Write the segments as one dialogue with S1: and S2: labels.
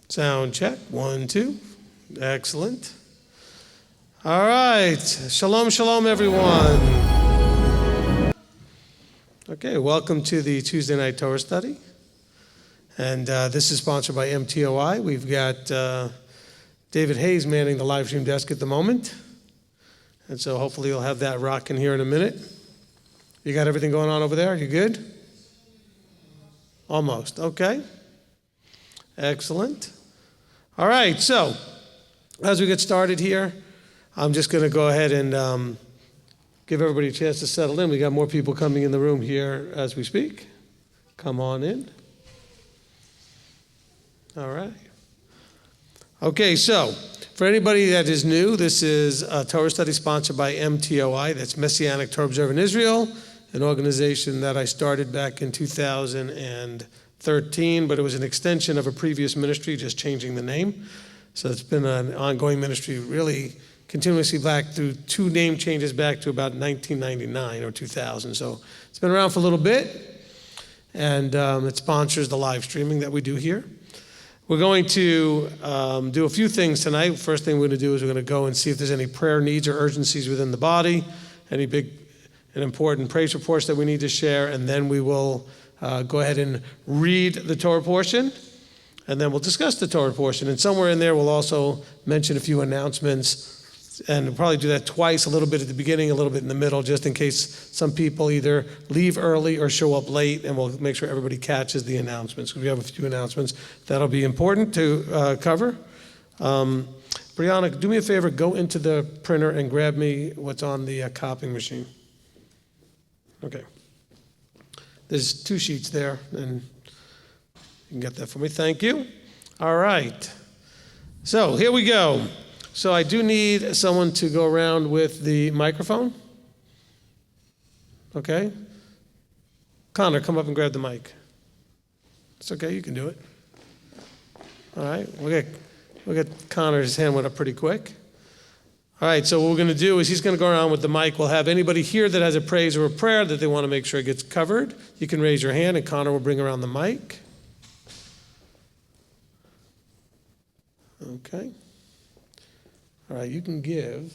S1: Sound check, 1, 2. Excellent. All right, shalom, shalom, everyone. Okay, welcome to the Tuesday night Torah study. And this is sponsored by MTOI. We've got David Hayes manning the live stream desk at the moment. And so hopefully you'll have that rocking here in a minute. You got everything going on over there? You good? Almost, okay. Excellent. All right, so as we get started here, I'm just going to go ahead and give everybody a chance to settle in. We got more people coming in the room here as we speak. Come on in. All right. Okay, so for anybody that is new, this is a Torah study sponsored by MTOI. That's Messianic Torah Observant Israel, an organization that I started back in 2013, but it was an extension of a previous ministry, just changing the name. So it's been an ongoing ministry, really continuously back through 2 name changes back to about 1999 or 2000. So it's been around for a little bit, and it sponsors the live streaming that we do here. We're going to do a few things tonight. First thing we're going to do is we're going to go and see if there's any prayer needs or urgencies within the body, any big and important praise reports that we need to share, and then we will go ahead and read the Torah portion, and then we'll discuss the Torah portion. And somewhere in there we'll also mention a few announcements, and we'll probably do that twice, a little bit at the beginning, a little bit in the middle, just in case some people either leave early or show up late, and we'll make sure everybody catches the announcements, because we have a few announcements that'll be important to cover. Brianna, do me a favor, go into the printer and grab me what's on the copying machine. Okay. There's 2 sheets there, and you can get that for me. Thank you. All right. So here we go. So I do need someone to go around with the microphone. Okay? Connor, come up and grab the mic. It's okay, you can do it. All right, we'll get Connor's hand went up pretty quick. All right, so what we're going to do is he's going to go around with the mic. We'll have anybody here that has a praise or a prayer that they want to make sure gets covered. You can raise your hand, and Connor will bring around the mic. Okay. All right, you can give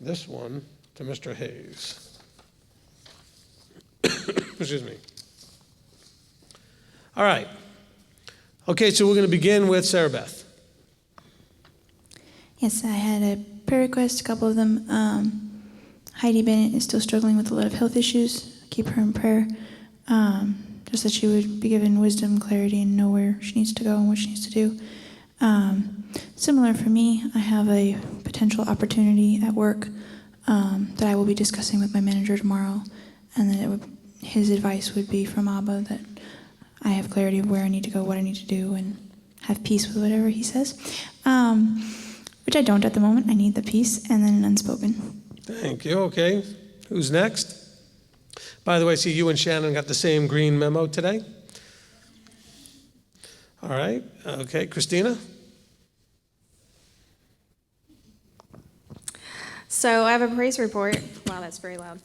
S1: this one to Mr. Hayes. Excuse me. All right. Okay, so we're going to begin with Sarah Beth.
S2: Yes, I had a prayer request, a couple of them. Heidi Bennett is still struggling with a lot of health issues. Keep her in prayer. Just that she would be given wisdom, clarity, and know where she needs to go and what she needs to do. Similar for me, I have a potential opportunity at work that I will be discussing with my manager tomorrow, and that his advice would be from Abba that I have clarity of where I need to go, what I need to do, and have peace with whatever he says, which I don't at the moment. I need the peace and then an unspoken.
S1: Thank you. Okay. Who's next? By the way, I see you and Shannon got the same green memo today. All right. Okay. Christina?
S3: So I have a praise report. Wow, that's very loud.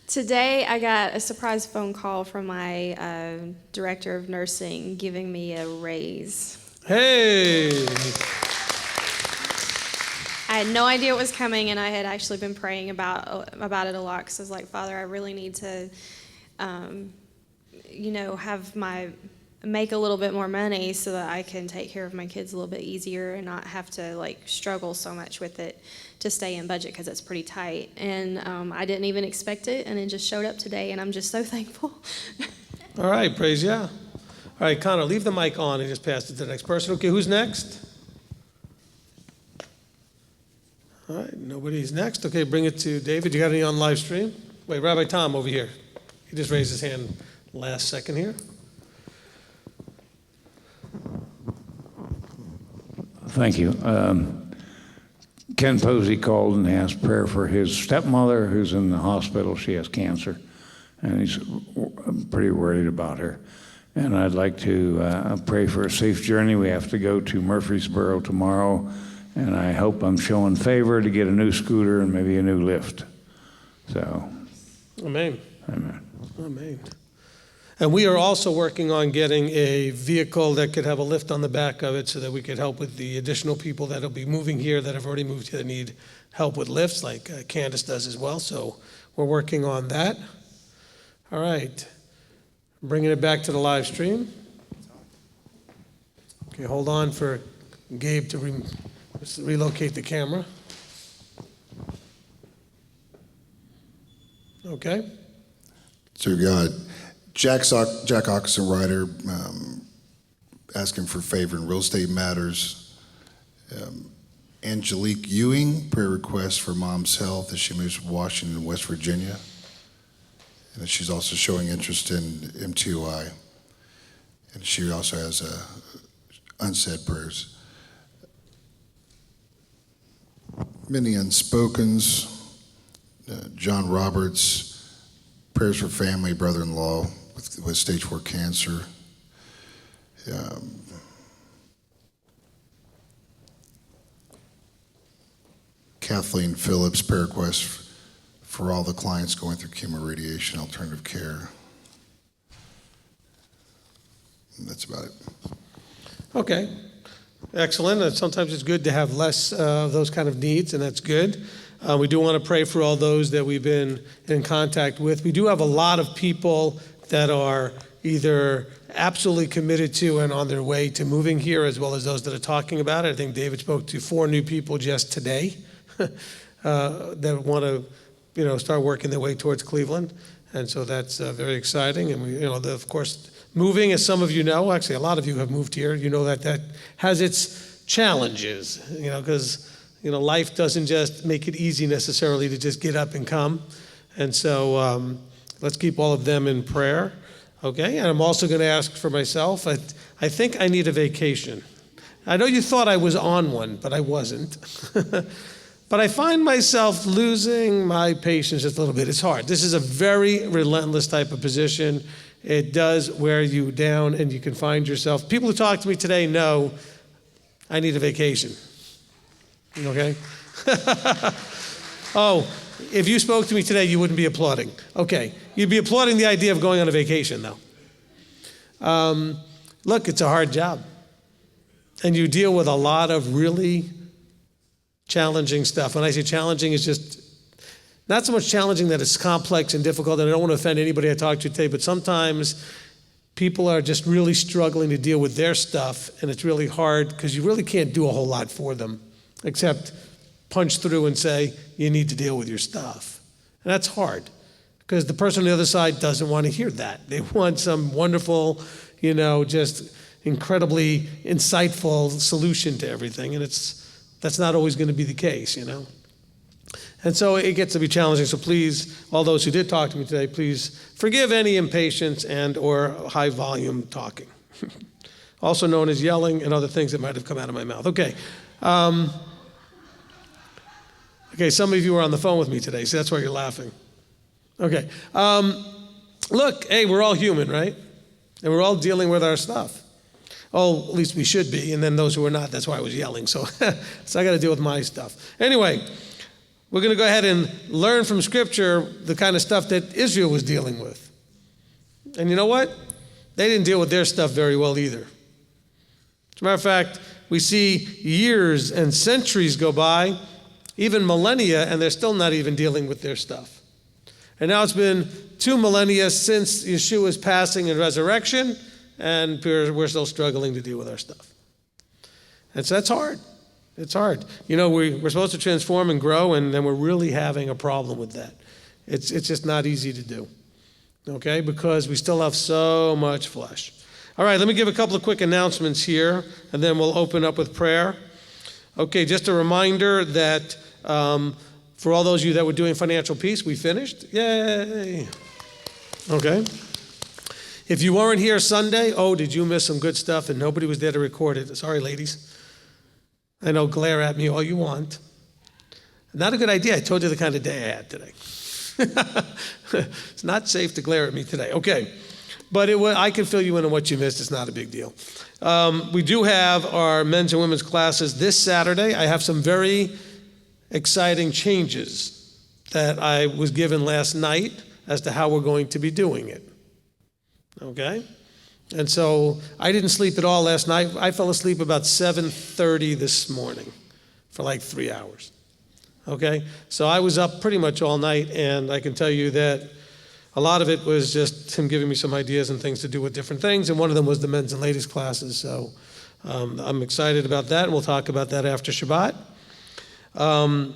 S3: Today I got a surprise phone call from my director of nursing giving me a raise.
S1: Hey!
S3: I had no idea it was coming, and I had actually been praying about it a lot, because I was like, Father, I really need to, make a little bit more money so that I can take care of my kids a little bit easier and not have to struggle so much with it to stay in budget, because it's pretty tight. And I didn't even expect it, and it just showed up today, and I'm just so thankful.
S1: All right, praise Yah. All right, Connor, leave the mic on and just pass it to the next person. Okay, who's next? All right, nobody's next. Okay, bring it to David. You got any on live stream? Wait, Rabbi Tom over here. He just raised his hand last second here.
S4: Thank you. Ken Posey called and asked prayer for his stepmother who's in the hospital. She has cancer, and he's pretty worried about her. And I'd like to pray for a safe journey. We have to go to Murfreesboro tomorrow, and I hope I'm showing favor to get a new scooter and maybe a new lift. So,
S1: Amen.
S4: amen.
S1: Amen. And we are also working on getting a vehicle that could have a lift on the back of it so that we could help with the additional people that will be moving here that have already moved here that need help with lifts, like Candace does as well. So we're working on that. All right. Bringing it back to the live stream. Okay, hold on for Gabe to relocate the camera. Okay.
S5: So we got Jack Oxen Ryder asking for favor in real estate matters. Angelique Ewing, prayer request for mom's health as she moves to Washington, West Virginia. And she's also showing interest in MTOI. And she also has unsaid prayers. Many unspokens. John Roberts, prayers for family, brother-in-law with stage 4 cancer. Kathleen Phillips, prayer request for all the clients going through chemoradiation, alternative care. And that's about it.
S1: Okay, excellent. Sometimes it's good to have less of those kind of needs, and that's good. We do want to pray for all those that we've been in contact with. We do have a lot of people that are either absolutely committed to and on their way to moving here, as well as those that are talking about it. I think David spoke to 4 new people just today that want to, start working their way towards Cleveland, and so that's very exciting. And we, of course, moving, as some of you know, actually a lot of you have moved here. You know that has its challenges, because life doesn't just make it easy necessarily to just get up and come, and so let's keep all of them in prayer. Okay, and I'm also going to ask for myself. I think I need a vacation. I know you thought I was on one, but I wasn't. But I find myself losing my patience just a little bit. It's hard. This is a very relentless type of position. It does wear you down, and you can find yourself. People who talk to me today know I need a vacation. Okay? Oh, if you spoke to me today, you wouldn't be applauding. Okay. You'd be applauding the idea of going on a vacation, though. Look, it's a hard job. And you deal with a lot of really challenging stuff. When I say challenging, it's just not so much challenging that it's complex and difficult, and I don't want to offend anybody I talk to today, but sometimes people are just really struggling to deal with their stuff, and it's really hard because you really can't do a whole lot for them except punch through and say, you need to deal with your stuff. And that's hard because the person on the other side doesn't want to hear that. They want some wonderful, just incredibly insightful solution to everything, and that's not always going to be the case, And so it gets to be challenging. So please, all those who did talk to me today, please forgive any impatience and or high volume talking, also known as yelling and other things that might have come out of my mouth. Okay. Okay, some of you were on the phone with me today, so that's why you're laughing. Okay. Look, hey, we're all human, right? And we're all dealing with our stuff. Oh, at least we should be. And then those who are not, that's why I was yelling. So, I got to deal with my stuff. Anyway, we're going to go ahead and learn from Scripture the kind of stuff that Israel was dealing with. And you know what? They didn't deal with their stuff very well either. As a matter of fact, we see years and centuries go by, even millennia, and they're still not even dealing with their stuff. And now it's been 2 millennia since Yeshua's passing and resurrection, and we're still struggling to deal with our stuff. And so that's hard. It's hard. We're supposed to transform and grow, and then we're really having a problem with that. It's just not easy to do, okay, because we still have so much flesh. All right, let me give a couple of quick announcements here, and then we'll open up with prayer. Okay, just a reminder that for all those of you that were doing financial peace, we finished. Yay! Okay. If you weren't here Sunday, did you miss some good stuff and nobody was there to record it? Sorry, ladies. I know, glare at me all you want. Not a good idea. I told you the kind of day I had today. It's not safe to glare at me today. Okay. But I can fill you in on what you missed. It's not a big deal. We do have our men's and women's classes this Saturday. I have some very exciting changes that I was given last night as to how we're going to be doing it. Okay? And so I didn't sleep at all last night. I fell asleep about 7:30 this morning for like 3 hours. Okay? So I was up pretty much all night, and I can tell you that a lot of it was just him giving me some ideas and things to do with different things, and one of them was the men's and ladies classes. So I'm excited about that, and we'll talk about that after Shabbat. On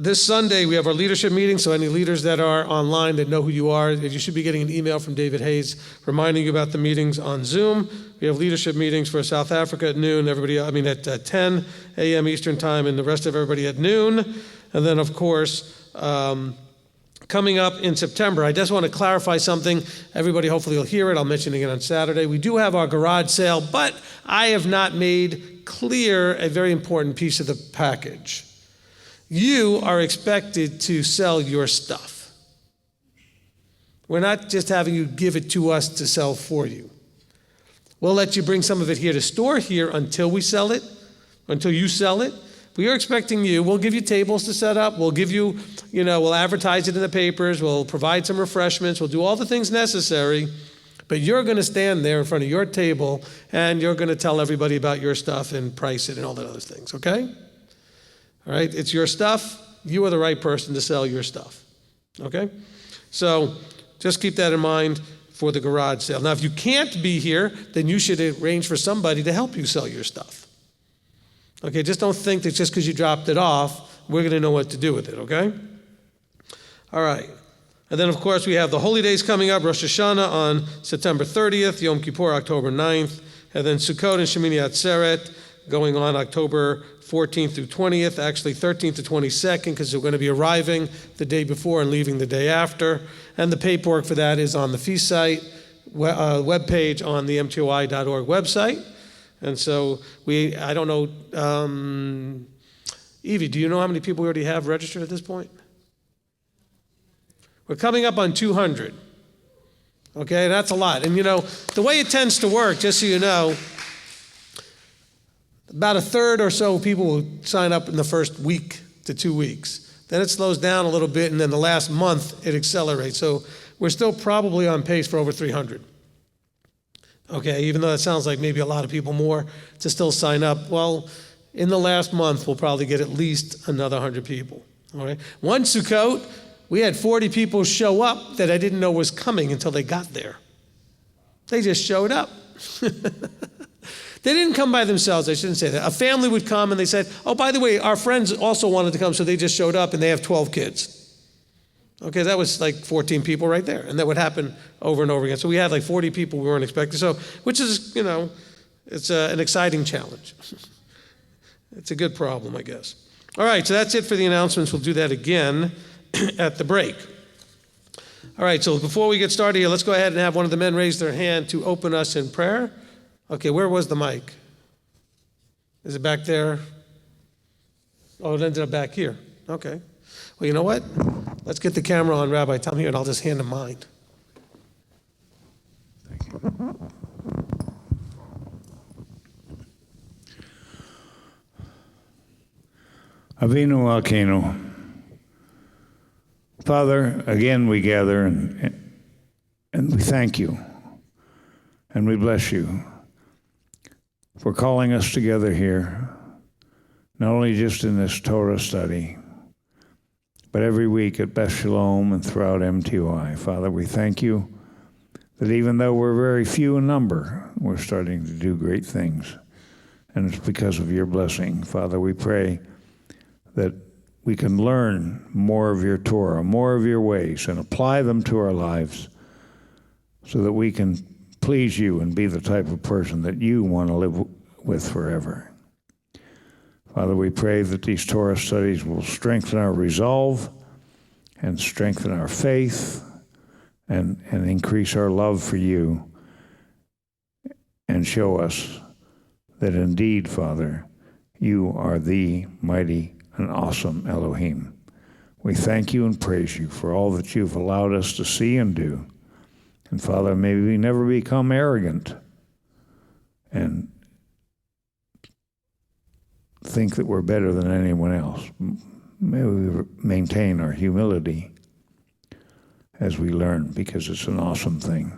S1: this Sunday, we have our leadership meeting, so any leaders that are online that know who you are, you should be getting an email from David Hayes reminding you about the meetings on Zoom. We have leadership meetings for South Africa at noon, at 10 a.m. Eastern Time, and the rest of everybody at noon. And then, of course, coming up in September, I just want to clarify something. Everybody hopefully will hear it. I'll mention it again on Saturday. We do have our garage sale, but I have not made clear a very important piece of the package. You are expected to sell your stuff. We're not just having you give it to us to sell for you. We'll let you bring some of it here to store here until we sell it, until you sell it. We are expecting you. We'll give you tables to set up. We'll give you, we'll advertise it in the papers. We'll provide some refreshments. We'll do all the things necessary. But you're going to stand there in front of your table and you're going to tell everybody about your stuff and price it and all the other things, okay? All right, it's your stuff. You are the right person to sell your stuff, okay? So just keep that in mind for the garage sale. Now, if you can't be here, then you should arrange for somebody to help you sell your stuff. Okay, just don't think that just because you dropped it off, we're going to know what to do with it, okay? All right. And then, of course, we have the holy days coming up, Rosh Hashanah on September 30th, Yom Kippur October 9th, and then Sukkot and Shemini Atzeret going on October 14th through 20th, actually 13th to 22nd, because we're going to be arriving the day before and leaving the day after. And the paperwork for that is on the feast site, webpage on the MTOI.org website. And so I don't know, Evie, do you know how many people we already have registered at this point? We're coming up on 200. Okay, that's a lot. And the way it tends to work, just so you know, about a third or so people will sign up in the first week to 2 weeks. Then it slows down a little bit, and then the last month it accelerates. So we're still probably on pace for over 300. Okay, even though that sounds like maybe a lot of people more to still sign up. Well, in the last month, we'll probably get at least another 100 people. All right. One Sukkot, we had 40 people show up that I didn't know was coming until they got there. They just showed up. They didn't come by themselves. I shouldn't say that. A family would come and they said, oh, by the way, our friends also wanted to come, so they just showed up and they have 12 kids. Okay, that was like 14 people right there. And that would happen over and over again. So we had like 40 people we weren't expecting. So, which is, it's an exciting challenge. It's a good problem, I guess. All right, so that's it for the announcements. We'll do that again at the break. All right, so before we get started here, let's go ahead and have one of the men raise their hand to open us in prayer. Okay, where was the mic? Is it back there? Oh, it ended up back here. Okay. Well, you know what? Let's get the camera on Rabbi Tom here, and I'll just hand him mine.
S4: Thank you. Avinu Malkeinu. Father, again we gather and we thank you and we bless you for calling us together here, not only just in this Torah study, but every week at Beth Shalom and throughout MTOI. Father, we thank you that even though we're very few in number, we're starting to do great things, and it's because of your blessing. Father, we pray that we can learn more of your Torah, more of your ways, and apply them to our lives so that we can please you and be the type of person that you want to live with forever. Father, we pray that these Torah studies will strengthen our resolve and strengthen our faith and increase our love for you and show us that indeed, Father, you are the mighty and awesome Elohim. We thank you and praise you for all that you've allowed us to see and do. And Father, may we never become arrogant and think that we're better than anyone else. May we maintain our humility as we learn, because it's an awesome thing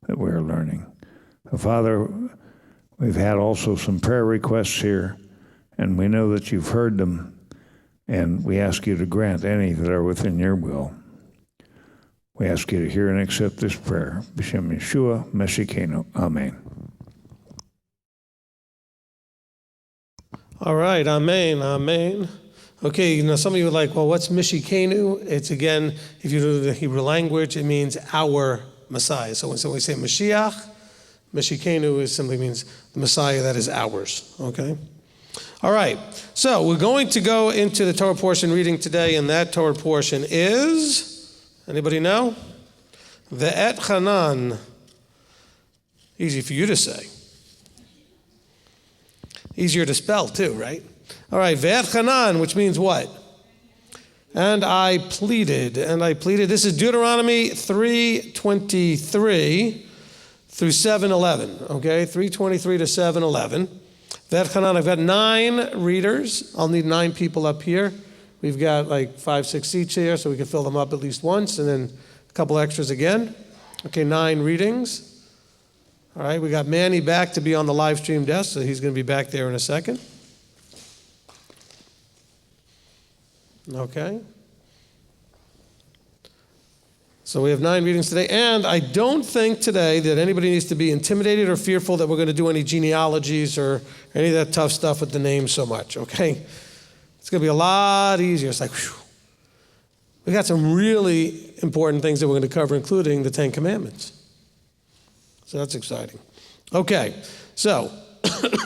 S4: that we're learning. Father, we've had also some prayer requests here, and we know that you've heard them, and we ask you to grant any that are within your will. We ask you to hear and accept this prayer. B'Shem Yeshua, Meshikenu. Amen.
S1: All right, amen, amen. Okay, now some of you are like, well, what's Mishikenu? It's again, if you do the Hebrew language, it means our Messiah. So when we say Mashiach, Mishikenu simply means the Messiah that is ours, okay? All right, so we're going to go into the Torah portion reading today, and that Torah portion is, anybody know? Ve'et Hanan. Easy for you to say. Easier to spell too, right? All right, Ve'et Hanan, which means what? And I pleaded. This is Deuteronomy 3:23 through 7:11, okay? 3:23 to 7:11. Ve'et Hanan, I've got 9 readers. I'll need 9 people up here. We've got like 5, 6 seats here, so we can fill them up at least once, and then a couple extras again. Okay, 9 readings. All right, we got Manny back to be on the live stream desk, so he's going to be back there in a second. Okay. So we have 9 readings today, and I don't think today that anybody needs to be intimidated or fearful that we're going to do any genealogies or any of that tough stuff with the names so much, okay? It's going to be a lot easier. It's like, whew. We got some really important things that we're going to cover, including the 10 Commandments. So that's exciting. Okay, so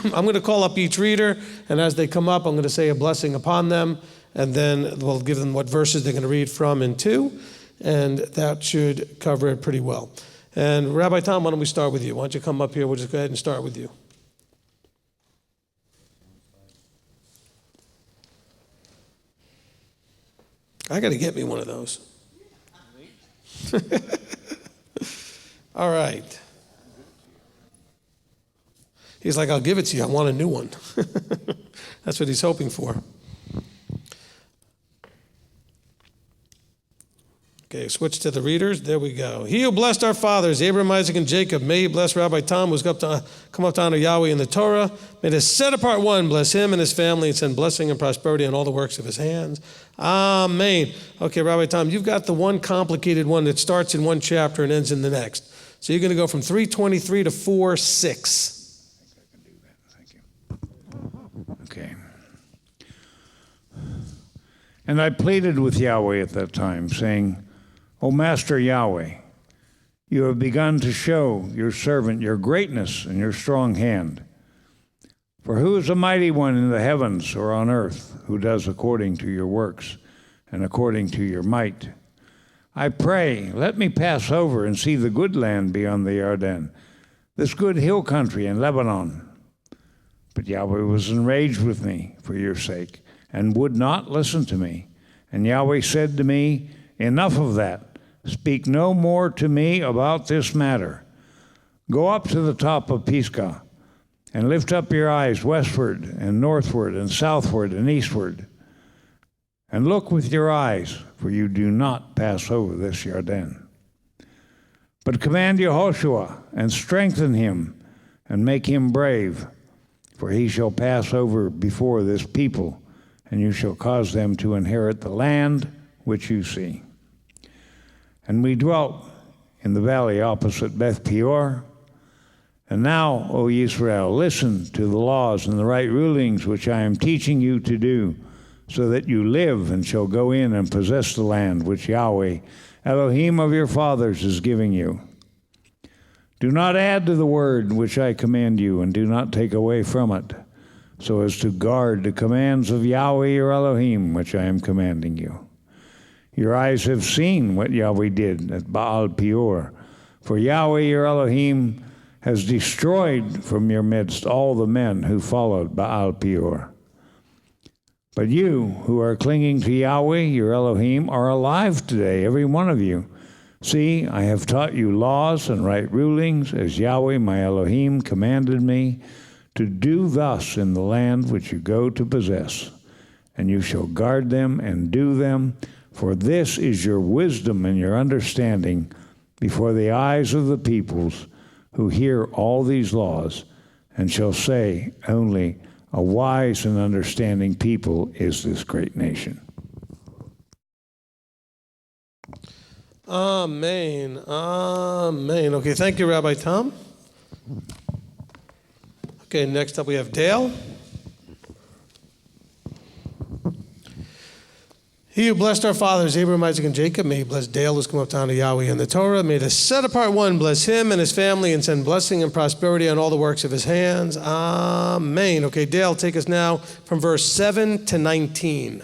S1: I'm going to call up each reader, and as they come up, I'm going to say a blessing upon them, and then we'll give them what verses they're going to read from and to, and that should cover it pretty well. And Rabbi Tom, why don't we start with you? Why don't you come up here? We'll just go ahead and start with you. I got to get me one of those. All right. He's like, I'll give it to you. I want a new one. That's what he's hoping for. Okay, switch to the readers. There we go. He who blessed our fathers, Abraham, Isaac, and Jacob, may he bless Rabbi Tom, who's come up to honor Yahweh in the Torah. May the set-apart one bless him and his family and send blessing and prosperity on all the works of his hands. Amen. Okay, Rabbi Tom, you've got the one complicated one that starts in one chapter and ends in the next. So you're going to go from 3:23 to 4:6.
S4: Okay. And I pleaded with Yahweh at that time, saying, O Master Yahweh, you have begun to show your servant your greatness and your strong hand. For who is a mighty one in the heavens or on earth who does according to your works and according to your might? I pray, let me pass over and see the good land beyond the Jordan, this good hill country in Lebanon. But Yahweh was enraged with me for your sake and would not listen to me. And Yahweh said to me, enough of that. Speak no more to me about this matter. Go up to the top of Pisgah and lift up your eyes westward and northward and southward and eastward. And look with your eyes, for you do not pass over this Jordan. But command Yehoshua and strengthen him and make him brave, for he shall pass over before this people, and you shall cause them to inherit the land which you see. And we dwelt in the valley opposite Beth Peor. And now, O Israel, listen to the laws and the right rulings which I am teaching you to do, so that you live and shall go in and possess the land which Yahweh, Elohim of your fathers, is giving you. Do not add to the word which I command you, and do not take away from it, so as to guard the commands of Yahweh your Elohim, which I am commanding you. Your eyes have seen what Yahweh did at Baal Peor, for Yahweh your Elohim has destroyed from your midst all the men who followed Baal Peor. But you who are clinging to Yahweh your Elohim are alive today, every one of you. See, I have taught you laws and right rulings, as Yahweh my Elohim commanded me, to do thus in the land which you go to possess. And you shall guard them and do them, for this is your wisdom and your understanding before the eyes of the peoples who hear all these laws, and shall say, only a wise and understanding people is this great nation.
S1: Amen. Amen. Okay, thank you, Rabbi Tom. Okay, next up we have Dale. He who blessed our fathers, Abraham, Isaac, and Jacob, may he bless Dale, who's come up to honor Yahweh in the Torah. May the set-apart one bless him and his family and send blessing and prosperity on all the works of his hands. Amen. Okay, Dale, take us now from verse 7 to 19.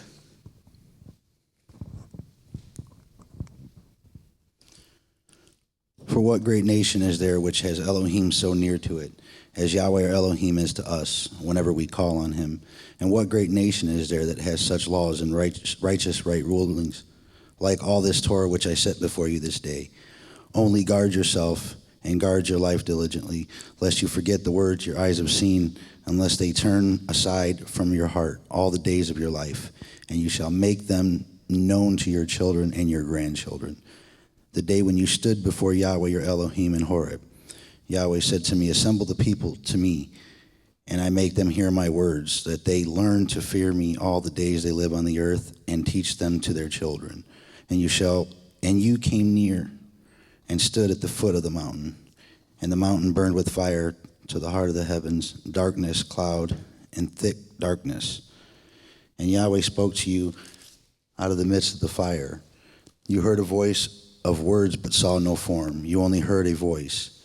S6: For what great nation is there which has Elohim so near to it, as Yahweh our Elohim is to us, whenever we call on him? And what great nation is there that has such laws and righteous right rulings, like all this Torah which I set before you this day? Only guard yourself and guard your life diligently, lest you forget the words your eyes have seen, unless they turn aside from your heart all the days of your life, and you shall make them known to your children and your grandchildren. The day when you stood before Yahweh your Elohim in Horeb, Yahweh said to me, assemble the people to me, and I make them hear my words, that they learn to fear me all the days they live on the earth, and teach them to their children. And you came near and stood at the foot of the mountain, and the mountain burned with fire to the heart of the heavens, darkness, cloud, and thick darkness. And Yahweh spoke to you out of the midst of the fire. You heard a voice of words but saw no form. You only heard a voice.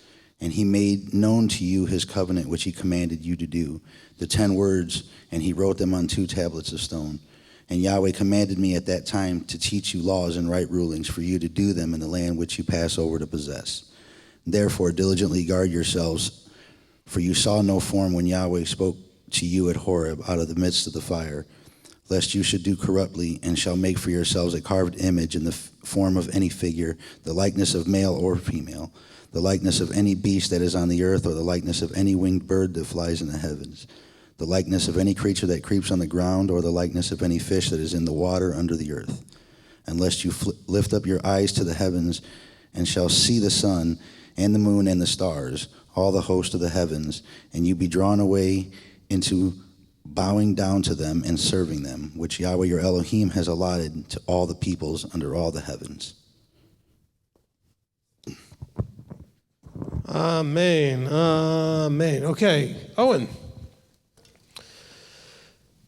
S6: And he made known to you his covenant which he commanded you to do, the 10 words, and he wrote them on 2 tablets of stone. And Yahweh commanded me at that time to teach you laws and right rulings, for you to do them in the land which you pass over to possess. Therefore diligently guard yourselves, for you saw no form when Yahweh spoke to you at Horeb out of the midst of the fire, lest you should do corruptly, and shall make for yourselves a carved image in the form of any figure, the likeness of male or female, the likeness of any beast that is on the earth, or the likeness of any winged bird that flies in the heavens, the likeness of any creature that creeps on the ground, or the likeness of any fish that is in the water under the earth. Unless you lift up your eyes to the heavens, and shall see the sun, and the moon, and the stars, all the host of the heavens, and you be drawn away into bowing down to them and serving them, which Yahweh your Elohim has allotted to all the peoples under all the heavens.
S1: Amen. Amen. Okay, Owen.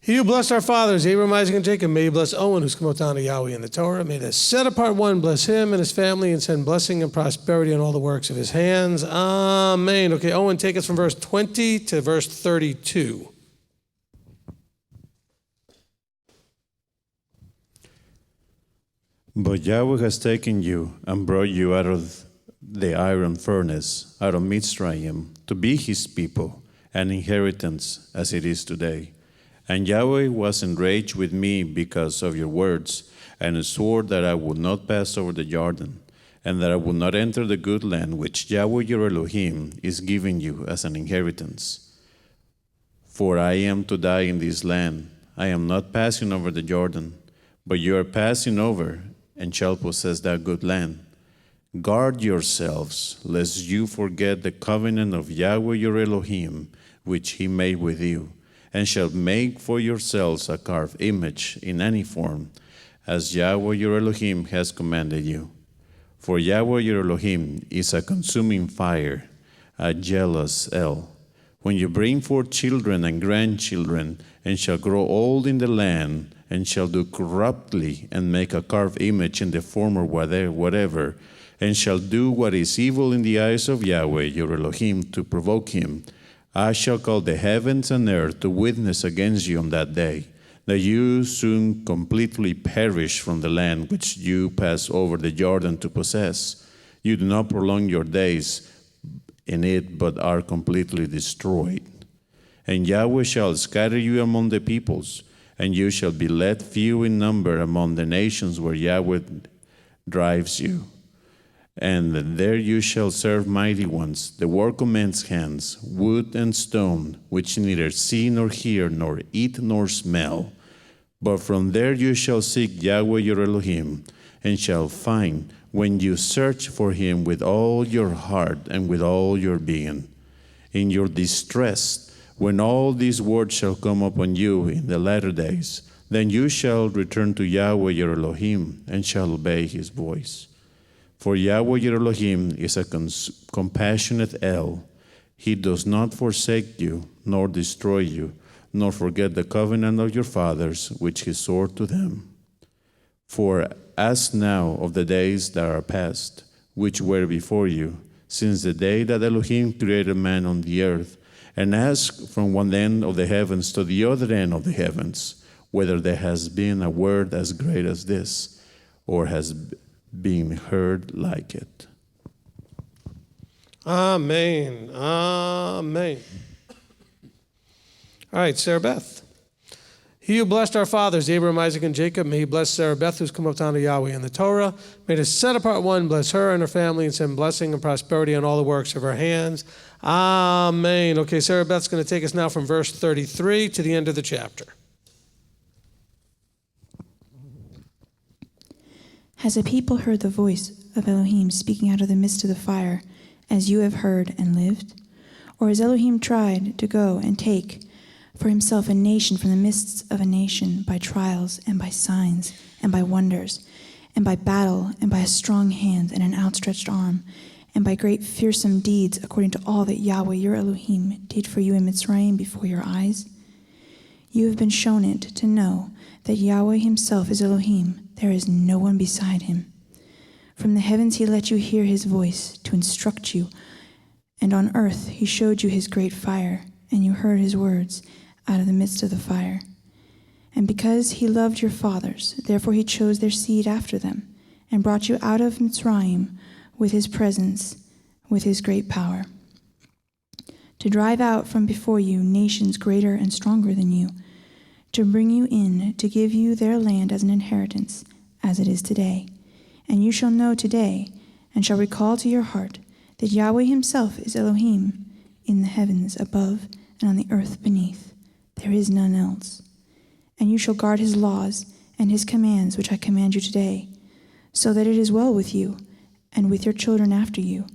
S1: He who blessed our fathers, Abraham, Isaac, and Jacob, may he bless Owen, who's come out down to Yahweh in the Torah. May the set-apart one bless him and his family and send blessing and prosperity on all the works of his hands. Amen. Okay, Owen, take us from verse 20 to verse 32.
S7: But Yahweh has taken you and brought you out of the iron furnace, out of Mitzrayim, to be his people, an inheritance as it is today. And Yahweh was enraged with me because of your words, and swore that I would not pass over the Jordan, and that I would not enter the good land which Yahweh your Elohim is giving you as an inheritance. For I am to die in this land. I am not passing over the Jordan, but you are passing over, and shall possess that good land. Guard yourselves, lest you forget the covenant of Yahweh your Elohim, which he made with you, and shall make for yourselves a carved image in any form, as Yahweh your Elohim has commanded you. For Yahweh your Elohim is a consuming fire, a jealous El. When you bring forth children and grandchildren, and shall grow old in the land, and shall do corruptly, and make a carved image in the form of whatever, and shall do what is evil in the eyes of Yahweh your Elohim to provoke him, I shall call the heavens and earth to witness against you on that day, that you soon completely perish from the land which you pass over the Jordan to possess. You do not prolong your days in it, but are completely destroyed. And Yahweh shall scatter you among the peoples, and you shall be left few in number among the nations where Yahweh drives you. And there you shall serve mighty ones, the work of men's hands, wood and stone, which neither see nor hear, nor eat nor smell. But from there you shall seek Yahweh your Elohim, and shall find when you search for him with all your heart and with all your being. In your distress, when all these words shall come upon you in the latter days, then you shall return to Yahweh your Elohim, and shall obey his voice. For Yahweh your Elohim is a compassionate El. He does not forsake you, nor destroy you, nor forget the covenant of your fathers, which he swore to them. For ask now of the days that are past, which were before you, since the day that Elohim created man on the earth, and ask from one end of the heavens to the other end of the heavens, whether there has been a word as great as this, or has been heard like it.
S1: Amen. Amen. All right, Sarah Beth. He who blessed our fathers, Abraham, Isaac, and Jacob, may he bless Sarah Beth, who's come up down to Yahweh in the Torah. May the set apart one bless her and her family and send blessing and prosperity on all the works of her hands. Amen. Okay, Sarah Beth's going to take us now from verse 33 to the end of the chapter.
S2: Has a people heard the voice of Elohim speaking out of the midst of the fire, as you have heard and lived? Or has Elohim tried to go and take for himself a nation from the midst of a nation by trials and by signs and by wonders and by battle and by a strong hand and an outstretched arm and by great fearsome deeds according to all that Yahweh your Elohim did for you in Mitzrayim before your eyes? You have been shown it to know that Yahweh himself is Elohim. There is no one beside him. From the heavens he let you hear his voice to instruct you, and on earth he showed you his great fire, and you heard his words out of the midst of the fire. And because he loved your fathers, therefore he chose their seed after them, and brought you out of Mitzrayim with his presence, with his great power, to drive out from before you nations greater and stronger than you, to bring you in, to give you their land as an inheritance, as it is today. And you shall know today, and shall recall to your heart, that Yahweh himself is Elohim in the heavens above and on the earth beneath. There is none else. And you shall guard his laws and his commands which I command you today, so that it is well with you and with your children after you,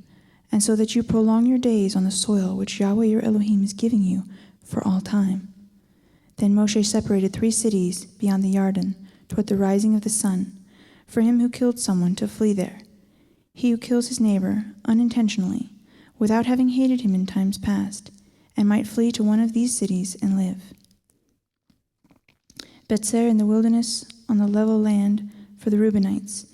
S2: and so that you prolong your days on the soil which Yahweh your Elohim is giving you for all time. Then Moshe separated 3 cities beyond the Yarden toward the rising of the sun, for him who killed someone to flee there. He who kills his neighbor unintentionally, without having hated him in times past, and might flee to one of these cities and live. Betzer in the wilderness on the level land for the Reubenites,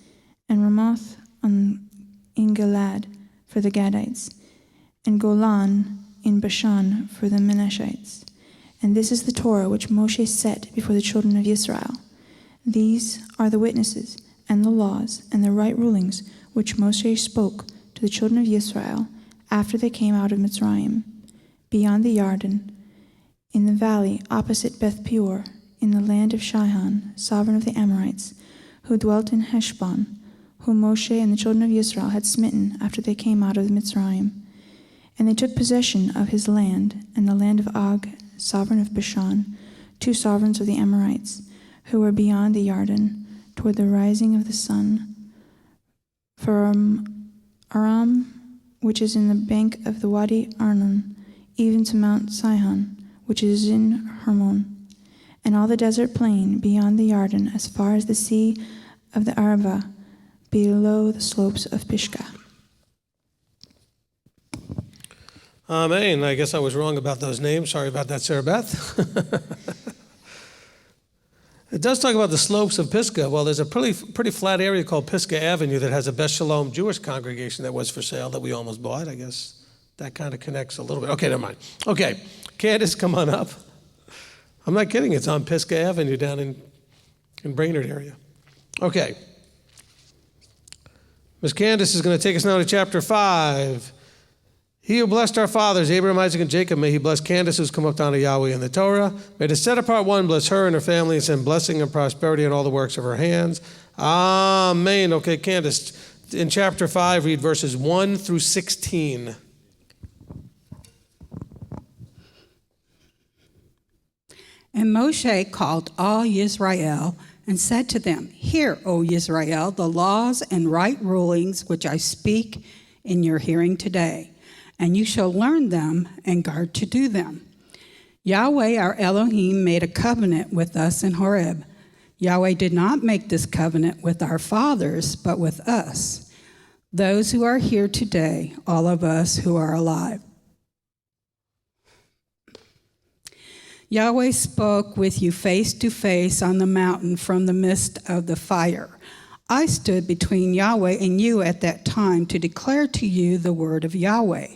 S2: and Ramoth in Gilad for the Gadites, and Golan in Bashan for the Menashites. And this is the Torah which Moshe set before the children of Israel. These are the witnesses and the laws and the right rulings which Moshe spoke to the children of Israel after they came out of Mitzrayim, beyond the Yarden, in the valley opposite Beth Peor, in the land of Shihon, sovereign of the Amorites, who dwelt in Heshbon, whom Moshe and the children of Israel had smitten after they came out of Mitzrayim. And they took possession of his land, and the land of Og, sovereign of Bashan, 2 sovereigns of the Amorites, who were beyond the Yarden, toward the rising of the sun. From Aram, which is in the bank of the Wadi Arnon, even to Mount Sihon, which is in Hermon, and all the desert plain beyond the Yarden, as far as the sea of the Arava, below the slopes of Pisgah.
S1: Amen. I guess I was wrong about those names. Sorry about that, Sarah Beth. It does talk about the slopes of Pisgah. Well, there's a pretty flat area called Pisgah Avenue that has a Beth Shalom Jewish congregation that was for sale that we almost bought. I guess that kind of connects a little bit. Okay, never mind. Okay, Candace, come on up. I'm not kidding. It's on Pisgah Avenue down in Brainerd area. Okay. Ms. Candace is going to take us now to chapter 5. He who blessed our fathers, Abraham, Isaac, and Jacob, may he bless Candace, who's come up down to Yahweh in the Torah. May the set apart one bless her and her family and send blessing and prosperity on all the works of her hands. Amen. Okay, Candace, in chapter 5, read verses 1 through 16.
S8: And Moshe called all Yisrael and said to them, Hear, O Yisrael, the laws and right rulings which I speak in your hearing today, and you shall learn them and guard to do them. Yahweh our Elohim made a covenant with us in Horeb. Yahweh did not make this covenant with our fathers, but with us, those who are here today, all of us who are alive. Yahweh spoke with you face to face on the mountain from the midst of the fire. I stood between Yahweh and you at that time to declare to you the word of Yahweh.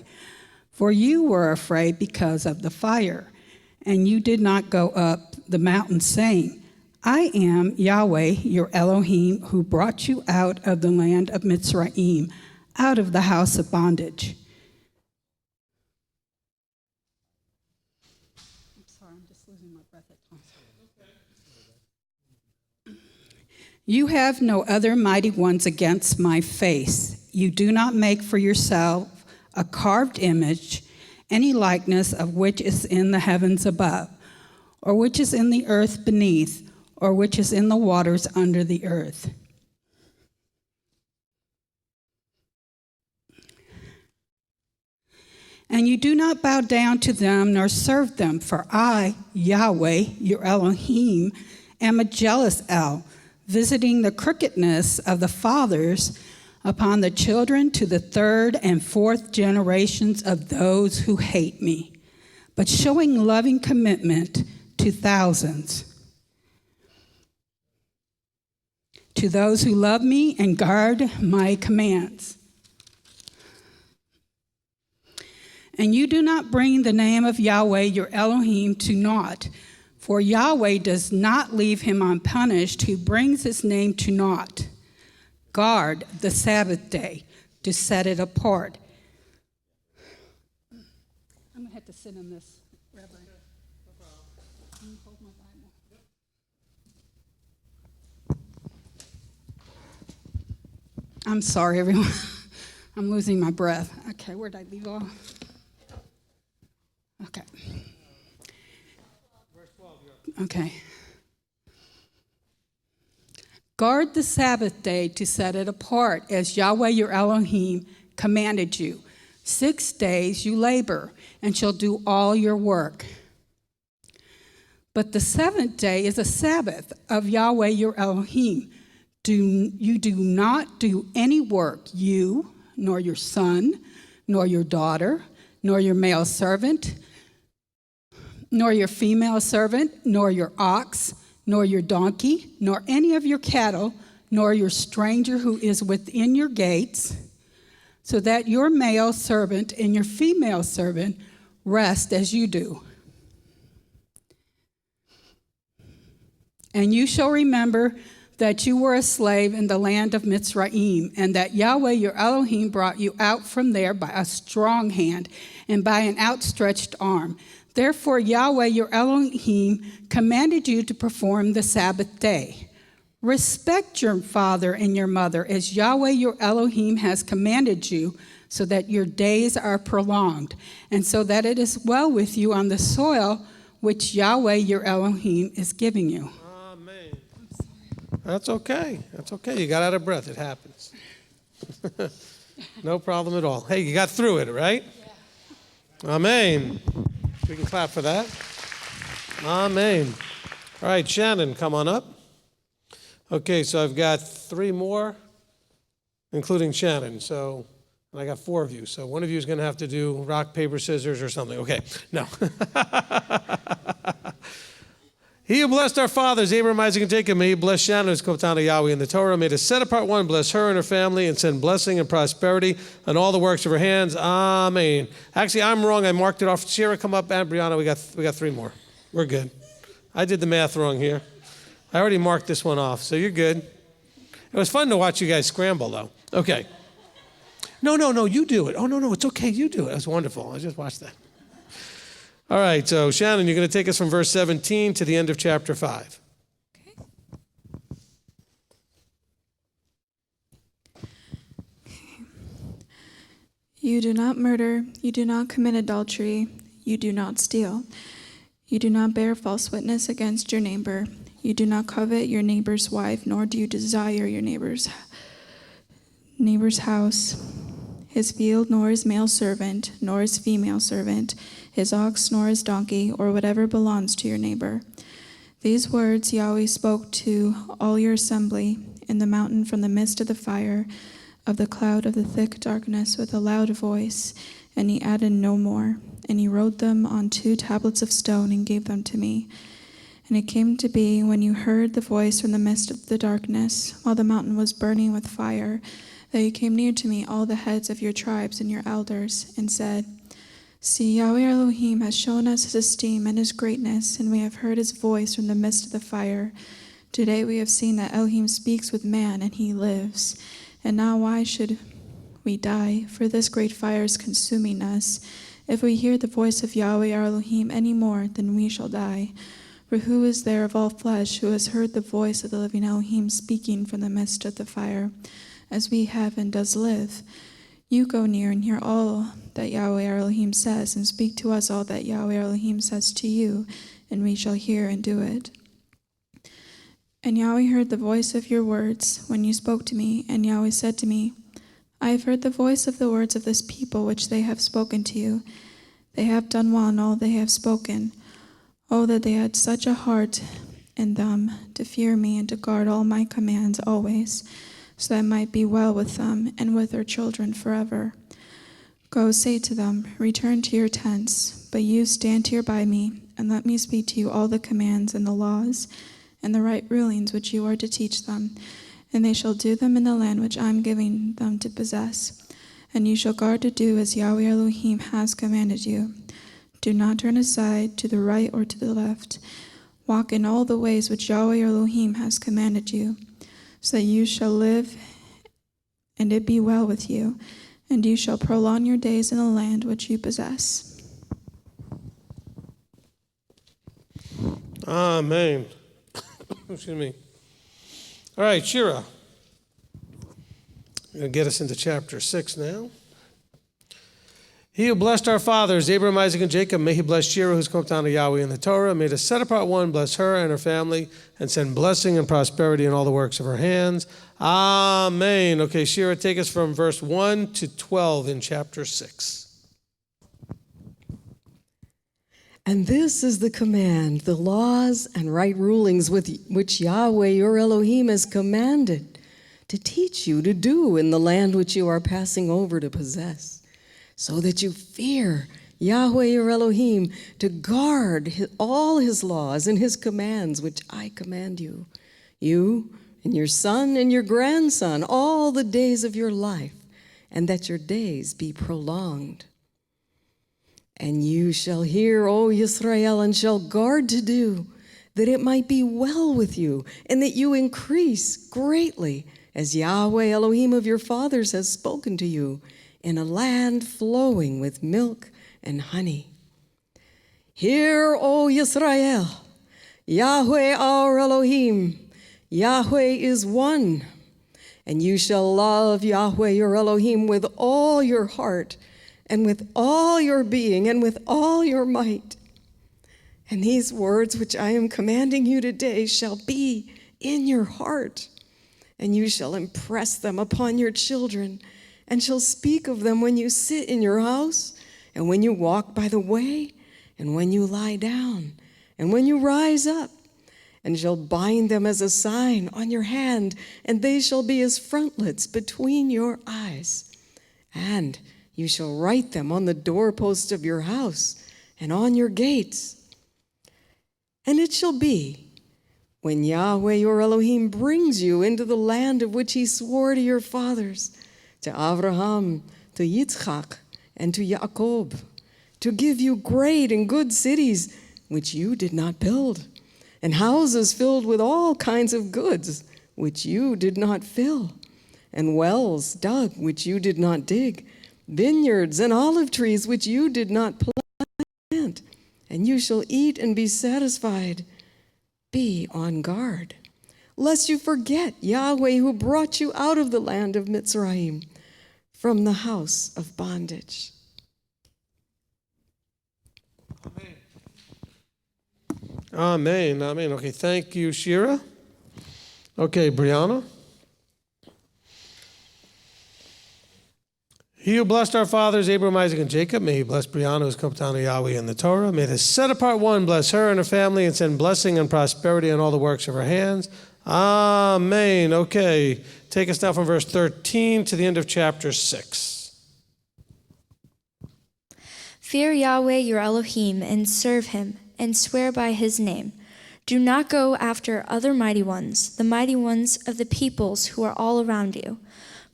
S8: For you were afraid because of the fire, and you did not go up the mountain, saying, I am Yahweh, your Elohim, who brought you out of the land of Mitzrayim, out of the house of bondage. I'm sorry, I'm just losing my breath at times. You have no other mighty ones against my face. You do not make for yourself a carved image, any likeness of which is in the heavens above, or which is in the earth beneath, or which is in the waters under the earth. And you do not bow down to them nor serve them, for I, Yahweh, your Elohim, am a jealous El, visiting the crookedness of the fathers upon the children to the third and fourth generations of those who hate me, but showing loving commitment to thousands. To those who love me and guard my commands. And you do not bring the name of Yahweh, your Elohim, to naught, for Yahweh does not leave him unpunished who brings his name to naught. Guard the Sabbath day to set it apart. I'm going to have to sit on this, Rabbi. Can you hold my Bible? I'm sorry, everyone. I'm losing my breath. Okay, where did I leave off? Okay. Okay. Guard the Sabbath day to set it apart, as Yahweh your Elohim commanded you. 6 days you labor and shall do all your work. But the seventh day is a Sabbath of Yahweh your Elohim. You do not do any work, you, nor your son, nor your daughter, nor your male servant, nor your female servant, nor your ox, nor your donkey, nor any of your cattle, nor your stranger who is within your gates, so that your male servant and your female servant rest as you do. And you shall remember that you were a slave in the land of Mitzrayim, and that Yahweh your Elohim brought you out from there by a strong hand and by an outstretched arm. Therefore Yahweh your Elohim commanded you to perform the Sabbath day. Respect your father and your mother as Yahweh your Elohim has commanded you, so that your days are prolonged, and so that it is well with you on the soil which Yahweh your Elohim is giving you.
S1: Amen. That's okay. That's okay. You got out of breath. It happens. No problem at all. Hey, you got through it, right? Yeah. Amen. We can clap for that. Amen. All right, Shannon, come on up. Okay, so I've got 3 more, including Shannon. So I got 4 of you. So one of you is going to have to do rock, paper, scissors or something. Okay, no. He who blessed our fathers, Abraham, Isaac, and Jacob, may he bless Shannon, who's come down to Yahweh in the Torah. May the set apart one bless her and her family and send blessing and prosperity on all the works of her hands. Amen. Actually, I'm wrong. I marked it off. Shira, come up. And Brianna, we got 3 more. We're good. I did the math wrong here. I already marked this one off, so you're good. It was fun to watch you guys scramble, though. Okay. No, you do it. Oh, no, it's okay. You do it. That's wonderful. I just watched that. All right, so Shannon, you're going to take us from verse 17 to the end of chapter 5.
S2: You do not murder, you do not commit adultery, you do not steal, you do not bear false witness against your neighbor, you do not covet your neighbor's wife, nor do you desire your neighbor's house, his field, nor his male servant, nor his female servant, his ox, nor his donkey, or whatever belongs to your neighbor. These words Yahweh spoke to all your assembly in the mountain from the midst of the fire, of the cloud of the thick darkness with a loud voice, and he added no more. and he wrote them on 2 tablets of stone and gave them to me. And it came to be, when you heard the voice from the midst of the darkness, while the mountain was burning with fire, that you came near to me, all the heads of your tribes and your elders, and said, See, Yahweh Elohim has shown us his esteem and his greatness, and we have heard his voice from the midst of the fire. Today we have seen that Elohim speaks with man, and he lives. And now why should we die? For this great fire is consuming us. If we hear the voice of Yahweh our Elohim any more, then we shall die. For who is there of all flesh who has heard the voice of the living Elohim speaking from the midst of the fire, as we have and does live? You go near and hear all that Yahweh our Elohim says, and speak to us all that Yahweh our Elohim says to you, and we shall hear and do it. And Yahweh heard the voice of your words when you spoke to me, and Yahweh said to me, I have heard the voice of the words of this people which they have spoken to you. They have done well in all they have spoken. Oh, that they had such a heart in them to fear me and to guard all my commands always, so that it might be well with them and with their children forever. Go, say to them, return to your tents, but you stand here by me, and let me speak to you all the commands and the laws and the right rulings which you are to teach them, and they shall do them in the land which I am giving them to possess. And you shall guard to do as Yahweh Elohim has commanded you. Do not turn aside to the right or to the left. Walk in all the ways which Yahweh Elohim has commanded you, so that you shall live and it be well with you, and you shall prolong your days in the land which you possess.
S1: Amen. Excuse me. All right, Shira. You're going to get us into chapter 6 now. He who blessed our fathers, Abraham, Isaac, and Jacob, may he bless Shira, who's come down to Yahweh in the Torah. May the set-apart one bless her and her family and send blessing and prosperity in all the works of her hands. Amen. Okay, Shira, take us from verse 1 to 12 in chapter 6.
S9: And this is the command, the laws and right rulings with which Yahweh your Elohim has commanded to teach you to do in the land which you are passing over to possess, so that you fear Yahweh your Elohim, to guard all his laws and his commands which I command you, you and your son and your grandson, all the days of your life, and that your days be prolonged. And you shall hear, O Yisrael, and shall guard to do, that it might be well with you, and that you increase greatly, as Yahweh Elohim of your fathers has spoken to you, in a land flowing with milk and honey. Hear, O Yisrael, Yahweh our Elohim, Yahweh is one, and you shall love Yahweh your Elohim with all your heart, and with all your being, and with all your might. And these words which I am commanding you today shall be in your heart, and you shall impress them upon your children, and shall speak of them when you sit in your house, and when you walk by the way, and when you lie down, and when you rise up, and shall bind them as a sign on your hand, and they shall be as frontlets between your eyes. And you shall write them on the doorposts of your house and on your gates. And it shall be, when Yahweh your Elohim brings you into the land of which he swore to your fathers, to Abraham, to Yitzchak, and to Jacob, to give you great and good cities which you did not build, and houses filled with all kinds of goods which you did not fill, and wells dug which you did not dig, vineyards and olive trees which you did not plant, and you shall eat and be satisfied. Be on guard, lest you forget Yahweh who brought you out of the land of Mitzrayim, from the house of bondage.
S1: Amen. Amen. Okay, thank you, Shira. Okay, Brianna. He who blessed our fathers, Abraham, Isaac, and Jacob, may he bless Brianna, who has come down to Yahweh in the Torah. May the set-apart one bless her and her family and send blessing and prosperity in all the works of her hands. Amen. Okay, take us now from verse 13 to the end of chapter 6.
S10: Fear Yahweh your Elohim and serve him, and swear by his name. Do not go after other mighty ones, the mighty ones of the peoples who are all around you.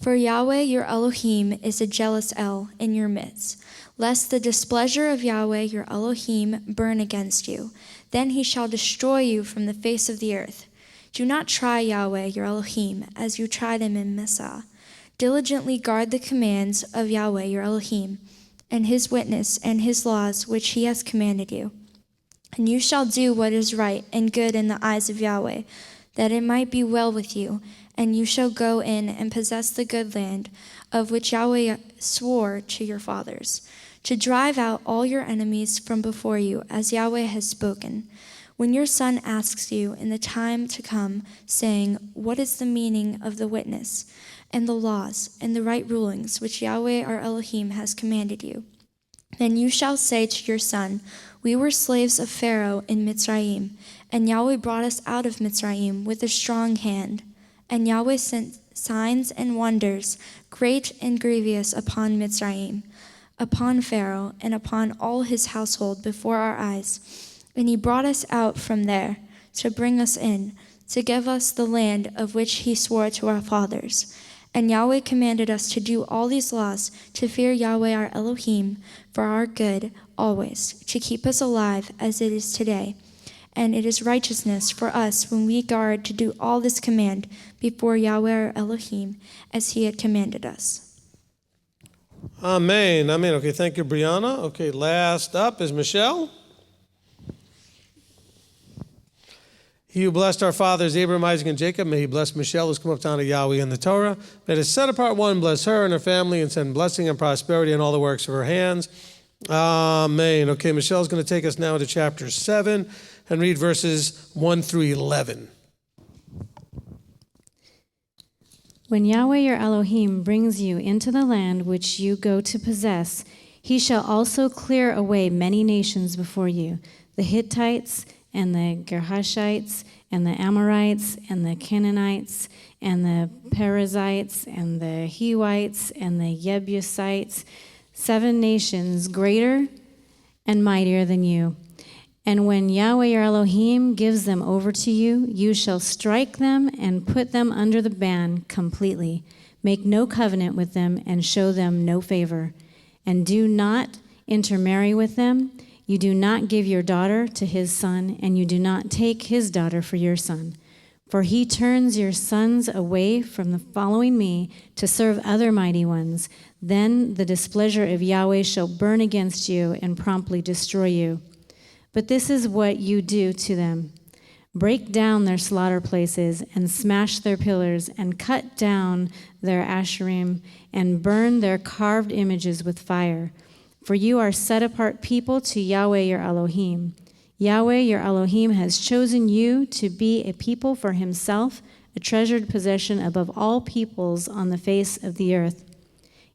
S10: For Yahweh your Elohim is a jealous El in your midst, lest the displeasure of Yahweh your Elohim burn against you. Then he shall destroy you from the face of the earth. Do not try Yahweh your Elohim as you tried him in Massah. Diligently guard the commands of Yahweh your Elohim, and his witness and his laws which he has commanded you. And you shall do what is right and good in the eyes of Yahweh, that it might be well with you, and you shall go in and possess the good land of which Yahweh swore to your fathers, to drive out all your enemies from before you, as Yahweh has spoken. When your son asks you in the time to come, saying, What is the meaning of the witness, and the laws, and the right rulings which Yahweh our Elohim has commanded you? Then you shall say to your son, We were slaves of Pharaoh in Mitzrayim, and Yahweh brought us out of Mitzrayim with a strong hand. And Yahweh sent signs and wonders, great and grievous, upon Mitzrayim, upon Pharaoh, and upon all his household before our eyes. And he brought us out from there to bring us in, to give us the land of which he swore to our fathers. And Yahweh commanded us to do all these laws, to fear Yahweh our Elohim for our good always, to keep us alive as it is today. And it is righteousness for us when we guard to do all this command before Yahweh our Elohim as he had commanded us.
S1: Amen. Amen. Okay, thank you, Brianna. Okay, last up is Michelle. He who blessed our fathers, Abraham, Isaac, and Jacob, may he bless Michelle, who's come up to honor Yahweh in the Torah. May the set apart one bless her and her family and send blessing and prosperity in all the works of her hands. Amen. Okay, Michelle's going to take us now to chapter 7 and read verses 1 through 11.
S11: When Yahweh your Elohim brings you into the land which you go to possess, he shall also clear away many nations before you, the Hittites, and the Girgashites, and the Amorites, and the Canaanites, and the Perizzites, and the Hivites, and the Jebusites, 7 nations greater and mightier than you. And when Yahweh your Elohim gives them over to you, you shall strike them and put them under the ban completely. Make no covenant with them and show them no favor. And do not intermarry with them. You do not give your daughter to his son, and you do not take his daughter for your son. For he turns your sons away from the following me to serve other mighty ones. Then the displeasure of Yahweh shall burn against you and promptly destroy you. But this is what you do to them. Break down their slaughter places and smash their pillars and cut down their asherim and burn their carved images with fire. For you are set apart people to Yahweh your Elohim. Yahweh your Elohim has chosen you to be a people for himself, a treasured possession above all peoples on the face of the earth.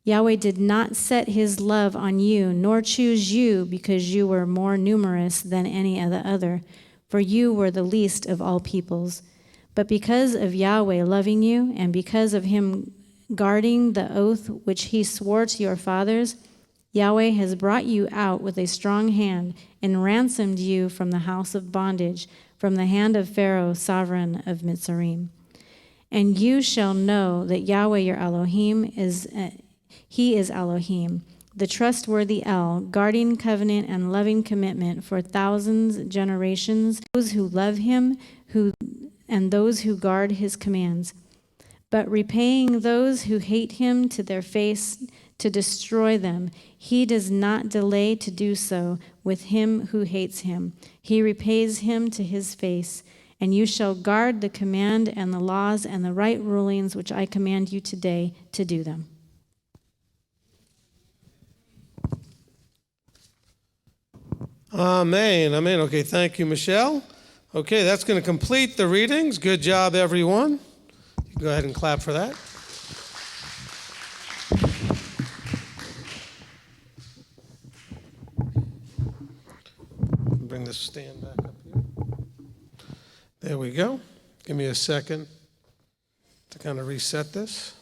S11: Yahweh did not set his love on you, nor choose you because you were more numerous than any of the other, for you were the least of all peoples. But because of Yahweh loving you, and because of him guarding the oath which he swore to your fathers, Yahweh has brought you out with a strong hand and ransomed you from the house of bondage, from the hand of Pharaoh, sovereign of Mitzrayim. And you shall know that Yahweh your Elohim he is Elohim, the trustworthy El, guarding covenant and loving commitment for thousands, generations, those who love him and those who guard his commands, but repaying those who hate him to their face to destroy them. He does not delay to do so with him who hates him. He repays him to his face. And you shall guard the command and the laws and the right rulings which I command you today to do them.
S1: Amen. Amen. Okay, thank you, Michelle. Okay, that's going to complete the readings. Good job, everyone. You can go ahead and clap for that. Bring this stand back up here. There we go. Give me a second to kind of reset this.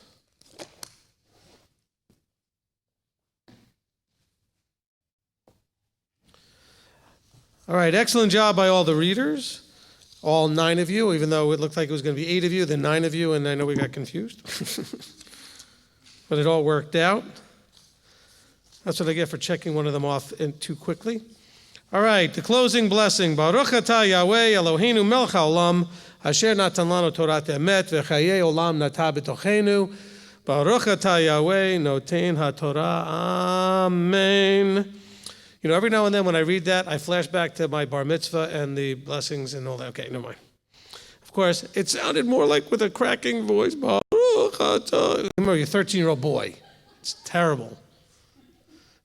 S1: All right, excellent job by all the readers, all 9 of you, even though it looked like it was going to be 8 of you, then 9 of you, and I know we got confused. But it all worked out. That's what I get for checking one of them off too quickly. All right, the closing blessing. Baruch atah Yahweh Eloheinu melech haolam, asher natan lanu Torat emet v'chayei olam nata b'tochenu. Baruch atah Yahweh noten haTorah. Amen. You know, every now and then when I read that, I flash back to my bar mitzvah and the blessings and all that. Okay, never mind. Of course, it sounded more like with a cracking voice. Baruch atah. Remember, you're a 13-year-old boy. It's terrible.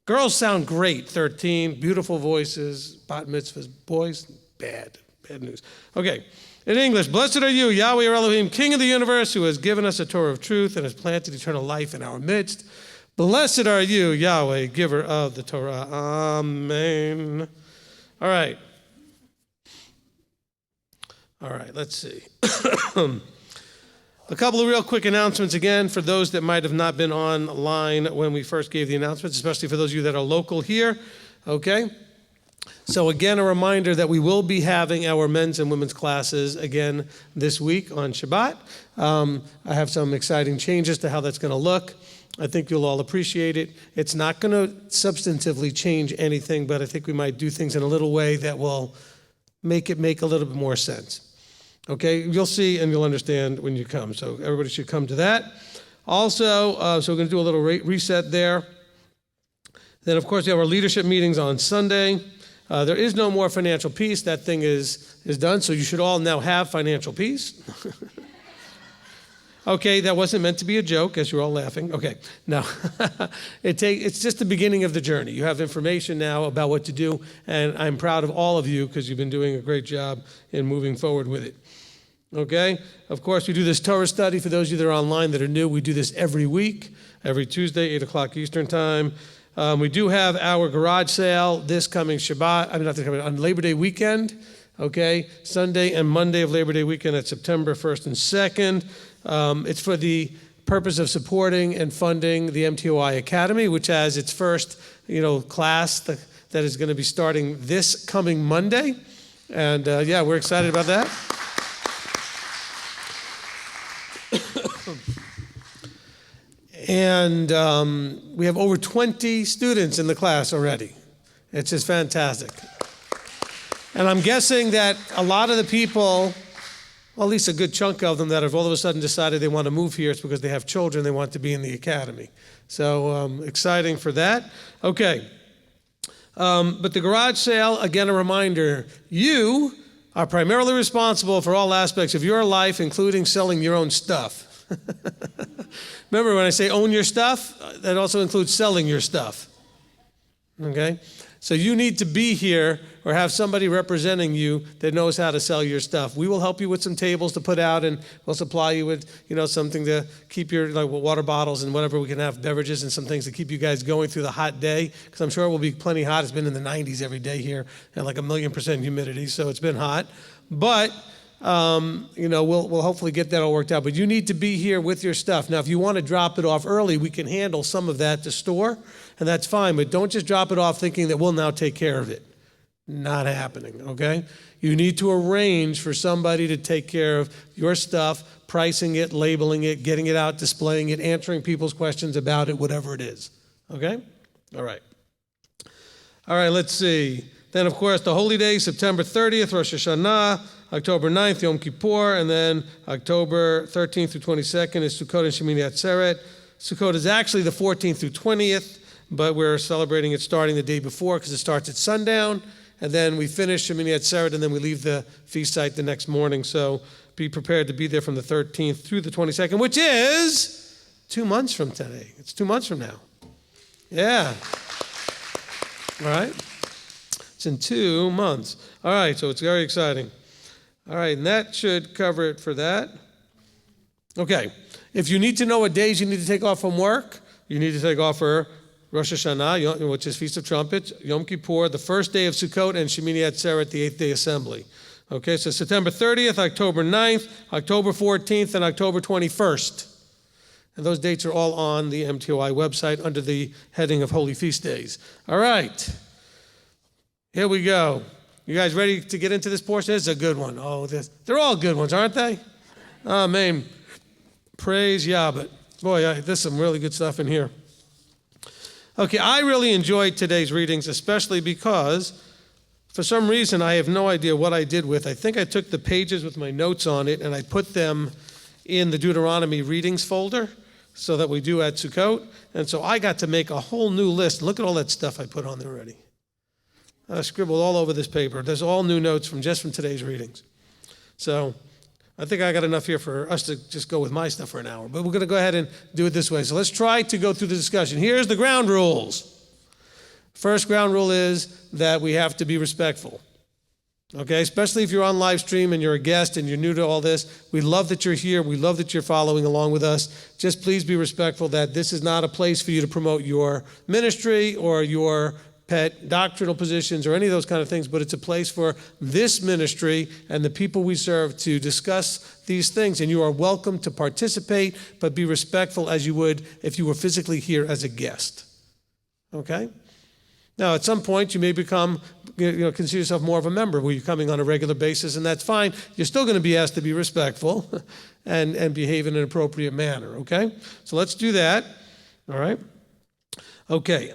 S1: Girls sound great, 13, beautiful voices, bat mitzvahs. Boys, bad news. Okay, in English, blessed are you, Yahweh your Elohim, King of the universe, who has given us a Torah of truth and has planted eternal life in our midst. Blessed are you, Yahweh, giver of the Torah. Amen. All right, let's see. A couple of real quick announcements again for those that might have not been online when we first gave the announcements, especially for those of you that are local here, okay? So again, a reminder that we will be having our men's and women's classes again this week on Shabbat. I have some exciting changes to how that's going to look. I think you'll all appreciate it. It's not going to substantively change anything, but I think we might do things in a little way that will make it make a little bit more sense. Okay, you'll see and you'll understand when you come. So everybody should come to that. Also, so we're going to do a little reset there. Then, of course, we have our leadership meetings on Sunday. There is no more financial peace. That thing is done. So you should all now have financial peace. Okay, that wasn't meant to be a joke, as you're all laughing. Okay, no. It's just the beginning of the journey. You have information now about what to do, and I'm proud of all of you because you've been doing a great job in moving forward with it. Okay, of course, we do this Torah study. For those of you that are online that are new, we do this every week, every Tuesday, 8 o'clock Eastern time. We do have our garage sale this coming Shabbat, on Labor Day weekend, okay? Sunday and Monday of Labor Day weekend at September 1st and 2nd. It's for the purpose of supporting and funding the MTOI Academy, which has its first, class that is going to be starting this coming Monday. And we're excited about that. And we have over 20 students in the class already. It's just fantastic. And I'm guessing that a lot of the people, well, at least a good chunk of them that have all of a sudden decided they want to move here, it's because they have children, they want to be in the academy. So exciting for that. Okay. But the garage sale, again, a reminder, you are primarily responsible for all aspects of your life, including selling your own stuff. Remember, when I say own your stuff, that also includes selling your stuff. Okay? So you need to be here or have somebody representing you that knows how to sell your stuff. We will help you with some tables to put out, and we'll supply you with, something to keep your water bottles and whatever. We can have beverages and some things to keep you guys going through the hot day, because I'm sure it will be plenty hot. It's been in the 90s every day here and like 1,000,000% humidity, so it's been hot. But we'll hopefully get that all worked out. But you need to be here with your stuff. Now, if you want to drop it off early, we can handle some of that to store, and that's fine. But don't just drop it off thinking that we'll now take care of it. Not happening, okay? You need to arrange for somebody to take care of your stuff, pricing it, labeling it, getting it out, displaying it, answering people's questions about it, whatever it is, okay? All right, let's see. Then, of course, the holy days, September 30th, Rosh Hashanah, October 9th, Yom Kippur, and then October 13th through 22nd is Sukkot and Shemini Atzeret. Sukkot is actually the 14th through 20th, but we're celebrating it starting the day before because it starts at sundown, and then we finish Shemini Atzeret, and then we leave the feast site the next morning. So be prepared to be there from the 13th through the 22nd, which is 2 months from today. It's 2 months from now. Yeah. All right. It's in 2 months. All right, so it's very exciting. All right, and that should cover it for that. Okay, if you need to know what days you need to take off from work, you need to take off for Rosh Hashanah, which is Feast of Trumpets, Yom Kippur, the first day of Sukkot, and Shemini Atzeret, the 8th day assembly. Okay, so September 30th, October 9th, October 14th, and October 21st. And those dates are all on the MTOI website under the heading of Holy Feast Days. All right, here we go. You guys ready to get into this portion? This is a good one. Oh, they're all good ones, aren't they? Amen. Praise Yah. But boy, there's some really good stuff in here. Okay, I really enjoyed today's readings, especially because for some reason I have no idea what I did with. I think I took the pages with my notes on it and I put them in the Deuteronomy readings folder so that we do at Sukkot. And so I got to make a whole new list. Look at all that stuff I put on there already. I scribbled all over this paper. There's all new notes from today's readings. So I think I got enough here for us to just go with my stuff for an hour. But we're going to go ahead and do it this way. So let's try to go through the discussion. Here's the ground rules. First ground rule is that we have to be respectful. Okay, especially if you're on live stream and you're a guest and you're new to all this. We love that you're here. We love that you're following along with us. Just please be respectful that this is not a place for you to promote your ministry or your pet doctrinal positions or any of those kind of things, but it's a place for this ministry and the people we serve to discuss these things. And you are welcome to participate, but be respectful as you would if you were physically here as a guest. Okay? Now, at some point, you may become, consider yourself more of a member where you're coming on a regular basis, and that's fine. You're still going to be asked to be respectful and behave in an appropriate manner, okay? So let's do that, all right? Okay.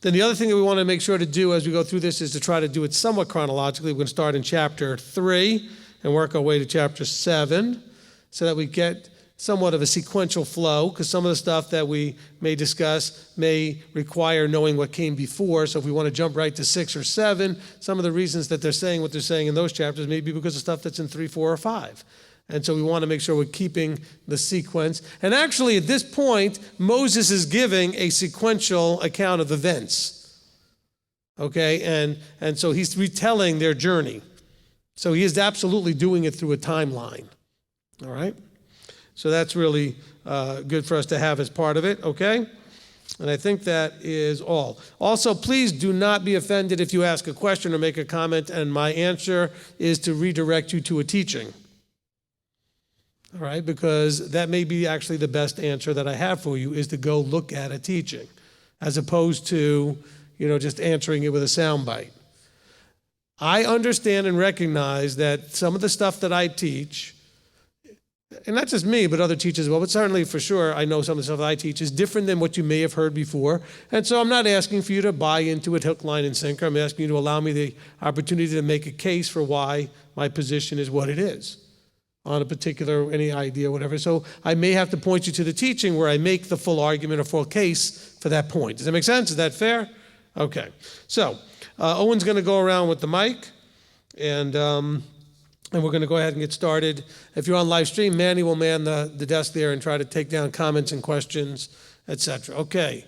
S1: Then the other thing that we want to make sure to do as we go through this is to try to do it somewhat chronologically. We're going to start in chapter 3 and work our way to chapter 7 so that we get somewhat of a sequential flow, because some of the stuff that we may discuss may require knowing what came before. So if we want to jump right to 6 or 7, some of the reasons that they're saying what they're saying in those chapters may be because of stuff that's in 3, 4, or 5. And so we want to make sure we're keeping the sequence. And actually, at this point, Moses is giving a sequential account of events. Okay? And so he's retelling their journey. So he is absolutely doing it through a timeline. All right? So that's really good for us to have as part of it, okay? And I think that is all. Also, please do not be offended if you ask a question or make a comment, and my answer is to redirect you to a teaching. All right? Because that may be actually the best answer that I have for you, is to go look at a teaching, as opposed to, just answering it with a soundbite. I understand and recognize that some of the stuff that I teach, and not just me, but other teachers as well, but certainly for sure, I know some of the stuff that I teach is different than what you may have heard before. And so I'm not asking for you to buy into it hook, line, and sinker. I'm asking you to allow me the opportunity to make a case for why my position is what it is on a particular, any idea, whatever. So I may have to point you to the teaching where I make the full argument or full case for that point. Does that make sense? Is that fair? Okay. So Owen's going to go around with the mic, and we're going to go ahead and get started. If you're on live stream, Manny will man the desk there and try to take down comments and questions, etc. Okay,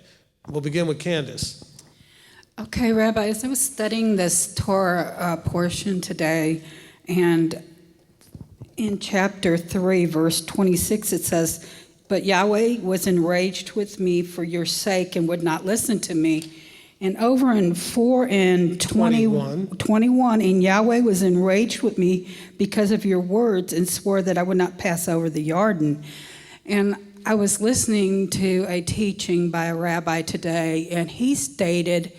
S1: we'll begin with Candace.
S8: Okay, Rabbi, as I was studying this Torah portion today, and in chapter 3, verse 26, it says, "But Yahweh was enraged with me for your sake and would not listen to me." And over in 4 and 21, and Yahweh was enraged with me because of your words and swore that I would not pass over the Jordan. And I was listening to a teaching by a rabbi today, and he stated,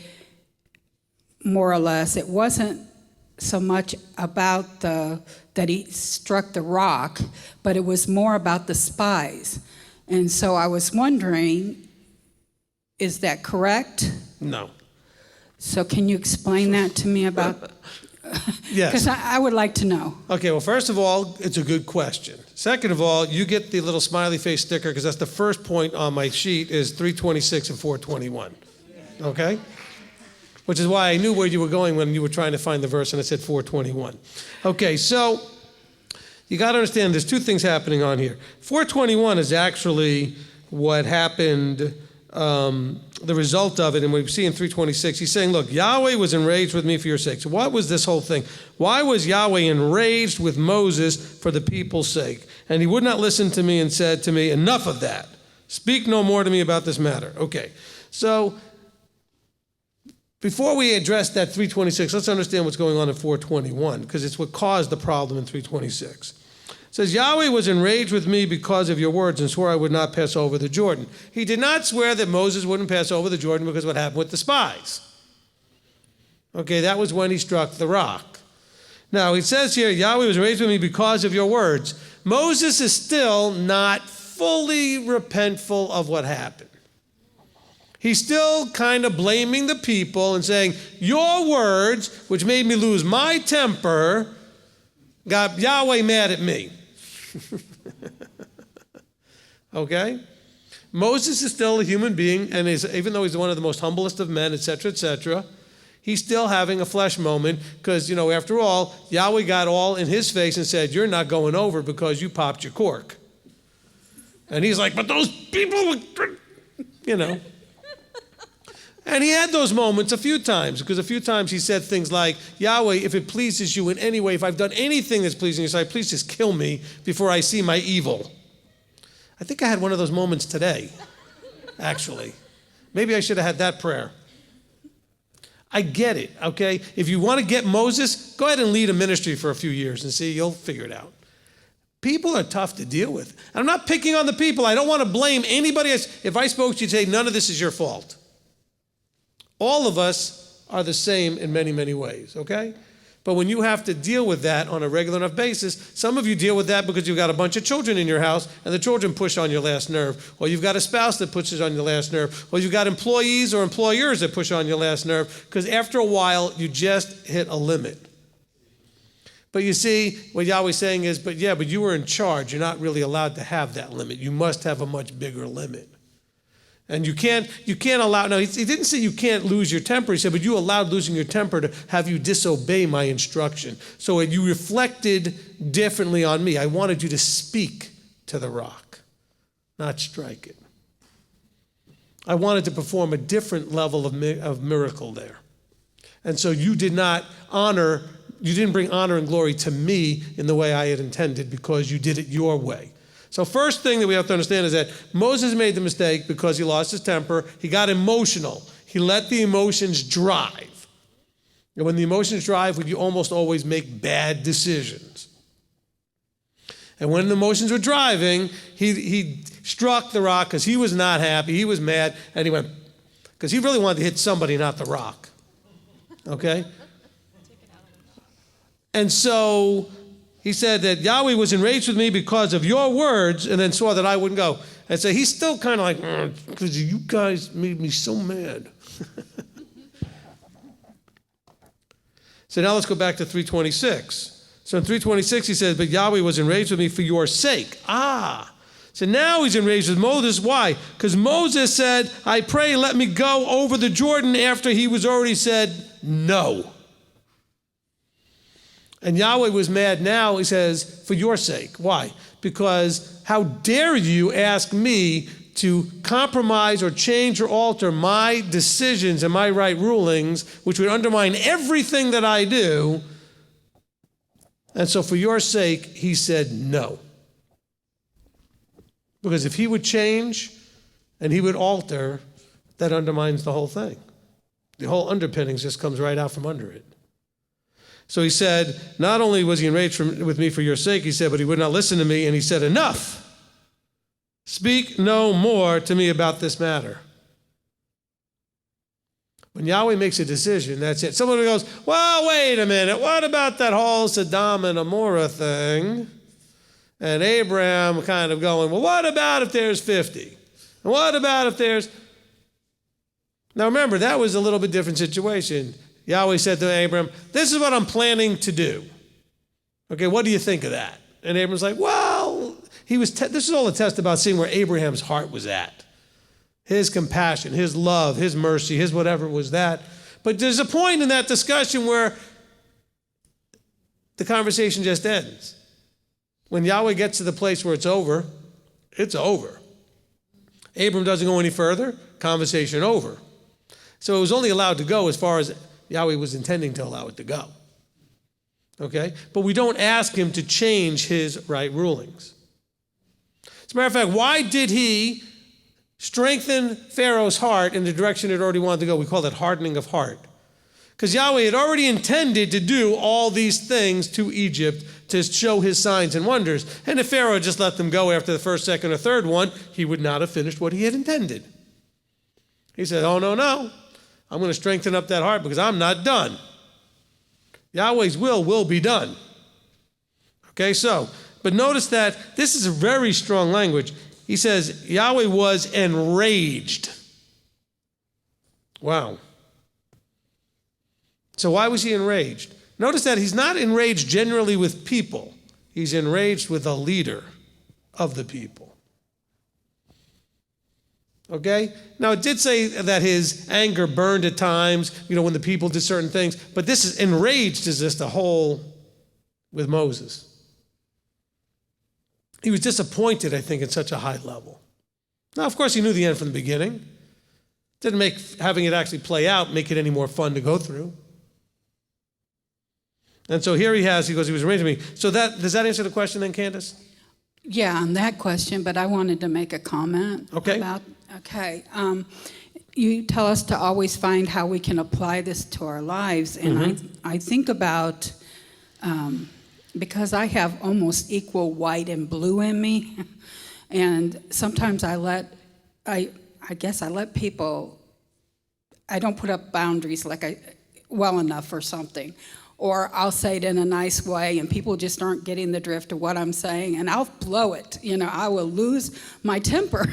S8: more or less, it wasn't so much about that he struck the rock, but it was more about the spies. And so I was wondering, is that correct?
S1: No.
S8: So can you explain that to me about?
S1: Yes.
S8: Because I would like to know.
S1: Okay, well, first of all, it's a good question. Second of all, you get the little smiley face sticker because that's the first point on my sheet is 326 and 421. Okay? Which is why I knew where you were going when you were trying to find the verse and I said 421. Okay, so you got to understand there's two things happening on here. 421 is actually what happened, the result of it, and we see in 326, he's saying, look, Yahweh was enraged with me for your sake. So what was this whole thing? Why was Yahweh enraged with Moses for the people's sake? And he would not listen to me and said to me, enough of that. Speak no more to me about this matter. Okay, so before we address that 326, let's understand what's going on in 421, because it's what caused the problem in 326. It says, Yahweh was enraged with me because of your words and swore I would not pass over the Jordan. He did not swear that Moses wouldn't pass over the Jordan because of what happened with the spies. Okay, that was when he struck the rock. Now, it says here, Yahweh was raised with me because of your words. Moses is still not fully repentful of what happened. He's still kind of blaming the people and saying, your words, which made me lose my temper, got Yahweh mad at me. Okay? Moses is still a human being, and even though he's one of the most humblest of men, etc., he's still having a flesh moment because, after all, Yahweh got all in his face and said, you're not going over because you popped your cork. And he's like, but those people, And he had those moments a few times, because a few times he said things like, Yahweh, if it pleases you in any way, if I've done anything that's pleasing you, please just kill me before I see my evil. I think I had one of those moments today, actually. Maybe I should have had that prayer. I get it, okay? If you want to get Moses, go ahead and lead a ministry for a few years and see, you'll figure it out. People are tough to deal with. And I'm not picking on the people. I don't want to blame anybody else. If I spoke to you today, none of this is your fault. All of us are the same in many, many ways, okay? But when you have to deal with that on a regular enough basis, some of you deal with that because you've got a bunch of children in your house and the children push on your last nerve, or you've got a spouse that pushes on your last nerve, or you've got employees or employers that push on your last nerve, because after a while, you just hit a limit. But you see, what Yahweh's saying is, but you were in charge. You're not really allowed to have that limit. You must have a much bigger limit. And you can't allow, no, he didn't say you can't lose your temper. He said, but you allowed losing your temper to have you disobey my instruction. So you reflected differently on me. I wanted you to speak to the rock, not strike it. I wanted to perform a different level of miracle there. And so you didn't bring honor and glory to me in the way I had intended because you did it your way. So first thing that we have to understand is that Moses made the mistake because he lost his temper. He got emotional. He let the emotions drive. And when the emotions drive, you almost always make bad decisions. And when the emotions were driving, he struck the rock because he was not happy. He was mad. And he went, because he really wanted to hit somebody, not the rock. Okay? And so he said that Yahweh was enraged with me because of your words, and then saw that I wouldn't go. And so he's still kind of like, because you guys made me so mad. So now let's go back to 326. So in 326 he says, but Yahweh was enraged with me for your sake. So now he's enraged with Moses. Why? Because Moses said, I pray, let me go over the Jordan, after he was already said no. And Yahweh was mad now, he says, for your sake. Why? Because how dare you ask me to compromise or change or alter my decisions and my right rulings, which would undermine everything that I do. And so for your sake, he said no. Because if he would change and he would alter, that undermines the whole thing. The whole underpinnings just comes right out from under it. So he said, not only was he enraged with me for your sake, he said, but he would not listen to me. And he said, enough. Speak no more to me about this matter. When Yahweh makes a decision, that's it. Someone goes, well, wait a minute. What about that whole Sodom and Gomorrah thing? And Abraham kind of going, well, what about if there's 50? And what about if there's... Now remember, that was a little bit different situation. Yahweh said to Abraham, this is what I'm planning to do. Okay, what do you think of that? And Abraham's like, well, this is all a test about seeing where Abraham's heart was at. His compassion, his love, his mercy, his whatever was that. But there's a point in that discussion where the conversation just ends. When Yahweh gets to the place where it's over, it's over. Abram doesn't go any further, conversation over. So it was only allowed to go as far as Yahweh was intending to allow it to go. Okay? But we don't ask him to change his right rulings. As a matter of fact, why did he strengthen Pharaoh's heart in the direction it already wanted to go? We call it hardening of heart. Because Yahweh had already intended to do all these things to Egypt to show his signs and wonders. And if Pharaoh had just let them go after the first, second, or third one, he would not have finished what he had intended. He said, oh, no. I'm going to strengthen up that heart because I'm not done. Yahweh's will be done. Okay, so, but notice that this is a very strong language. He says, Yahweh was enraged. Wow. So why was he enraged? Notice that he's not enraged generally with people. He's enraged with a leader of the people. Okay? Now, it did say that his anger burned at times, when the people did certain things, but this is enraged is just a whole with Moses. He was disappointed, I think, at such a high level. Now, of course, he knew the end from the beginning. Didn't make having it actually play out make it any more fun to go through. And so here he goes, he was enraged with me. So does that answer the question then, Candace?
S8: Yeah, on that question, but I wanted to make a comment.
S1: Okay.
S8: You tell us to always find how we can apply this to our lives. And I think about, because I have almost equal white and blue in me, and sometimes I guess I let people, I don't put up boundaries well enough or something. Or I'll say it in a nice way, and people just aren't getting the drift of what I'm saying, and I'll blow it. I will lose my temper.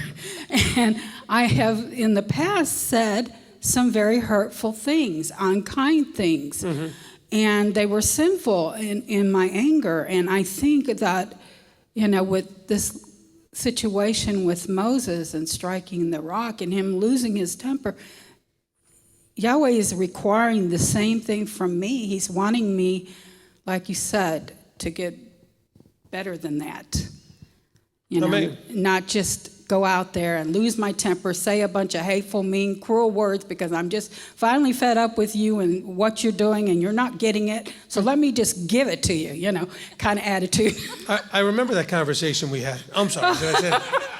S8: And I have in the past said some very hurtful things, unkind things, and they were sinful in my anger. And I think that, with this situation with Moses and striking the rock and him losing his temper, Yahweh is requiring the same thing from me. He's wanting me, like you said, to get better than that. Not just go out there and lose my temper, say a bunch of hateful, mean, cruel words because I'm just finally fed up with you and what you're doing and you're not getting it. So let me just give it to you, kind of attitude.
S1: I remember that conversation we had. I'm sorry, did I say that?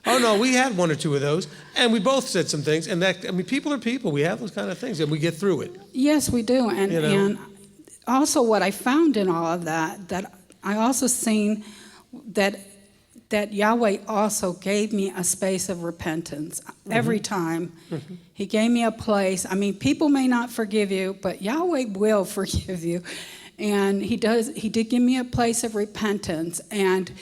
S1: Oh, no, we had one or two of those, and we both said some things, and people are people. We have those kind of things, and we get through it.
S8: Yes, we do, and also what I found in all of that I also seen that Yahweh also gave me a space of repentance every time. He gave me a place. People may not forgive you, but Yahweh will forgive you, and He did give me a place of repentance, and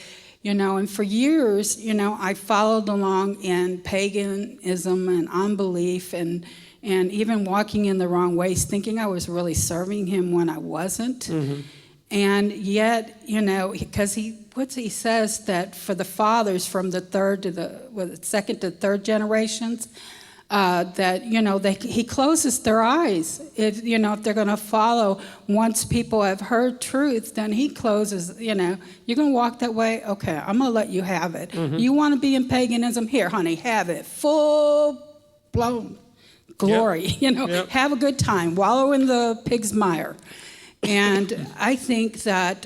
S8: for years, I followed along in paganism and unbelief and even walking in the wrong ways, thinking I was really serving him when I wasn't. And yet, because he says that for the fathers from the second to third generations, that he closes their eyes. If they're going to follow, once people have heard truth, then he closes. You're going to walk that way. Okay, I'm going to let you have it. You want to be in paganism? Here, honey, have it. Full blown glory. Have a good time. Wallow in the pig's mire. And I think that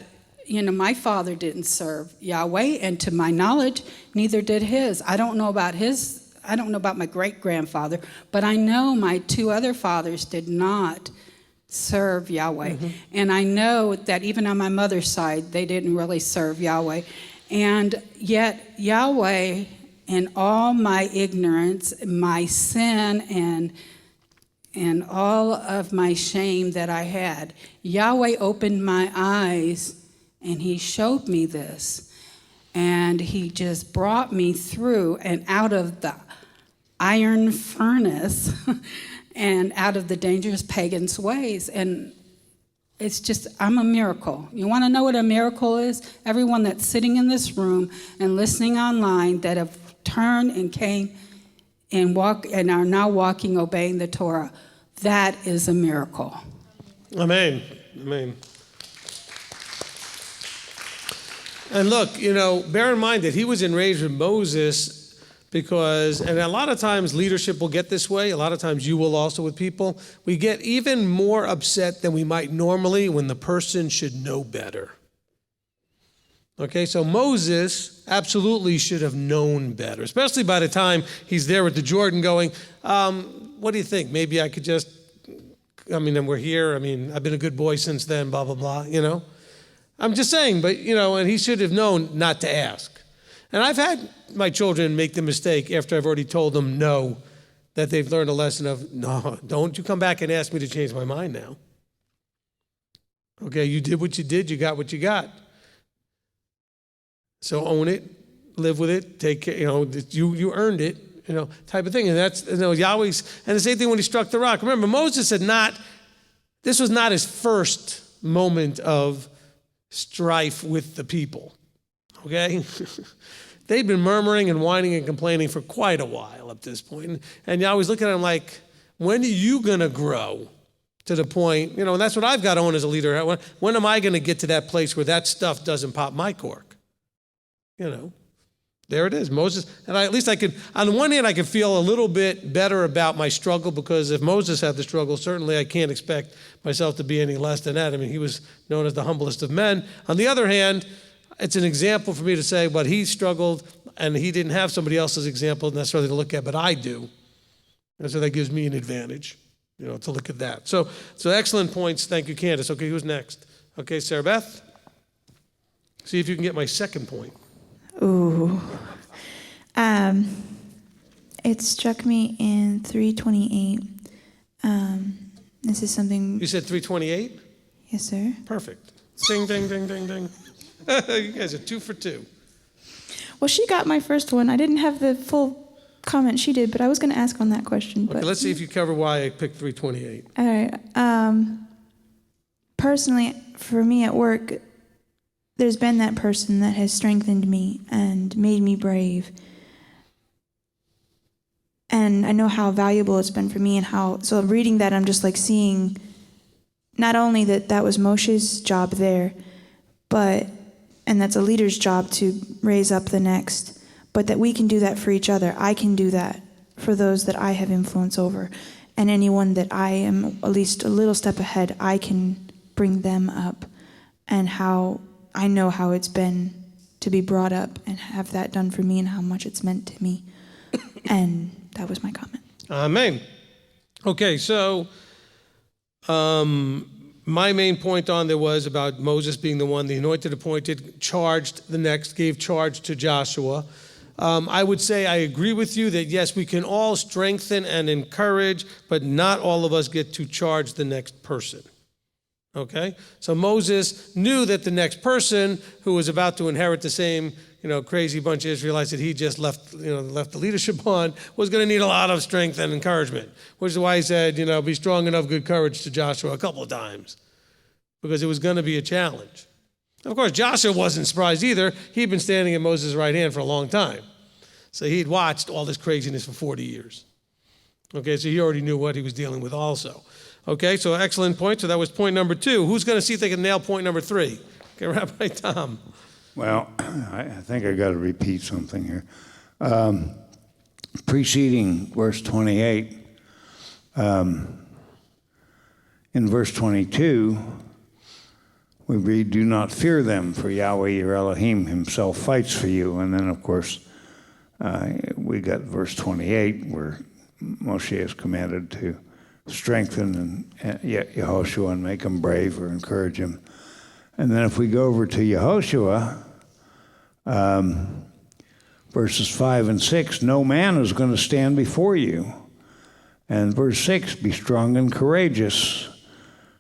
S8: my father didn't serve Yahweh, and to my knowledge, neither did his. I don't know about my great-grandfather, but I know my two other fathers did not serve Yahweh. And I know that even on my mother's side, they didn't really serve Yahweh. And yet Yahweh, in all my ignorance, my sin, and all of my shame that I had, Yahweh opened my eyes, and he showed me this. And he just brought me through and out of the iron furnace and out of the dangerous pagan's ways. And it's just, I'm a miracle. You want to know what a miracle is? Everyone that's sitting in this room and listening online that have turned and came and are now walking, obeying the Torah, that is a miracle.
S1: Amen. Amen. And look, bear in mind that he was enraged with Moses because, and a lot of times leadership will get this way, a lot of times you will also with people, we get even more upset than we might normally when the person should know better. Okay, so Moses absolutely should have known better, especially by the time he's there with the Jordan going, what do you think? Maybe I could just, and we're here, I've been a good boy since then, blah, blah, blah, I'm just saying, but, and he should have known not to ask. And I've had my children make the mistake after I've already told them no that they've learned a lesson of, no, don't you come back and ask me to change my mind now. Okay, you did what you did, you got what you got. So own it, live with it, take care, you earned it, type of thing. And that's, Yahweh's, and the same thing when he struck the rock. Remember, Moses this was not his first moment of strife with the people, okay? They'd been murmuring and whining and complaining for quite a while at this point. And Yahweh's looking at him like, when are you going to grow to the point, and that's what I've got on as a leader. When am I going to get to that place where that stuff doesn't pop my cork? There it is, Moses. And at least I could, on the one hand, I could feel a little bit better about my struggle, because if Moses had the struggle, certainly I can't expect myself to be any less than that. I mean, he was known as the humblest of men. On the other hand, it's an example for me to say, but he struggled and he didn't have somebody else's example necessarily to look at, but I do. And so that gives me an advantage, to look at that. So excellent points. Thank you, Candace. Okay, who's next? Okay, Sarah Beth. See if you can get my second point.
S2: Ooh. It struck me in 328. This is something.
S1: You said 328?
S2: Yes, sir.
S1: Perfect. Ding, ding, ding, ding, ding. You guys are 2 for 2.
S2: Well, she got my first one. I didn't have the full comment she did, but I was going to ask on that question.
S1: Okay, let's see if you cover why I picked 328.
S2: All right. Personally, for me at work, there's been that person that has strengthened me and made me brave. And I know how valuable it's been for me, and so reading that, I'm just like seeing not only that was Moshe's job there, and that's a leader's job to raise up the next, but that we can do that for each other. I can do that for those that I have influence over. And anyone that I am at least a little step ahead, I can bring them up. And how I know how it's been to be brought up and have that done for me, and how much it's meant to me. And that was my comment.
S1: Amen. Okay, so my main point on there was about Moses being the one, the anointed, appointed, charged the next, gave charge to Joshua. I would say I agree with you that, yes, we can all strengthen and encourage, but not all of us get to charge the next person. Okay? So Moses knew that the next person who was about to inherit the same, crazy bunch of Israelites that he just left the leadership on, was going to need a lot of strength and encouragement, which is why he said, be strong and of good courage to Joshua a couple of times, because it was going to be a challenge. Of course, Joshua wasn't surprised either. He'd been standing at Moses' right hand for a long time. So he'd watched all this craziness for 40 years. Okay, so he already knew what he was dealing with also. Okay, so excellent point. So that was point number 2. Who's going to see if they can nail point number 3? Okay, Rabbi Tom.
S4: Well, I think I got to repeat something here. Preceding verse 28, in verse 22, we read, "Do not fear them, for Yahweh your Elohim himself fights for you." And then, of course, we got verse 28, where Moshe is commanded to strengthen Yehoshua and make him brave or encourage him. And then if we go over to Yehoshua, verses 5 and 6, "No man is going to stand before you." And verse 6, "Be strong and courageous."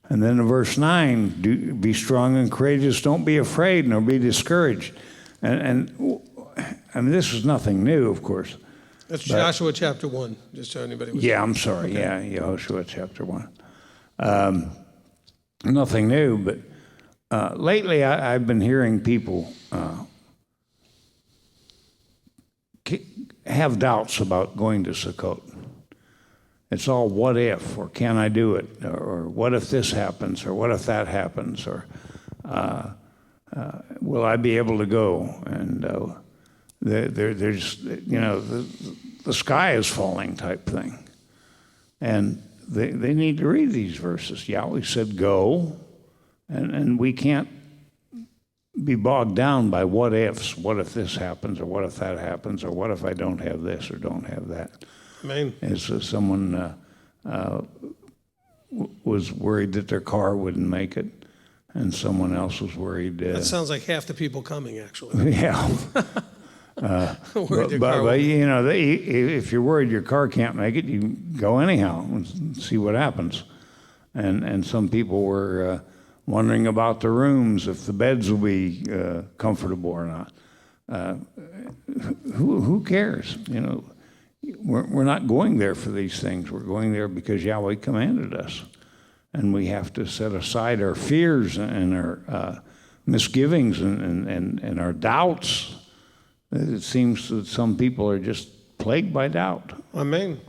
S4: And then in verse 9, "Be strong and courageous, don't be afraid nor be discouraged." And I mean, this is nothing new, of course.
S1: That's Joshua chapter 1, just so anybody was.
S4: Yeah, I'm sorry. Okay. Yeah, Yehoshua chapter 1. Nothing new, but lately I've been hearing people have doubts about going to Sukkot. It's all what if, or can I do it, or what if this happens, or what if that happens, or will I be able to go? And there's, the sky is falling type thing. And they need to read these verses. Yahweh said go, and we can't be bogged down by what ifs. What if this happens, or what if that happens, or what if I don't have this or don't have that?
S1: Amen.
S4: As someone was worried that their car wouldn't make it, and someone else was worried.
S1: That sounds like half the people coming, actually.
S4: Yeah.
S1: Worried their car
S4: But
S1: won't.
S4: you know, if you're worried your car can't make it, you go anyhow and see what happens. And some people were wondering about the rooms, if the beds will be comfortable or not. Who cares? You know, we're not going there for these things. We're going there because Yahweh commanded us. And we have to set aside our fears and our misgivings and our doubts. It seems that some people are just plagued by doubt.
S1: Amen.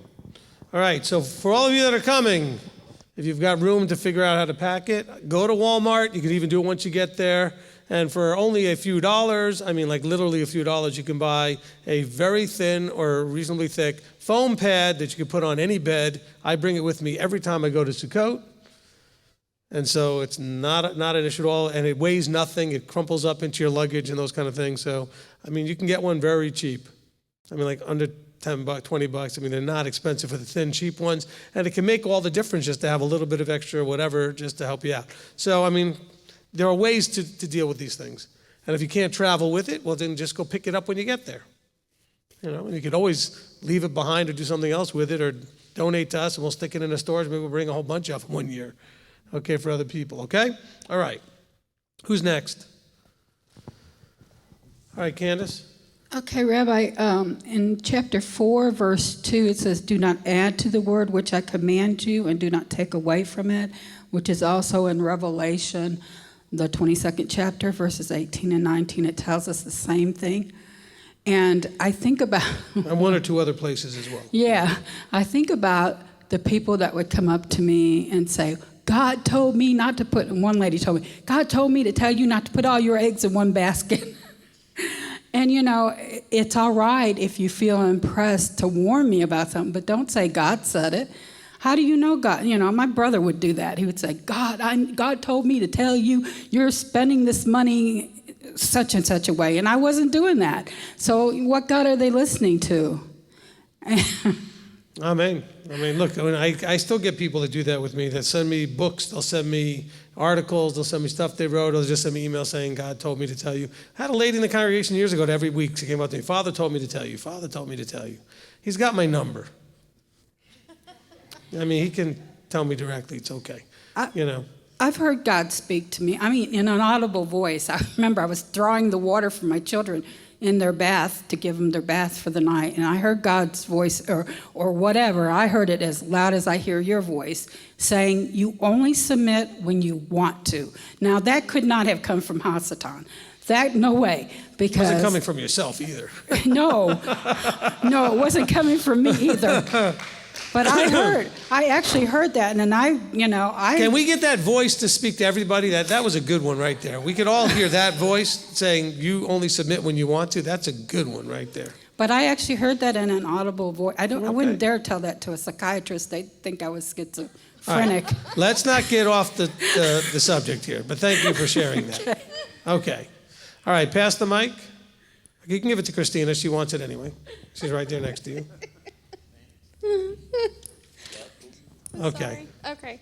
S1: All right, so for all of you that are coming, if you've got room to figure out how to pack it, go to Walmart. You can even do it once you get there. And for only a few dollars, I mean like literally a few dollars, you can buy a very thin or reasonably thick foam pad that you can put on any bed. I bring it with me every time I go to Sukkot. And so it's not an issue at all, and it weighs nothing. It crumples up into your luggage and those kind of things. So, I mean, you can get one very cheap. I mean, like under $10, $20. I mean, they're not expensive for the thin, cheap ones, and it can make all the difference just to have a little bit of extra whatever just to help you out. So, I mean, there are ways to deal with these things. And if you can't travel with it, well, then just go pick it up when you get there. You know, and you could always leave it behind or do something else with it or donate to us, and we'll stick it in a storage. Maybe we'll bring a whole bunch of them one year. Okay, for other people, okay? All right. Who's next? All right, Candace.
S8: Okay, Rabbi, in chapter 4, verse 2, it says, "Do not add to the word which I command you, and do not take away from it," which is also in Revelation, the 22nd chapter, verses 18 and 19. It tells us the same thing. And I think about...
S1: And one or two other places as well.
S8: Yeah, I think about the people that would come up to me and say, "God told me not to put," one lady told me, "God told me to tell you not to put all your eggs in one basket." And you know, it's all right if you feel impressed to warn me about something, but don't say God said it. How do you know God? You know, my brother would do that. He would say, God told me to tell you you're spending this money such and such a way. And I wasn't doing that. So what God are they listening to?
S1: Amen. I mean, look, I still get people that do that with me, that send me books, they'll send me articles, they'll send me stuff they wrote, or they'll just send me emails saying, God told me to tell you. I had a lady in the congregation years ago that every week she came up to me, Father told me to tell you, Father told me to tell you. He's got my number. I mean, he can tell me directly, it's okay, you know.
S8: I've heard God speak to me, I mean, in an audible voice. I remember I was drawing the water for my children in their bath to give them their bath for the night, and I heard God's voice, or whatever. I heard it as loud as I hear your voice, saying, "You only submit when you want to." Now, that could not have come from Hasatan. That, no way, because...
S1: It wasn't coming from yourself either.
S8: No, it wasn't coming from me either. But I actually heard that, and then I... Can
S1: we get that voice to speak to everybody? That was a good one right there. We could all hear that voice saying, you only submit when you want to. That's a good one right there.
S8: But I actually heard that in an audible voice. I wouldn't dare tell that to a psychiatrist. They'd think I was schizophrenic.
S1: Right. Let's not get off the subject here, but thank you for sharing that. Okay. All right, pass the mic. You can give it to Christina. She wants it anyway. She's right there next to you. Okay.
S3: Okay.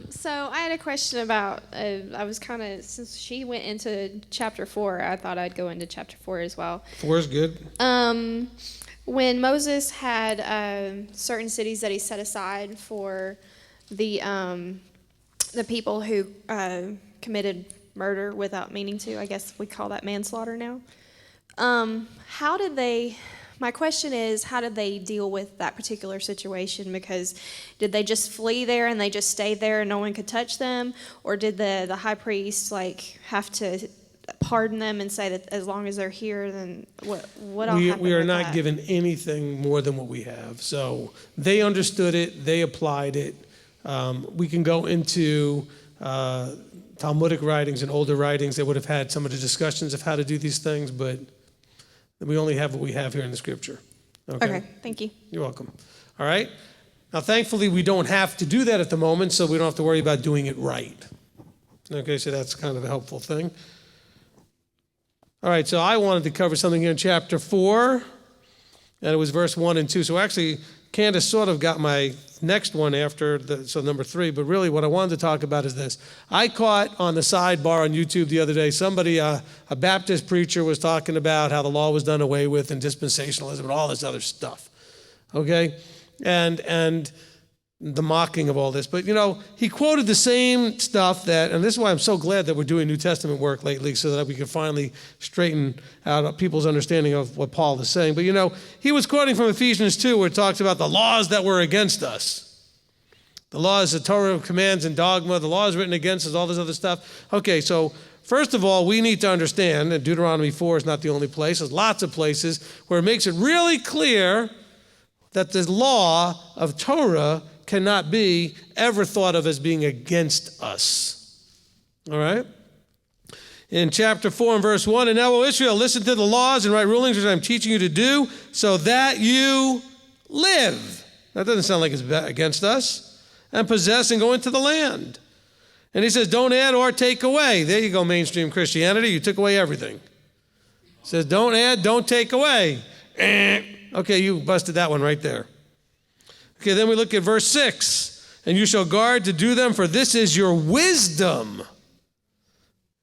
S3: So I had a question about, I was kind of, since she went into chapter 4, I thought I'd go into chapter 4 as well.
S1: 4 is good.
S3: When Moses had certain cities that he set aside for the people who committed murder without meaning to, I guess we call that manslaughter now. My question is, how did they deal with that particular situation? Because did they just flee there and they just stayed there and no one could touch them? Or did the high priest have to pardon them and say that as long as they're here, then what all happened?
S1: We are
S3: with
S1: not
S3: that?
S1: given anything more than what we have. So they understood it. They applied it. We can go into Talmudic writings and older writings that would have had some of the discussions of how to do these things, but we only have what we have here in the scripture.
S3: Okay, thank you.
S1: You're welcome. All right. Now, thankfully, we don't have to do that at the moment, so we don't have to worry about doing it right. Okay, so that's kind of a helpful thing. All right, so I wanted to cover something here in chapter 4, and it was verse 1 and 2. So actually, Candace sort of got my next one after, so number 3, but really what I wanted to talk about is this. I caught on the sidebar on YouTube the other day, somebody, a Baptist preacher was talking about how the law was done away with and dispensationalism and all this other stuff, okay? And the mocking of all this. But, he quoted the same stuff and this is why I'm so glad that we're doing New Testament work lately so that we can finally straighten out people's understanding of what Paul is saying. But, he was quoting from Ephesians 2 where it talks about the laws that were against us. The laws, the Torah commands and dogma, the laws written against us, all this other stuff. Okay, so first of all, we need to understand that Deuteronomy 4 is not the only place. There's lots of places where it makes it really clear that the law of Torah cannot be ever thought of as being against us. All right? In chapter 4 and verse 1, and now, O Israel, listen to the laws and right rulings which I'm teaching you to do so that you live. That doesn't sound like it's against us. And possess and go into the land. And he says, don't add or take away. There you go, mainstream Christianity. You took away everything. It says, don't add, don't take away. Okay, you busted that one right there. Okay, then we look at verse 6. And you shall guard to do them, for this is your wisdom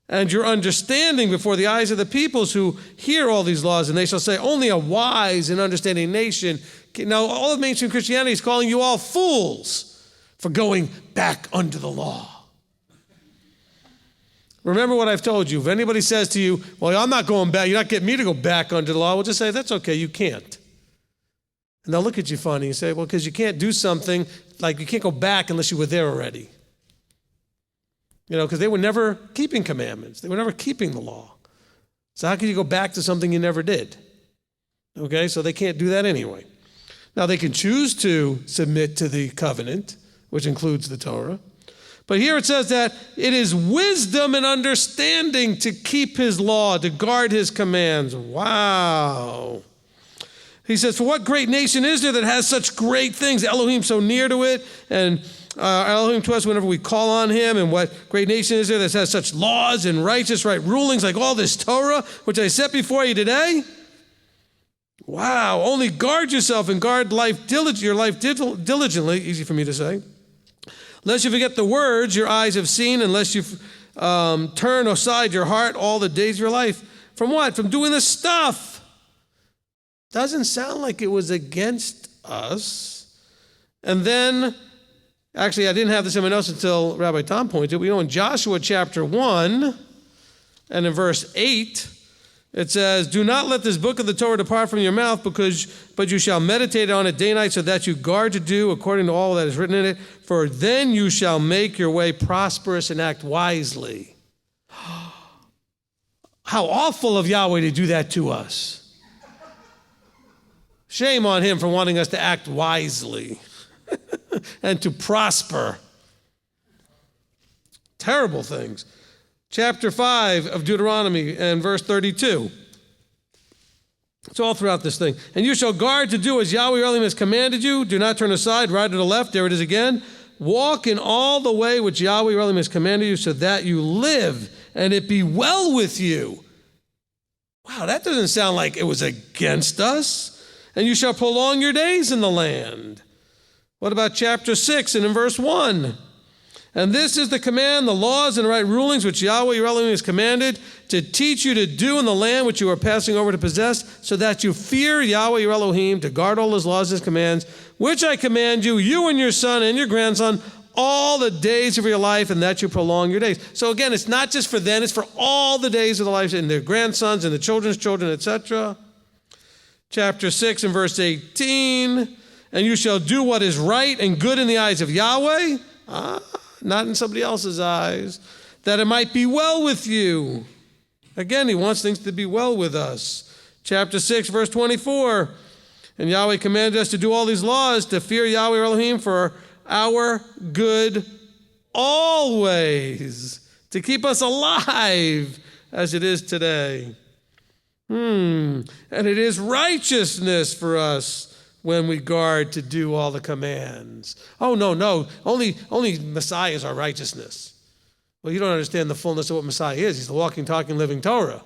S1: and your understanding before the eyes of the peoples who hear all these laws. And they shall say, only a wise and understanding nation. Now, all of mainstream Christianity is calling you all fools for going back under the law. Remember what I've told you. If anybody says to you, well, I'm not going back, you're not getting me to go back under the law, we'll just say, that's okay, you can't. And they'll look at you funny and say, well, because you can't do something, like you can't go back unless you were there already. Because they were never keeping commandments. They were never keeping the law. So how can you go back to something you never did? Okay, so they can't do that anyway. Now, they can choose to submit to the covenant, which includes the Torah. But here it says that it is wisdom and understanding to keep his law, to guard his commands. Wow. He says, for what great nation is there that has such great things? Elohim so near to it, and Elohim to us whenever we call on him. And what great nation is there that has such laws and righteous right rulings like all this Torah, which I set before you today? Wow. Only guard yourself and guard your life diligently, easy for me to say. Lest you forget the words your eyes have seen, unless you turn aside your heart all the days of your life. From what? From doing this stuff. Doesn't sound like it was against us. And then, actually, I didn't have this in my notes until Rabbi Tom pointed out. In Joshua chapter 1 and in verse 8, it says, do not let this book of the Torah depart from your mouth, but you shall meditate on it day and night, so that you guard to do according to all that is written in it. For then you shall make your way prosperous and act wisely. How awful of Yahweh to do that to us. Shame on him for wanting us to act wisely and to prosper. Terrible things. Chapter 5 of Deuteronomy and verse 32. It's all throughout this thing. And you shall guard to do as Yahweh your Elohim has commanded you. Do not turn aside, right or to the left. There it is again. Walk in all the way which Yahweh your Elohim has commanded you, so that you live and it be well with you. Wow, that doesn't sound like it was against us. And you shall prolong your days in the land. What about chapter 6 and in verse 1? And this is the command, the laws and right rulings which Yahweh your Elohim has commanded to teach you to do in the land which you are passing over to possess, so that you fear Yahweh your Elohim, to guard all his laws and his commands, which I command you, you and your son and your grandson, all the days of your life, and that you prolong your days. So again, it's not just for then, it's for all the days of the life, and their grandsons and the children's children, etc. Chapter 6 and verse 18, and you shall do what is right and good in the eyes of Yahweh, not in somebody else's eyes, that it might be well with you. Again, he wants things to be well with us. Chapter 6, verse 24, and Yahweh commanded us to do all these laws, to fear Yahweh Elohim for our good always, to keep us alive as it is today. And it is righteousness for us when we guard to do all the commands. Oh, no. Only Messiah is our righteousness. Well, you don't understand the fullness of what Messiah is. He's the walking, talking, living Torah.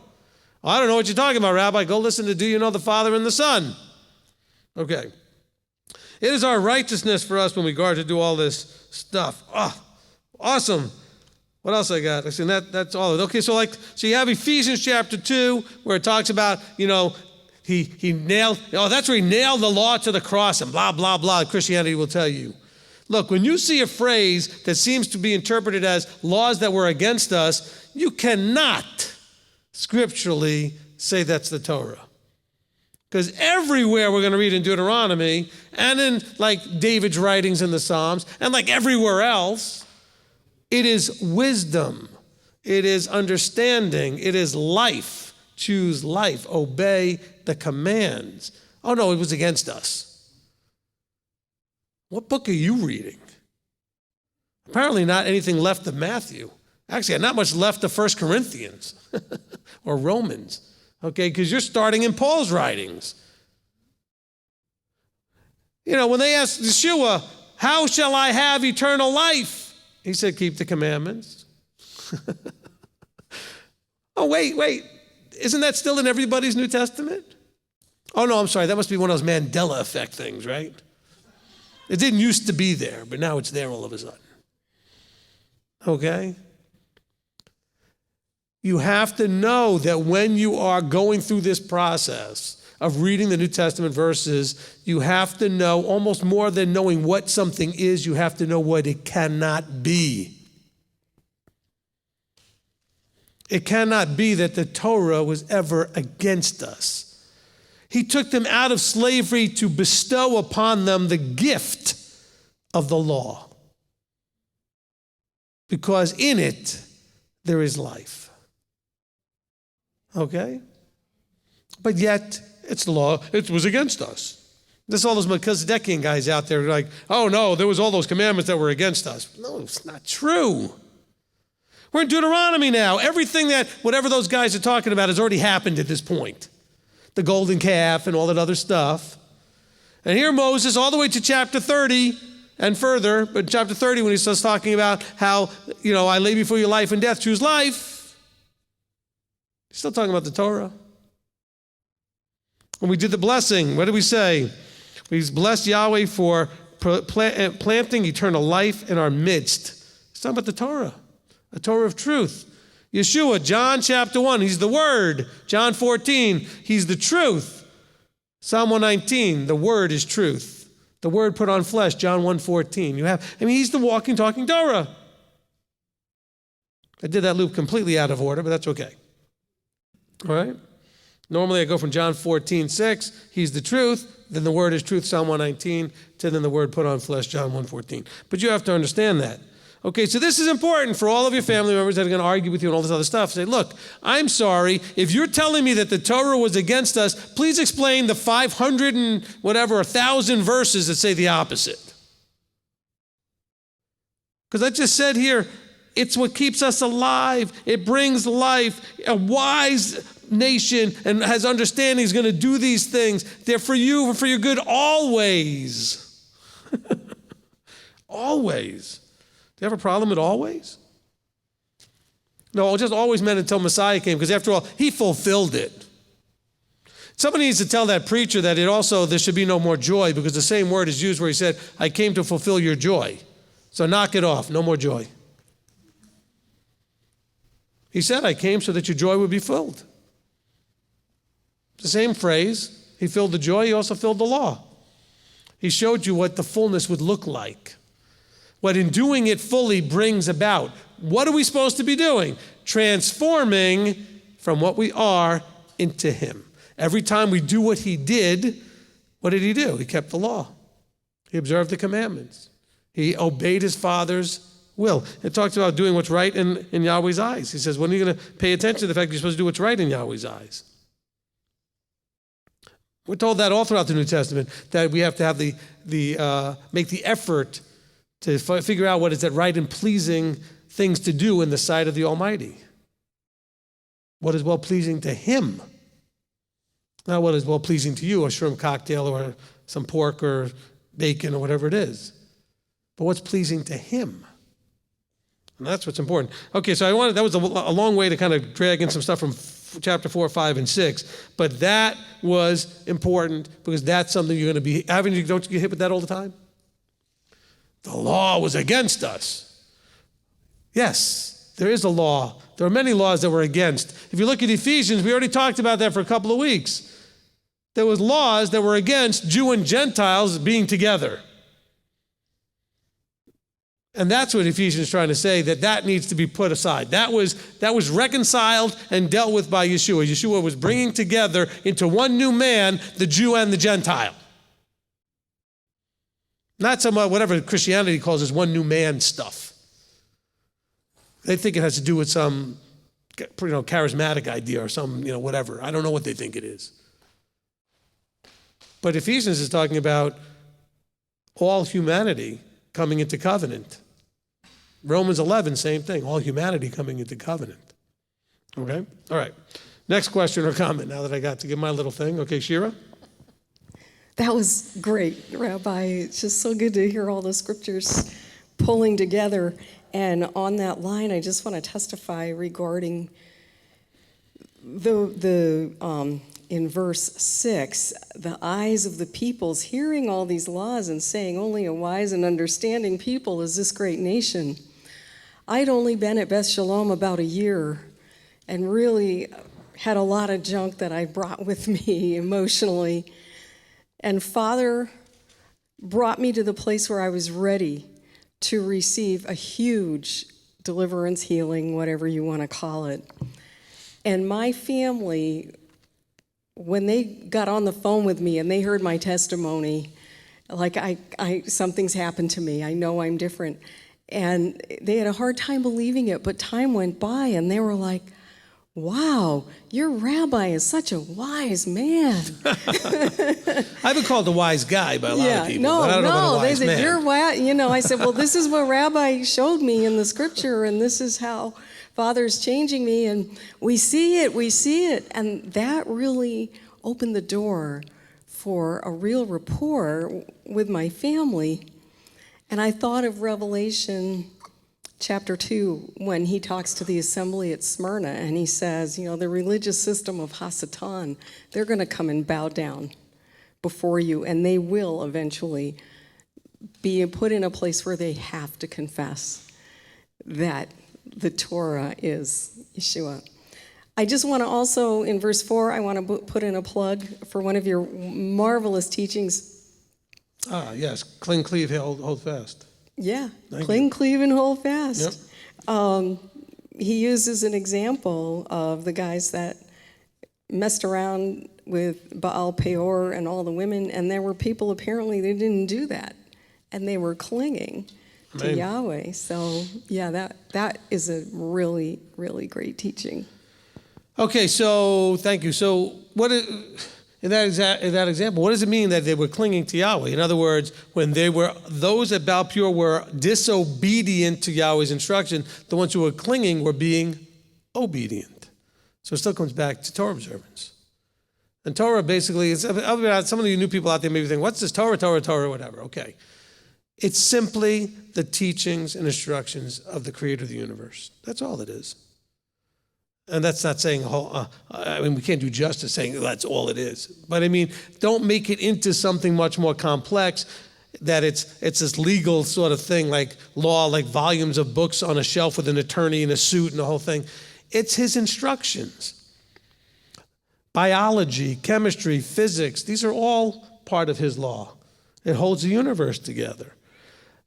S1: Well, I don't know what you're talking about, Rabbi. Go listen to Do You Know the Father and the Son? Okay. It is our righteousness for us when we guard to do all this stuff. Oh, awesome. What else I got? I said that's all of it. Okay, so you have Ephesians chapter 2 where it talks about, he nailed, that's where he nailed the law to the cross and blah, blah, blah. Christianity will tell you. Look, when you see a phrase that seems to be interpreted as laws that were against us, you cannot scripturally say that's the Torah. Because everywhere we're going to read in Deuteronomy and in David's writings in the Psalms and everywhere else, it is wisdom. It is understanding. It is life. Choose life. Obey the commands. Oh no, it was against us. What book are you reading? Apparently not anything left of Matthew. Actually, not much left of 1 Corinthians or Romans. Okay, because you're starting in Paul's writings. When they asked Yeshua, how shall I have eternal life? He said, keep the commandments. Oh, wait. Isn't that still in everybody's New Testament? Oh, no, I'm sorry. That must be one of those Mandela effect things, right? It didn't used to be there, but now it's there all of a sudden. Okay? You have to know that when you are going through this process of reading the New Testament verses, you have to know, almost more than knowing what something is, you have to know what it cannot be. It cannot be that the Torah was ever against us. He took them out of slavery to bestow upon them the gift of the law. Because in it, there is life. Okay? But yet, it's the law. It was against us. There's all those Melchizedekian guys out there like, oh no, there was all those commandments that were against us. No, it's not true. We're in Deuteronomy now. Everything whatever those guys are talking about has already happened at this point. The golden calf and all that other stuff. And here Moses, all the way to chapter 30 and further, but chapter 30 when he starts talking about how, I lay before you life and death, choose life. He's still talking about the Torah. When we did the blessing, what did we say? We blessed Yahweh for planting eternal life in our midst. It's talking about the Torah, a Torah of truth. Yeshua, John chapter 1, he's the Word. John 14, he's the truth. Psalm 119, the Word is truth. The Word put on flesh, John 1:14. He's the walking, talking Torah. I did that loop completely out of order, but that's okay. All right? Normally I go from John 14:6, he's the truth, then the Word is truth, Psalm 119, to then the Word put on flesh, John 1:14. But you have to understand that. Okay, so this is important for all of your family members that are going to argue with you and all this other stuff. Say, look, I'm sorry. If you're telling me that the Torah was against us, please explain the 500 and whatever, 1,000 verses that say the opposite. Because I just said here, it's what keeps us alive. It brings life. A wise nation and has understanding is going to do these things. They're for you and for your good always. Always. Do you have a problem with always? No, just always meant until Messiah came, because after all, he fulfilled it. Somebody needs to tell that preacher that there should be no more joy, because the same word is used where he said, I came to fulfill your joy. So knock it off, no more joy. He said, I came so that your joy would be filled. The same phrase, he filled the joy, he also filled the law. He showed you what the fullness would look like. What in doing it fully brings about. What are we supposed to be doing? Transforming from what we are into him. Every time we do what he did, what did he do? He kept the law. He observed the commandments. He obeyed his Father's will. It talks about doing what's right in Yahweh's eyes. He says, when are you going to pay attention to the fact that you're supposed to do what's right in Yahweh's eyes? We're told that all throughout the New Testament, that we have to have make the effort to figure out what is that right and pleasing things to do in the sight of the Almighty. What is well-pleasing to him. Not what is well-pleasing to you, a shrimp cocktail or some pork or bacon or whatever it is. But what's pleasing to him. And that's what's important. Okay, so that was a long way to kind of drag in some stuff from chapter 4, 5, and 6. But that was important because that's something you're going to be having. Don't you get hit with that all the time? The law was against us. Yes, there is a law. There are many laws that were against. If you look at Ephesians, we already talked about that for a couple of weeks. There was laws that were against Jew and Gentiles being together. And that's what Ephesians is trying to say, that needs to be put aside. That was reconciled and dealt with by Yeshua. Yeshua was bringing together into one new man the Jew and the Gentile. Not some whatever Christianity calls as one new man stuff. They think it has to do with some charismatic idea or some whatever. I don't know what they think it is. But Ephesians is talking about all humanity coming into covenant. Romans 11, same thing. All humanity coming into covenant. Okay? All right. Next question or comment now that I got to give my little thing. Okay, Shira?
S9: That was great, Rabbi. It's just so good to hear all the scriptures pulling together. And on that line, I just want to testify regarding in verse 6, the eyes of the peoples hearing all these laws and saying, only a wise and understanding people is this great nation. I'd only been at Beth Shalom about a year and really had a lot of junk that I brought with me emotionally. And Father brought me to the place where I was ready to receive a huge deliverance, healing, whatever you want to call it. And my family, when they got on the phone with me and they heard my testimony, like something's happened to me, I know I'm different. And they had a hard time believing it, but time went by and they were like, wow, your rabbi is such a wise man.
S1: I've been called a wise guy by a lot of people. But I don't know about a wise
S9: they said,
S1: man.
S9: you're wise. I said, well, this is what Rabbi showed me in the scripture, and this is how Father's changing me, and we see it. And that really opened the door for a real rapport with my family. And I thought of Revelation chapter 2, when he talks to the assembly at Smyrna, and he says, the religious system of Hasatan, they're going to come and bow down before you, and they will eventually be put in a place where they have to confess that the Torah is Yeshua. I just want to also, in verse 4, I want to put in a plug for one of your marvelous teachings.
S1: Yes, cling, cleave, hold fast.
S9: Yeah,
S1: Thank
S9: cling,
S1: you.
S9: cleave, and hold fast.
S1: Yep.
S9: He uses an example of the guys that messed around with Baal Peor and all the women, and there were people apparently they didn't do that, and they were clinging to
S1: Amen.
S9: Yahweh. So yeah, that is a really, really great teaching.
S1: Okay, so thank you. So in that example, what does it mean that they were clinging to Yahweh? In other words, when those at Baal Peor were disobedient to Yahweh's instruction, the ones who were clinging were being obedient. So it still comes back to Torah observance. And Torah basically, some of you new people out there maybe think, what's this Torah, whatever. Okay. It's simply the teachings and instructions of the creator of the universe. That's all it is. And that's not saying, we can't do justice saying that's all it is. But don't make it into something much more complex, that it's this legal sort of thing, like law, like volumes of books on a shelf with an attorney in a suit and the whole thing. It's his instructions. Biology, chemistry, physics, these are all part of his law. It holds the universe together.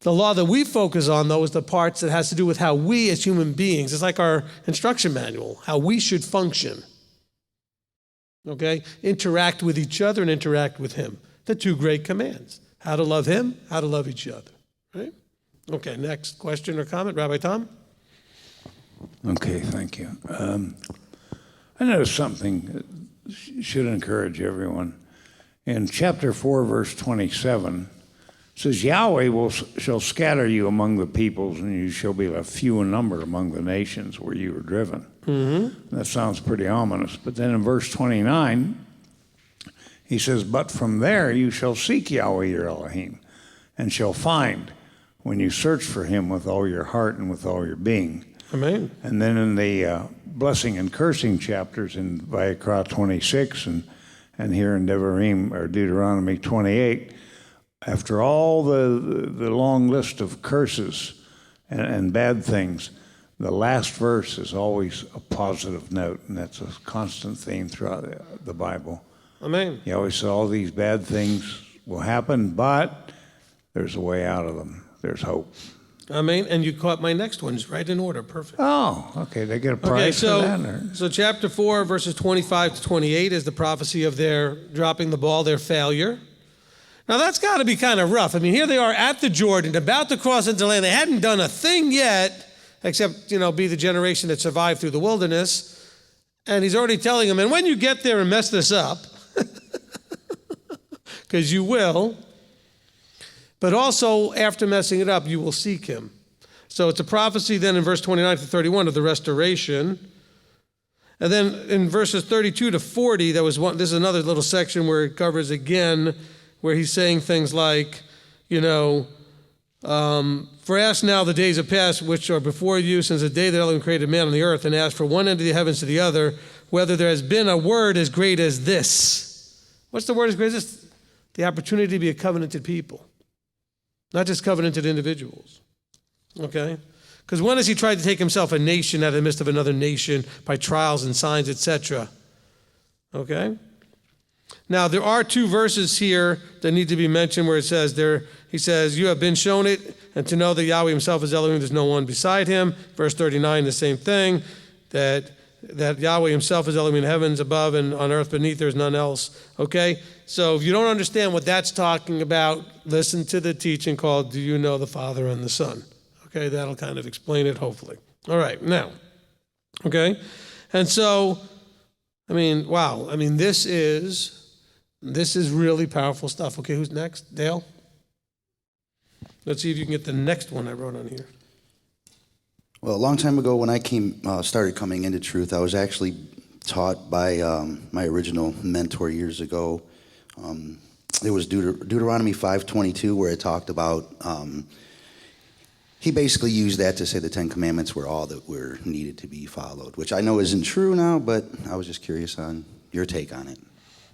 S1: The law that we focus on, though, is the parts that has to do with how we as human beings, it's like our instruction manual, how we should function. Okay? Interact with each other and interact with him. The two great commands. How to love him, how to love each other. Right? Okay, next question or comment. Rabbi Tom?
S4: Okay, thank you. I noticed something that should encourage everyone. In chapter 4, verse 27, it says, Yahweh shall scatter you among the peoples, and you shall be left few in number among the nations where you were driven. Mm-hmm. That sounds pretty ominous. But then in verse 29, he says, but from there you shall seek Yahweh your Elohim, and shall find when you search for him with all your heart and with all your being.
S1: Amen.
S4: And then in the blessing and cursing chapters in Vayikra 26 and here in Devarim or Deuteronomy 28. After all the long list of curses and bad things, the last verse is always a positive note, and that's a constant theme throughout the Bible.
S1: Amen.
S4: You always say all these bad things will happen, but there's a way out of them. There's hope.
S1: Amen. And you caught my next ones right in order. Perfect.
S4: Oh, okay. They get a prize for that? Or?
S1: So chapter 4, verses 25 to 28 is the prophecy of their dropping the ball, their failure. Now, that's got to be kind of rough. I mean, here they are at the Jordan, about to cross into the land. They hadn't done a thing yet, except, be the generation that survived through the wilderness. And he's already telling them, and when you get there and mess this up, because you will, but also after messing it up, you will seek him. So it's a prophecy then in verse 29 to 31 of the restoration. And then in verses 32 to 40, this is another little section where it covers again, where he's saying things like, for ask now the days have passed which are before you since the day that Elohim created man on the earth, and ask for one end of the heavens to the other, whether there has been a word as great as this. What's the word as great as this? The opportunity to be a covenanted people, not just covenanted individuals. Okay? Because when has he tried to take himself a nation out of the midst of another nation by trials and signs, etc.? Okay? Now, there are two verses here that need to be mentioned where he says, you have been shown it, and to know that Yahweh himself is Elohim, there's no one beside him. Verse 39, the same thing, that Yahweh himself is Elohim in heavens above and on earth beneath, there's none else. Okay? So if you don't understand what that's talking about, listen to the teaching called, Do You Know the Father and the Son? Okay, that'll kind of explain it, hopefully. All right, now, okay? And so, wow. This is really powerful stuff. Okay, who's next? Dale? Let's see if you can get the next one I wrote on here.
S6: Well, a long time ago when I started coming into truth, I was actually taught by my original mentor years ago. It was Deuteronomy 5:22 where it talked about, he basically used that to say the Ten Commandments were all that were needed to be followed, which I know isn't true now, but I was just curious on your take on it.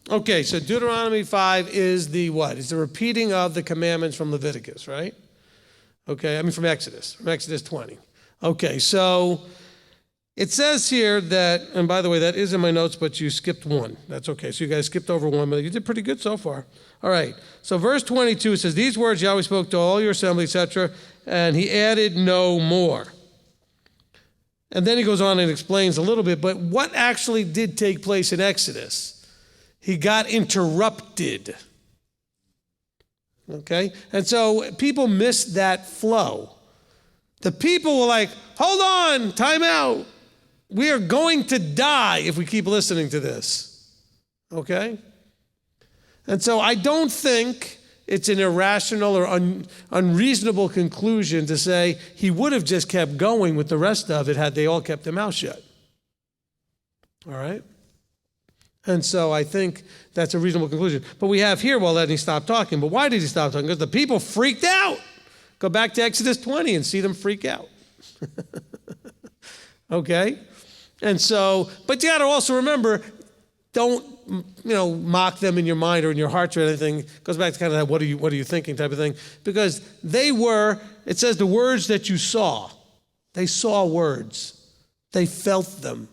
S1: Okay, so Deuteronomy 5 is the what? It's the repeating of the commandments from Leviticus, right? Okay, from Exodus 20. Okay, so it says here that, and by the way, that is in my notes, but you skipped one. That's okay. So you guys skipped over one, but you did pretty good so far. All right, so verse 22 says, these words Yahweh spoke to all your assembly, etc., and he added no more. And then he goes on and explains a little bit, but what actually did take place in Exodus? He got interrupted. Okay? And so people missed that flow. The people were like, hold on, time out. We are going to die if we keep listening to this. Okay? And so I don't think it's an irrational or unreasonable conclusion to say he would have just kept going with the rest of it had they all kept their mouth shut. All right? And so I think that's a reasonable conclusion. But we have here, well, then he stopped talking. But why did he stop talking? Because the people freaked out. Go back to Exodus 20 and see them freak out. Okay? And so, but you got to also remember, don't, mock them in your mind or in your hearts or anything. It goes back to kind of that what are you thinking type of thing. Because it says the words that you saw. They saw words. They felt them.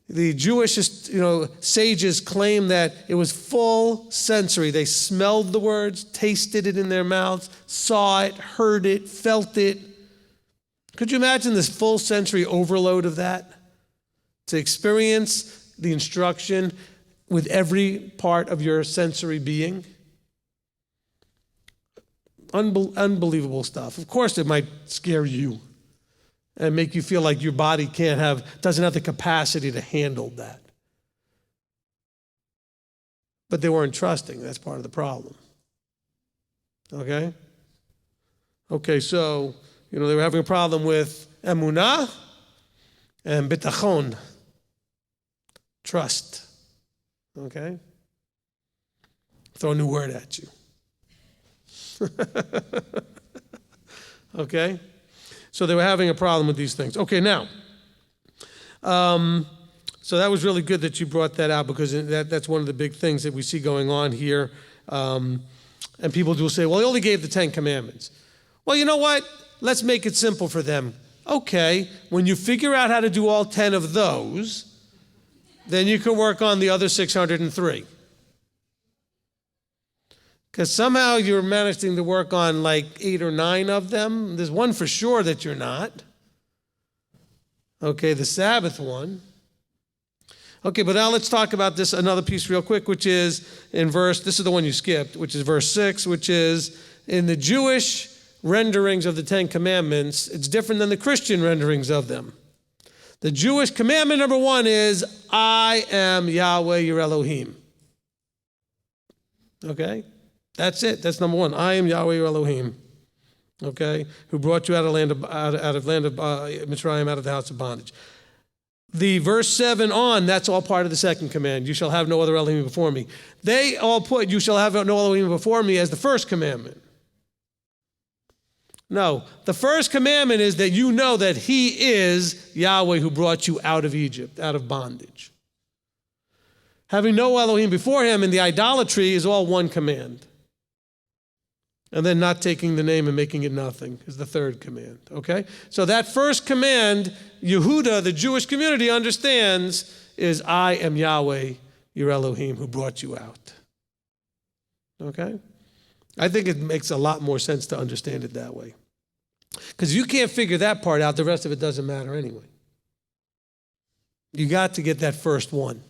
S1: The Jewish, sages claim that it was full sensory. They smelled the words, tasted it in their mouths, saw it, heard it, felt it. Could you imagine this full sensory overload of that? To experience the instruction with every part of your sensory being? Unbelievable stuff. Of course, it might scare you and make you feel like your body doesn't have the capacity to handle that. But they weren't trusting. That's part of the problem. Okay? Okay, so, they were having a problem with emunah and bitachon. Trust. Okay? Throw a new word at you. Okay? So they were having a problem with these things. Okay, now, So that was really good that you brought that out, because that's one of the big things that we see going on here. And people will say, well, he only gave the 10 Commandments. Well, you know what? Let's make it simple for them. Okay, when you figure out how to do all 10 of those, then you can work on the other 603. Because somehow you're managing to work on like 8 or 9 of them. There's one for sure that you're not. Okay, the Sabbath one. Okay, but now let's talk about this, another piece real quick, which is in this is the one you skipped, which is verse 6, which is in the Jewish renderings of the 10 Commandments, it's different than the Christian renderings of them. The Jewish commandment number 1 is, I am Yahweh your Elohim. Okay? That's it. That's number 1. I am Yahweh your Elohim. Okay? Who brought you out of Mitzrayim, out of the house of bondage. The verse 7 on, that's all part of the second command. You shall have no other Elohim before me. They all put, you shall have no Elohim before me, as the first commandment. No, the first commandment is that you know that he is Yahweh who brought you out of Egypt, out of bondage. Having no Elohim before him in the idolatry is all one command. And then not taking the name and making it nothing is the third command, okay? So that first command, Yehuda, the Jewish community, understands is I am Yahweh, your Elohim, who brought you out. Okay? I think it makes a lot more sense to understand it that way. Because you can't figure that part out, the rest of it doesn't matter anyway. You got to get that first one.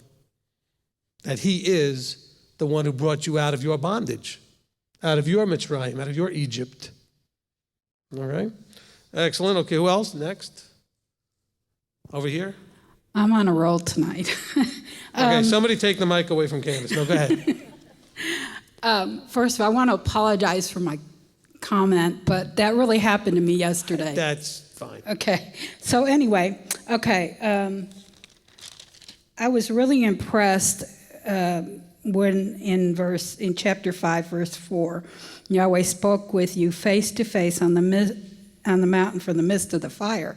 S1: That he is the one who brought you out of your bondage, out of your Mitzrayim, out of your Egypt. All right? Excellent. Okay, who else? Next. Over here.
S8: I'm on a roll tonight.
S1: Okay, somebody take the mic away from Candace. No, go ahead.
S8: First of all, I want to apologize for my comment, but that really happened to me yesterday.
S1: That's fine.
S8: Okay. So anyway, I was really impressed when in chapter 5, verse 4, Yahweh spoke with you face to face on the mountain from the midst of the fire.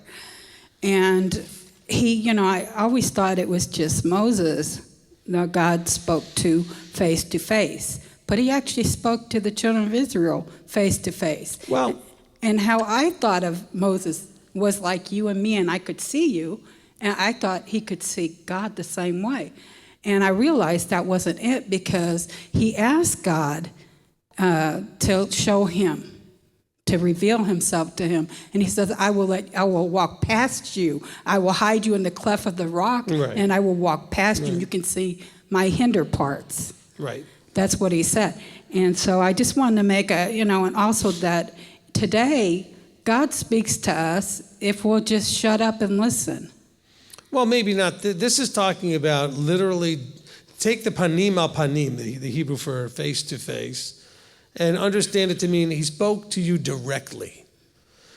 S8: And he, I always thought it was just Moses that God spoke to face. But he actually spoke to the children of Israel face to face.
S1: Well,
S8: and how I thought of Moses was like you and me, and I could see you, and I thought he could see God the same way. And I realized that wasn't it, because he asked God to show him, to reveal himself to him. And he says, I will walk past you. I will hide you in the cleft of the rock,
S1: right.
S8: And I will walk past you, and you can see my hinder parts.
S1: Right.
S8: That's what he said. And so I just wanted to make and also that today, God speaks to us if we'll just shut up and listen.
S1: Well, maybe not. This is talking about literally take the panim al panim, the Hebrew for face to face, and understand it to mean he spoke to you directly.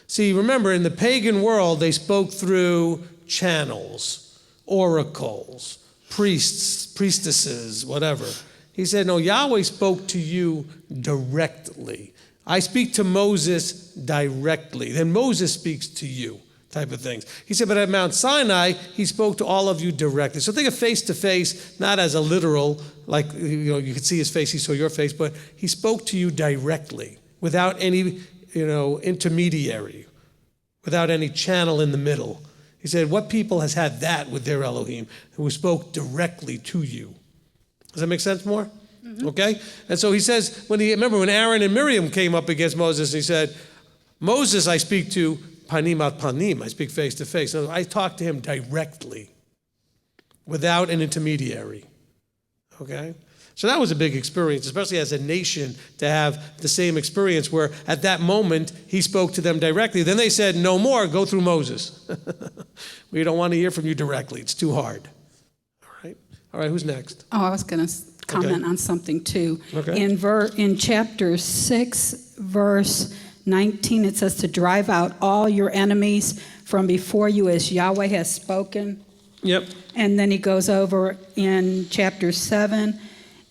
S1: See, remember, in the pagan world, they spoke through channels, oracles, priests, priestesses, whatever. He said, no, Yahweh spoke to you directly. I speak to Moses directly. Then Moses speaks to you, type of things. He said, but at Mount Sinai, he spoke to all of you directly. So think of face to face, not as a literal, like, you could see his face, he saw your face, but he spoke to you directly, without any, intermediary, without any channel in the middle. He said, what people has had that with their Elohim, who spoke directly to you? Does that make sense more? Mm-hmm. Okay? And so he says, remember when Aaron and Miriam came up against Moses, he said, Moses I speak to panim at panim, I speak face to face. So I talk to him directly, without an intermediary. Okay? So that was a big experience, especially as a nation, to have the same experience where at that moment he spoke to them directly. Then they said, no more, go through Moses. We don't want to hear from you directly. It's too hard. All right, who's next?
S8: Oh, I was going to comment on something too.
S1: Okay.
S8: In chapter 6, verse 19, it says to drive out all your enemies from before you as Yahweh has spoken.
S1: Yep.
S8: And then he goes over in chapter 7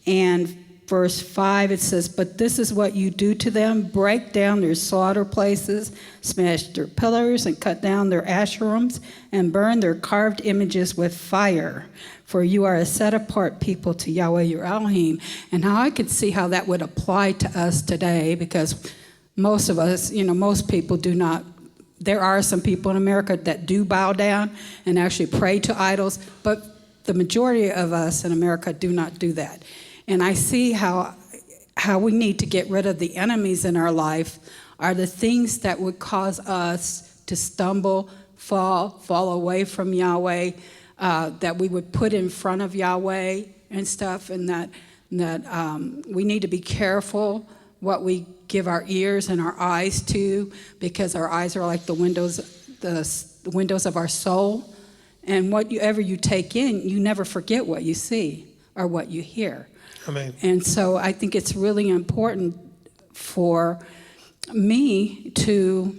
S8: and verse 5, it says, "But this is what you do to them: break down their slaughter places, smash their pillars, and cut down their Asherams, and burn their carved images with fire. For you are a set-apart people to Yahweh your Elohim." And how I could see how that would apply to us today, because most of us, most people do not. There are some people in America that do bow down and actually pray to idols, but the majority of us in America do not do that. And I see how we need to get rid of the enemies in our life are the things that would cause us to stumble, fall away from Yahweh, that we would put in front of Yahweh and stuff, and that we need to be careful what we give our ears and our eyes to, because our eyes are like the windows of our soul. And whatever you take in, you never forget what you see or what you hear.
S1: Amen.
S8: And so I think it's really important for me to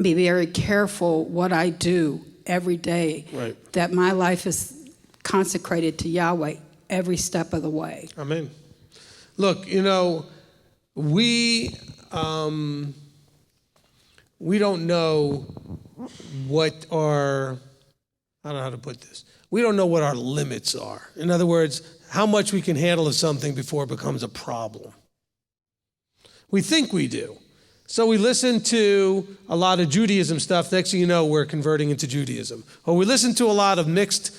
S8: be very careful what I do every day,
S1: Right.
S8: that my life is consecrated to Yahweh every step of the way.
S1: Amen. Look, we don't know what our, I don't know how to put this. We don't know what our limits are. In other words, how much we can handle of something before it becomes a problem. We think we do. So we listen to a lot of Judaism stuff. Next thing you know, we're converting into Judaism. Or we listen to a lot of mixed,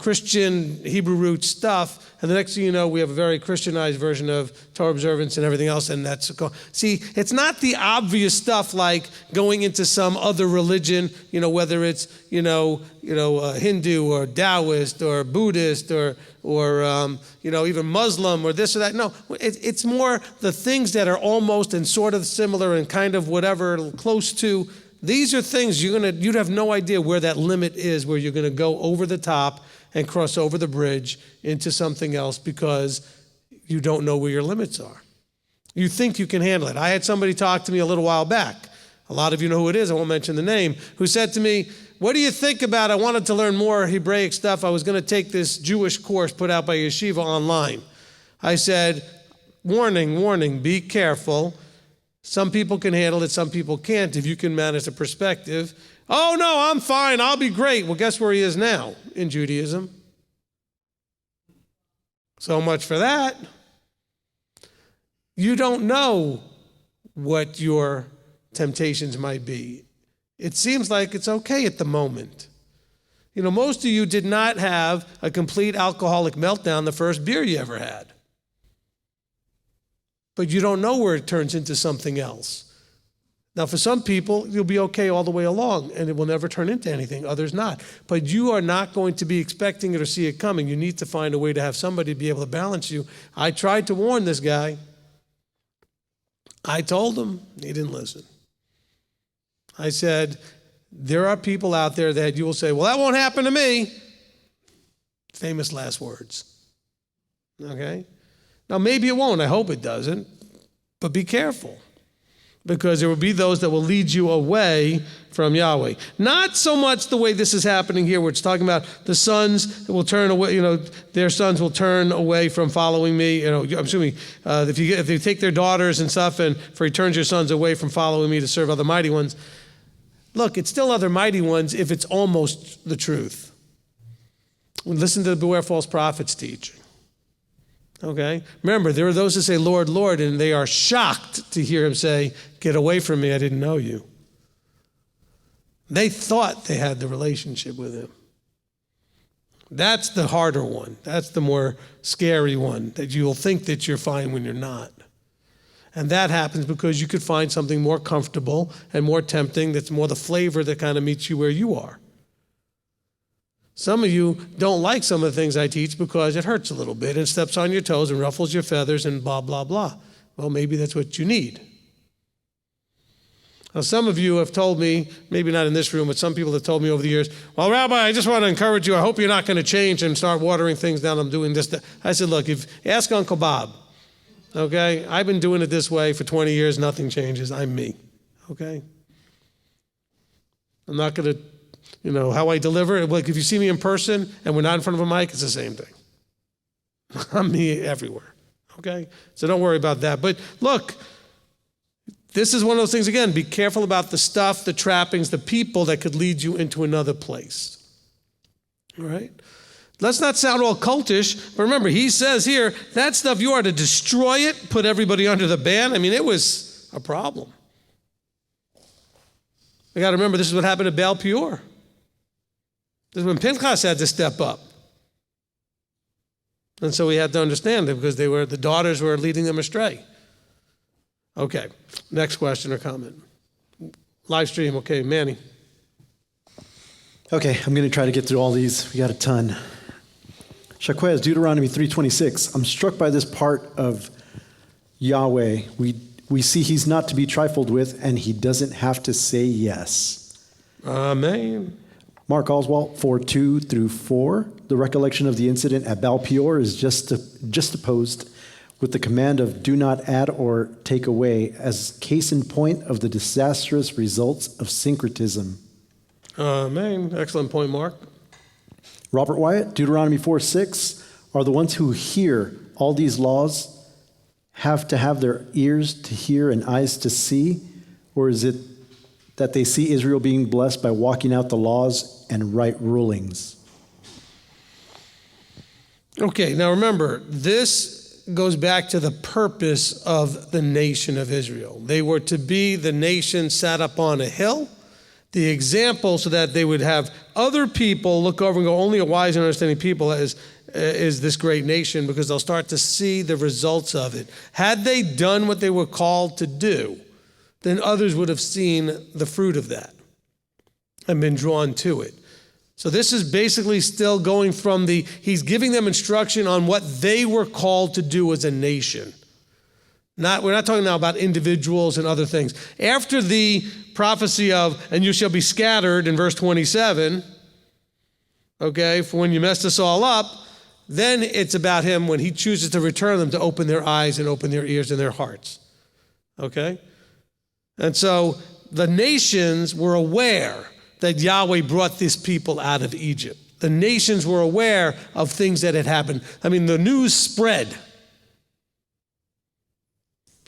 S1: Christian, Hebrew root stuff, and the next thing you know, we have a very Christianized version of Torah observance and everything else, and that's see, it's not the obvious stuff like going into some other religion, whether it's Hindu or Taoist or Buddhist or even Muslim or this or that. No, it's more the things that are almost and sort of similar and kind of whatever close to. These are things you'd have no idea where that limit is, where you're going to go over the top and cross over the bridge into something else because you don't know where your limits are. You think you can handle it. I had somebody talk to me a little while back. A lot of you know who it is. I won't mention the name. Who said to me, "What do you think about? I wanted to learn more Hebraic stuff. I was going to take this Jewish course put out by Yeshiva online." I said, warning, be careful. Some people can handle it, some people can't. If you can manage the perspective, "Oh, no, I'm fine, I'll be great." Well, guess where he is now in Judaism? So much for that. You don't know what your temptations might be. It seems like it's okay at the moment. Most of you did not have a complete alcoholic meltdown the first beer you ever had. But you don't know where it turns into something else. Now, for some people, you'll be okay all the way along, and it will never turn into anything. Others not. But you are not going to be expecting it or see it coming. You need to find a way to have somebody be able to balance you. I tried to warn this guy. I told him. He didn't listen. I said, there are people out there that you will say, "Well, that won't happen to me." Famous last words. Okay? Now, maybe it won't. I hope it doesn't. But be careful. Because there will be those that will lead you away from Yahweh. Not so much the way this is happening here, where it's talking about the sons will turn away, their sons will turn away from following me. I'm assuming if you take their daughters and stuff, and for he turns your sons away from following me to serve other mighty ones. Look, it's still other mighty ones if it's almost the truth. Listen to the beware false prophets teaching. Okay? Remember, there are those who say, "Lord, Lord," and they are shocked to hear him say, "Get away from me, I didn't know you." They thought they had the relationship with him. That's the harder one. That's the more scary one, that you'll think that you're fine when you're not. And that happens because you could find something more comfortable and more tempting that's more the flavor that kind of meets you where you are. Some of you don't like some of the things I teach because it hurts a little bit and steps on your toes and ruffles your feathers and blah, blah, blah. Well, maybe that's what you need. Now, some of you have told me, maybe not in this room, but some people have told me over the years, "Well, Rabbi, I just want to encourage you. I hope you're not going to change and start watering things down. I'm doing this." I said, "Look, ask Uncle Bob, okay? I've been doing it this way for 20 years. Nothing changes. I'm me, okay? I'm not going to, how I deliver. Like if you see me in person and we're not in front of a mic, it's the same thing. I'm me everywhere. Okay? So don't worry about that. But look, this is one of those things, again, be careful about the stuff, the trappings, the people that could lead you into another place. All right? Let's not sound all cultish, but remember, he says here, that stuff, you are to destroy it, put everybody under the ban. I mean, it was a problem. We got to remember, this is what happened to Baal Peor. This is when Pinchas had to step up. And so we had to understand it because the daughters were leading them astray. Okay, next question or comment. Live stream, okay, Manny.
S12: Okay, I'm going to try to get through all these. We got a ton. Shaquez, Deuteronomy 3:26. I'm struck by this part of Yahweh. We see he's not to be trifled with, and he doesn't have to say yes.
S1: Amen.
S12: Mark Oswalt 4:2-4. The recollection of the incident at Baal Peor is just opposed with the command of do not add or take away as case in point of the disastrous results of syncretism.
S1: Amen. Excellent point, Mark.
S12: Robert Wyatt, Deuteronomy 4:6. Are the ones who hear all these laws have to have their ears to hear and eyes to see? Or is it that they see Israel being blessed by walking out the laws and right rulings?
S1: Okay, now remember, this goes back to the purpose of the nation of Israel. They were to be the nation sat up on a hill, the example so that they would have other people look over and go, only a wise and understanding people is this great nation, because they'll start to see the results of it. Had they done what they were called to do, then others would have seen the fruit of that and been drawn to it. So this is basically still going from he's giving them instruction on what they were called to do as a nation. We're not talking now about individuals and other things. After the prophecy of, and you shall be scattered in verse 27, okay, for when you messed us all up, then it's about him when he chooses to return them to open their eyes and open their ears and their hearts. Okay? And so the nations were aware that Yahweh brought this people out of Egypt. The nations were aware of things that had happened. I mean, the news spread.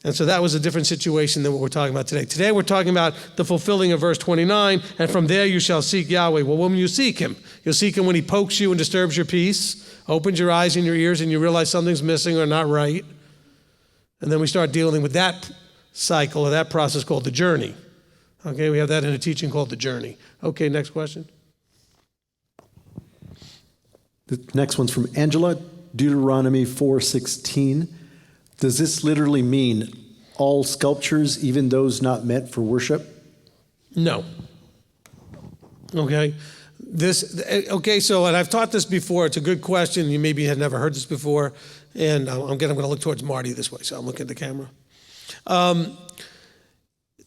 S1: And so that was a different situation than what we're talking about today. Today we're talking about the fulfilling of verse 29, and from there you shall seek Yahweh. Well, when you seek him? You'll seek him when he pokes you and disturbs your peace, opens your eyes and your ears, and you realize something's missing or not right. And then we start dealing with that cycle or that process called the journey. Okay, we have that in a teaching called the journey. Okay, next question.
S12: The next one's from Angela, Deuteronomy 4:16. Does this literally mean all sculptures, even those not meant for worship?
S1: No. Okay. So, and I've taught this before. It's a good question. You maybe had never heard this before. And I'm going to look towards Marty this way, so I'm looking at the camera.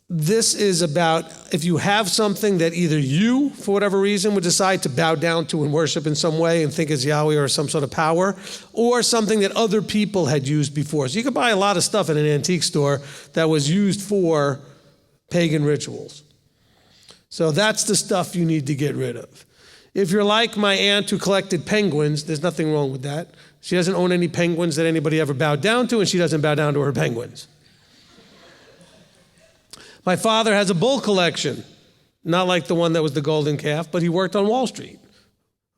S1: This is about if you have something that either you, for whatever reason, would decide to bow down to and worship in some way and think is Yahweh or some sort of power, or something that other people had used before. So you could buy a lot of stuff in an antique store that was used for pagan rituals. So that's the stuff you need to get rid of. If you're like my aunt who collected penguins, there's nothing wrong with that. She doesn't own any penguins that anybody ever bowed down to, and she doesn't bow down to her penguins. My father has a bull collection, not like the one that was the golden calf, but he worked on Wall Street.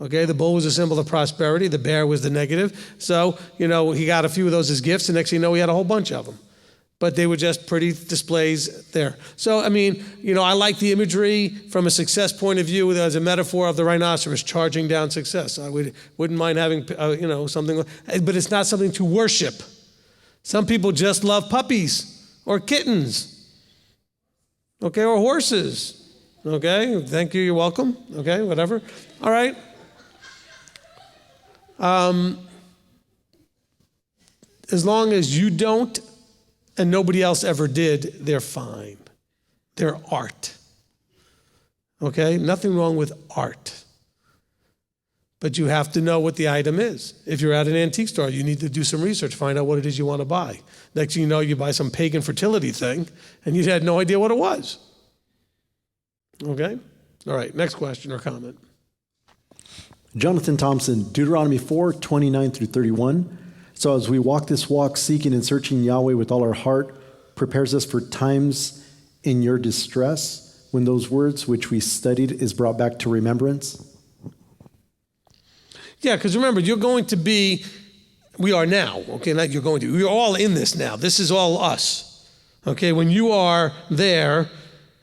S1: Okay, the bull was a symbol of prosperity, the bear was the negative. So, he got a few of those as gifts, and next thing you know, he had a whole bunch of them. But they were just pretty displays there. So, I like the imagery from a success point of view as a metaphor of the rhinoceros charging down success. I wouldn't mind having, something, but it's not something to worship. Some people just love puppies or kittens. Okay, or horses. Okay, thank you, you're welcome. Okay, whatever. All right. As long as you don't and nobody else ever did, they're fine. They're art. Okay, nothing wrong with art. But you have to know what the item is. If you're at an antique store, you need to do some research, find out what it is you want to buy. Next thing you know, you buy some pagan fertility thing, and you had no idea what it was. Okay? All right, next question or comment.
S12: Jonathan Thompson, Deuteronomy 4:29-31. So as we walk this walk, seeking and searching Yahweh with all our heart, prepares us for times in your distress, when those words which we studied is brought back to remembrance?
S1: Yeah, because remember, you're going to be, we are now, okay, not you're going to, we're all in this now. This is all us, okay? When you are there,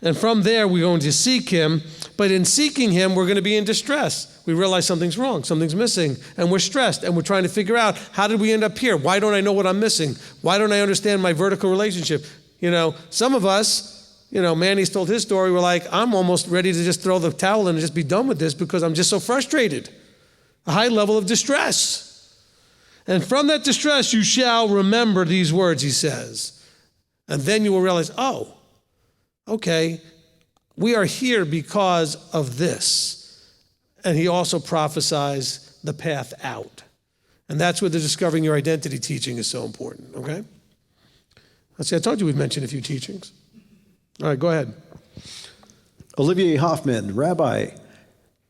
S1: and from there we're going to seek him, but in seeking him, we're going to be in distress. We realize something's wrong, something's missing, and we're stressed, and we're trying to figure out, how did we end up here? Why don't I know what I'm missing? Why don't I understand my vertical relationship? You know, some of us, you know, Manny's told his story, we're like, I'm almost ready to just throw the towel in and just be done with this because I'm just so frustrated. A high level of distress. And from that distress, you shall remember these words, he says. And then you will realize, oh, okay, we are here because of this. And he also prophesies the path out. And that's where the discovering your identity teaching is so important, okay? Let's see, I told you we'd mention a few teachings. All right, go ahead.
S12: Olivier Hoffman, Rabbi,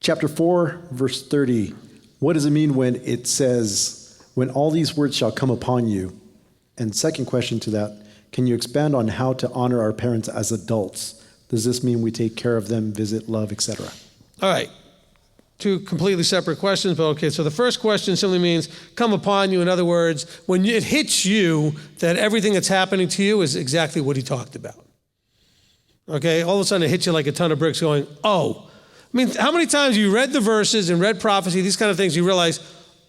S12: chapter 4, verse 30. What does it mean when it says, when all these words shall come upon you? And second question to that, can you expand on how to honor our parents as adults? Does this mean we take care of them, visit, love, etc.?
S1: All right. Two completely separate questions, but okay. So the first question simply means come upon you. In other words, when it hits you that everything that's happening to you is exactly what he talked about. Okay? All of a sudden it hits you like a ton of bricks going, oh. I mean, how many times you read the verses and read prophecy, these kind of things, you realize,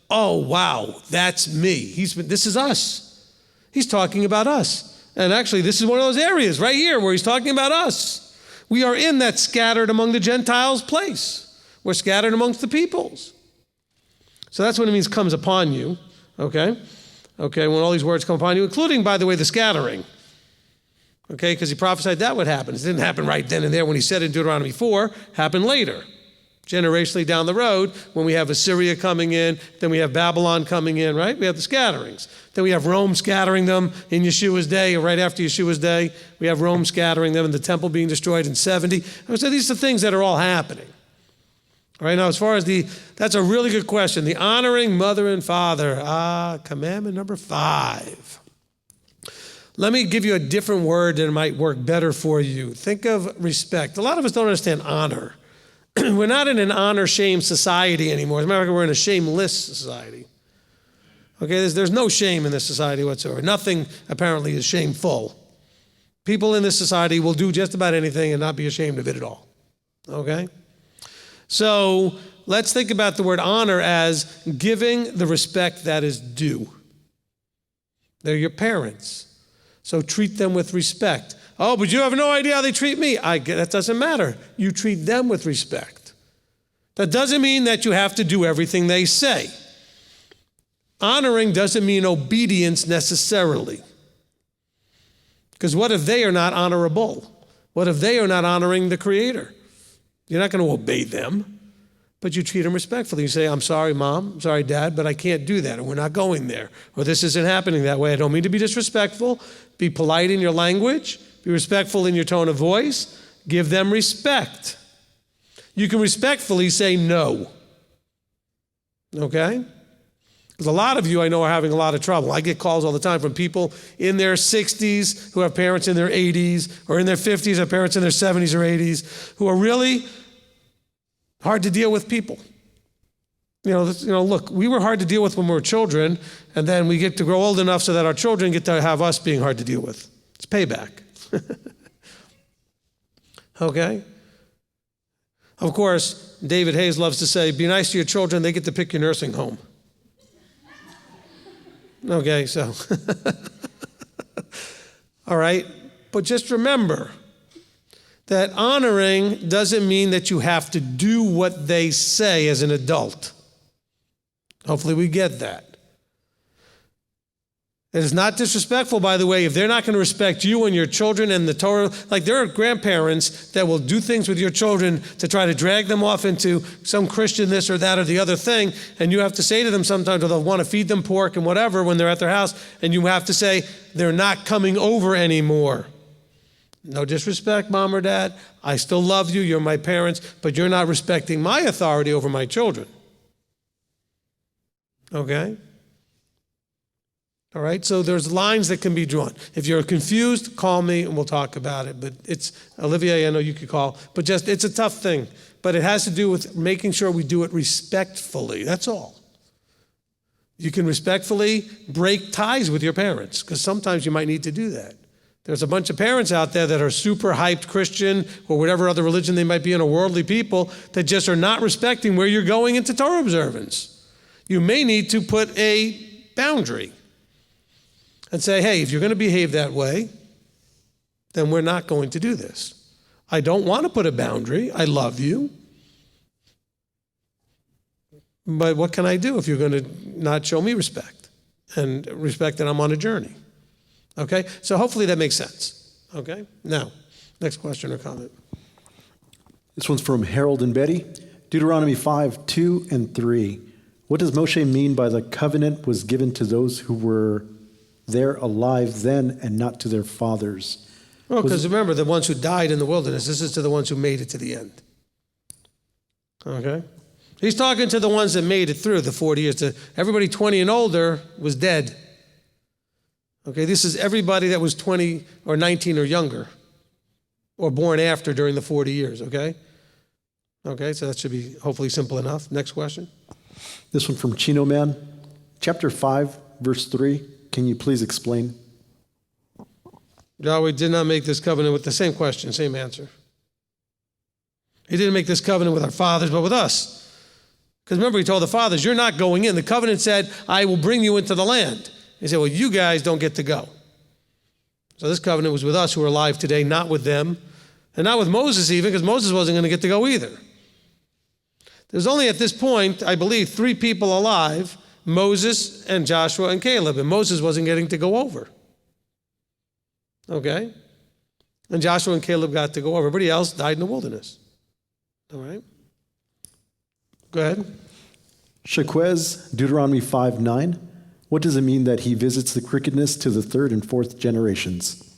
S1: oh, wow, that's me. This is us. He's talking about us. And actually, this is one of those areas right here where he's talking about us. We are in that scattered among the Gentiles place. We're scattered amongst the peoples. So that's what it means comes upon you, okay? Okay, when all these words come upon you, including, by the way, the scattering. Okay, because he prophesied that would happen. It didn't happen right then and there when he said in Deuteronomy 4, happened later. Generationally down the road, when we have Assyria coming in, then we have Babylon coming in, right? We have the scatterings. Then we have Rome scattering them in Yeshua's day, or right after Yeshua's day. We have Rome scattering them and the temple being destroyed in 70. So these are things that are all happening. All right, now as far as that's a really good question. The honoring mother and father, commandment number 5. Let me give you a different word that might work better for you. Think of respect. A lot of us don't understand honor. We're not in an honor-shame society anymore. As a matter of fact, we're in a shameless society. Okay, there's no shame in this society whatsoever. Nothing apparently is shameful. People in this society will do just about anything and not be ashamed of it at all. Okay? So let's think about the word honor as giving the respect that is due. They're your parents. So treat them with respect. Oh, but you have no idea how they treat me. That doesn't matter. You treat them with respect. That doesn't mean that you have to do everything they say. Honoring doesn't mean obedience necessarily. Because what if they are not honorable? What if they are not honoring the Creator? You're not going to obey them, but you treat them respectfully. You say, I'm sorry, Mom, I'm sorry, Dad, but I can't do that, and we're not going there, or this isn't happening that way. I don't mean to be disrespectful. Be polite in your language. Be respectful in your tone of voice. Give them respect. You can respectfully say no. Okay? Because a lot of you I know are having a lot of trouble. I get calls all the time from people in their 60s who have parents in their 80s, or in their 50s, have parents in their 70s or 80s, who are really hard to deal with people. Look, we were hard to deal with when we were children, and then we get to grow old enough so that our children get to have us being hard to deal with. It's payback. Okay? Of course, David Hayes loves to say, be nice to your children, they get to pick your nursing home. Okay, so. All right, but just remember that honoring doesn't mean that you have to do what they say as an adult. Hopefully we get that. It is not disrespectful, by the way, if they're not going to respect you and your children and the Torah. Like there are grandparents that will do things with your children to try to drag them off into some Christian this or that or the other thing. And you have to say to them sometimes, or they'll want to feed them pork and whatever when they're at their house. And you have to say, they're not coming over anymore. No disrespect, Mom or Dad. I still love you. You're my parents. But you're not respecting my authority over my children. Okay? All right, so there's lines that can be drawn. If you're confused, call me and we'll talk about it. But it's, Olivia, I know you could call, but just, it's a tough thing. But it has to do with making sure we do it respectfully. That's all. You can respectfully break ties with your parents, because sometimes you might need to do that. There's a bunch of parents out there that are super hyped Christian or whatever other religion they might be in, or worldly people that just are not respecting where you're going into Torah observance. You may need to put a boundary and say, hey, if you're going to behave that way, then we're not going to do this. I don't want to put a boundary. I love you. But what can I do if you're going to not show me respect and respect that I'm on a journey? Okay? So hopefully that makes sense. Okay? Now, next question or comment.
S12: This one's from Harold and Betty. Deuteronomy 5, 2 and 3. What does Moshe mean by the covenant was given to those who were there alive then and not to their fathers?
S1: Well, because remember, the ones who died in the wilderness, this is to the ones who made it to the end. Okay? He's talking to the ones that made it through the 40 years. Everybody 20 and older was dead. Okay, this is everybody that was 20 or 19 or younger, or born after during the 40 years, okay? Okay, so that should be hopefully simple enough. Next question.
S12: This one from Chino Man. Chapter 5, verse 3. Can you please explain?
S1: Yahweh did not make this covenant with the same question, same answer. He didn't make this covenant with our fathers, but with us. Because remember, he told the fathers, you're not going in. The covenant said, I will bring you into the land. He said, well, you guys don't get to go. So this covenant was with us who are alive today, not with them. And not with Moses even, because Moses wasn't going to get to go either. There's only at this point, I believe, 3 people alive, Moses and Joshua and Caleb. And Moses wasn't getting to go over. Okay? And Joshua and Caleb got to go over. Everybody else died in the wilderness. All right? Go ahead.
S12: Shaquez, Deuteronomy 5, 9. What does it mean that he visits the crookedness to the 3rd and 4th generations?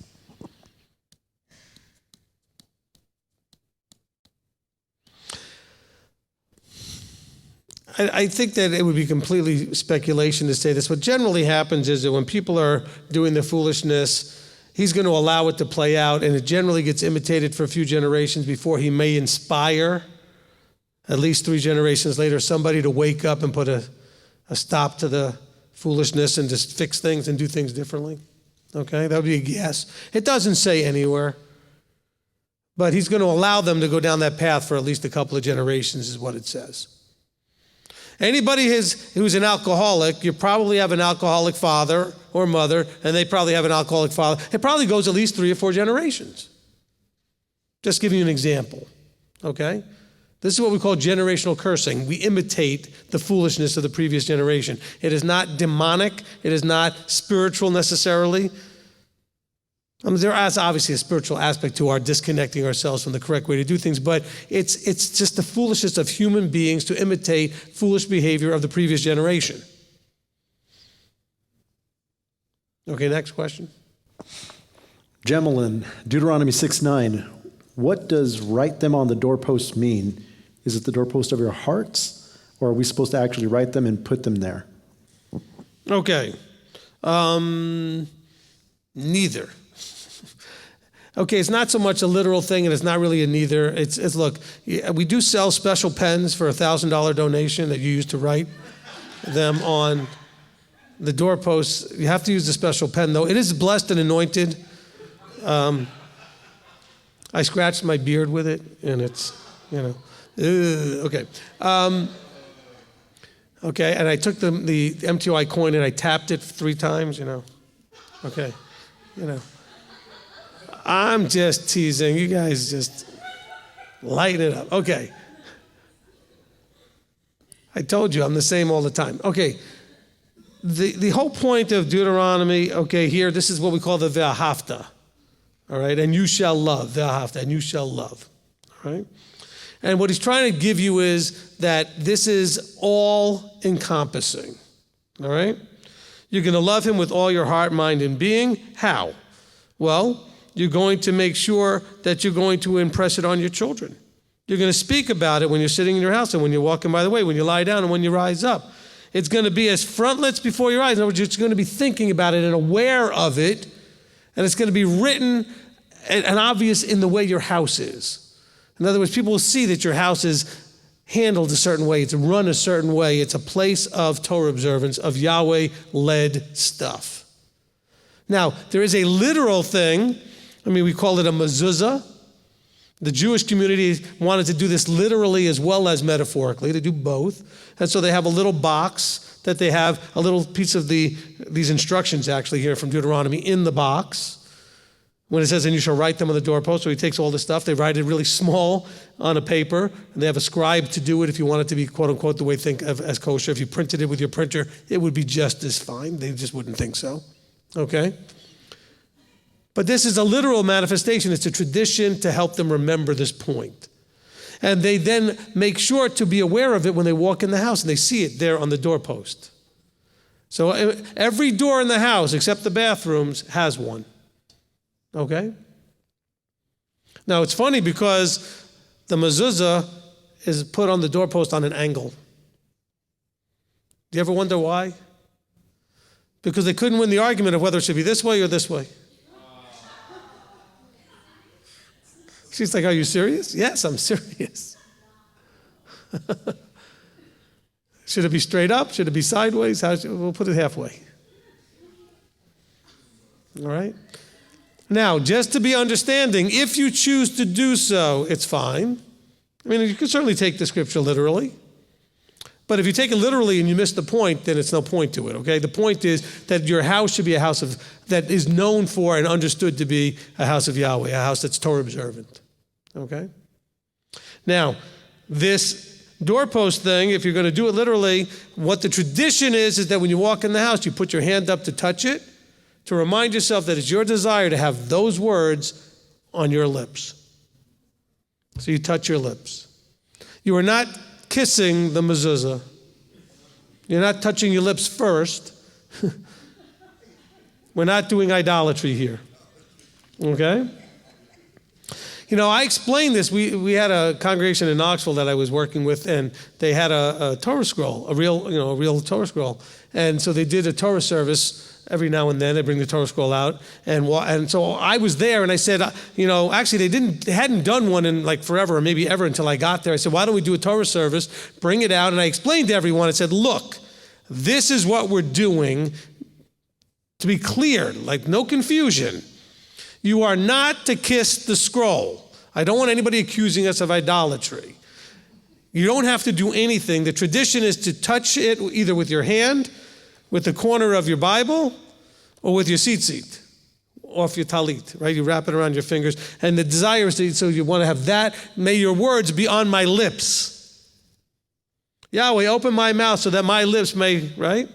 S1: I think that it would be completely speculation to say this. What generally happens is that when people are doing their foolishness, he's going to allow it to play out, and it generally gets imitated for a few generations before he may inspire, at least 3 generations later, somebody to wake up and put a stop to the foolishness and just fix things and do things differently. Okay, that would be a guess. It doesn't say anywhere, but he's going to allow them to go down that path for at least a couple of generations is what it says. Anybody who's an alcoholic, you probably have an alcoholic father or mother, and they probably have an alcoholic father. It probably goes at least 3 or 4 generations. Just giving you an example, okay? This is what we call generational cursing. We imitate the foolishness of the previous generation. It is not demonic. It is not spiritual necessarily. There is obviously a spiritual aspect to our disconnecting ourselves from the correct way to do things, but it's just the foolishness of human beings to imitate foolish behavior of the previous generation. Okay, next question.
S12: Gemelin, Deuteronomy 6, 9. What does write them on the doorpost mean? Is it the doorpost of your hearts, or are we supposed to actually write them and put them there?
S1: Okay. Neither. Okay, it's not so much a literal thing, and it's not really a neither. It's look, we do sell special pens for a $1,000 donation that you use to write them on the doorposts. You have to use the special pen, though. It is blessed and anointed. I scratched my beard with it, and it's, okay. Okay, and I took the MTOI coin and I tapped it 3 times, Okay, I'm just teasing. You guys just lighten it up. Okay. I told you I'm the same all the time. Okay. The whole point of Deuteronomy, okay, here, this is what we call the ve'ahavta. All right, and you shall love, ve'ahavta, and you shall love. All right? And what he's trying to give you is that this is all encompassing. All right? You're going to love him with all your heart, mind, and being. How? Well, you're going to make sure that you're going to impress it on your children. You're going to speak about it when you're sitting in your house and when you're walking by the way, when you lie down and when you rise up. It's going to be as frontlets before your eyes. In other words, you're going to be thinking about it and aware of it, and it's going to be written and obvious in the way your house is. In other words, people will see that your house is handled a certain way, it's run a certain way, it's a place of Torah observance, of Yahweh-led stuff. Now, there is a literal thing, we call it a mezuzah. The Jewish community wanted to do this literally as well as metaphorically. They do both. And so they have a little box that they have a little piece of these instructions actually here from Deuteronomy in the box. When it says, and you shall write them on the doorpost, so he takes all the stuff, they write it really small on a paper, and they have a scribe to do it if you want it to be, quote unquote, the way you think of as kosher. If you printed it with your printer, it would be just as fine. They just wouldn't think so. Okay? But this is a literal manifestation. It's a tradition to help them remember this point. And they then make sure to be aware of it when they walk in the house, and they see it there on the doorpost. So every door in the house, except the bathrooms, has one. Okay? Now, it's funny because the mezuzah is put on the doorpost on an angle. Do you ever wonder why? Because they couldn't win the argument of whether it should be this way or this way. She's like, are you serious? Yes, I'm serious. Should it be straight up? Should it be sideways? We'll put it halfway. All right? Now, just to be understanding, if you choose to do so, it's fine. You can certainly take the scripture literally. But if you take it literally and you miss the point, then it's no point to it, okay? The point is that your house should be a house that is known for and understood to be a house of Yahweh, a house that's Torah observant, okay? Now, this doorpost thing, if you're going to do it literally, what the tradition is that when you walk in the house, you put your hand up to touch it, to remind yourself that it's your desire to have those words on your lips. So you touch your lips. You are not kissing the mezuzah. You're not touching your lips first. We're not doing idolatry here. Okay? I explained this. We had a congregation in Knoxville that I was working with, and they had a Torah scroll, a real Torah scroll. And so they did a Torah service every now and then. They bring the Torah scroll out, and so I was there, and I said, actually they hadn't done one in like forever, or maybe ever until I got there. I said, why don't we do a Torah service? Bring it out, and I explained to everyone. I said, look, this is what we're doing. To be clear, like no confusion. You are not to kiss the scroll. I don't want anybody accusing us of idolatry. You don't have to do anything. The tradition is to touch it either with your hand, with the corner of your Bible, or with your tzitzit, off your talit, right? You wrap it around your fingers. And the desire is so you want to have that. May your words be on my lips. Yahweh, open my mouth so that my lips may, right?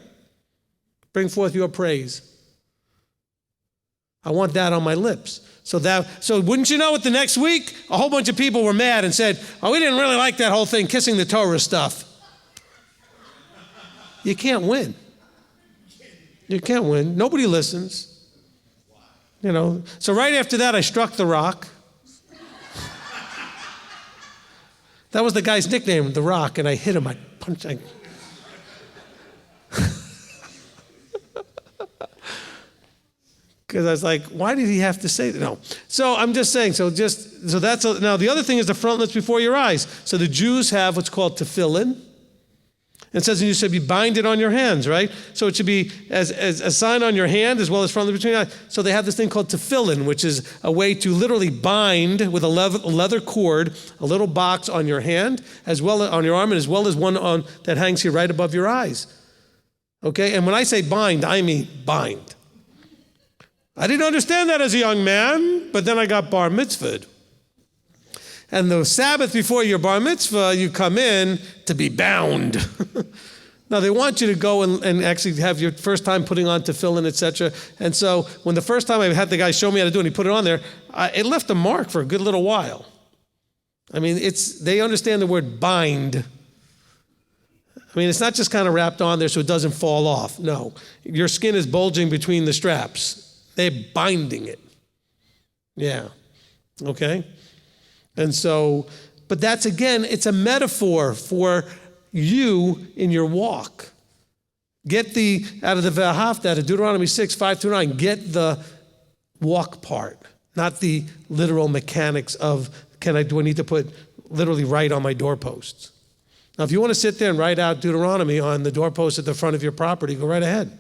S1: Bring forth your praise. I want that on my lips. So wouldn't you know it, the next week, a whole bunch of people were mad and said, we didn't really like that whole thing, kissing the Torah stuff. You can't win. You can't win. Nobody listens. So right after that, I struck the rock. That was the guy's nickname, the Rock, and I hit him. I punched. Because I was like, why did he have to say that? No. So I'm just saying, now the other thing is the frontlets before your eyes. So the Jews have what's called tefillin. It says, and you should be bind it on your hands, right? So it should be as a sign on your hand as well as frontlets between your eyes. So they have this thing called tefillin, which is a way to literally bind with a leather cord, a little box on your hand, as well as on your arm, and as well as one that hangs here right above your eyes. Okay? And when I say bind, I mean bind. I didn't understand that as a young man, but then I got bar mitzvahed. And the Sabbath before your bar mitzvah, you come in to be bound. Now, they want you to go and actually have your first time putting on tefillin, etc. And so when the first time I had the guy show me how to do it, and he put it on there, it left a mark for a good little while. They understand the word bind. It's not just kind of wrapped on there so it doesn't fall off. No, your skin is bulging between the straps. They're binding it. Yeah. Okay? And so, but that's again, it's a metaphor for you in your walk. Get out of the Vahafta, out of Deuteronomy 6, 5-9, get the walk part, not the literal mechanics of, do I need to put literally write on my doorposts? Now, if you want to sit there and write out Deuteronomy on the doorpost at the front of your property, go right ahead.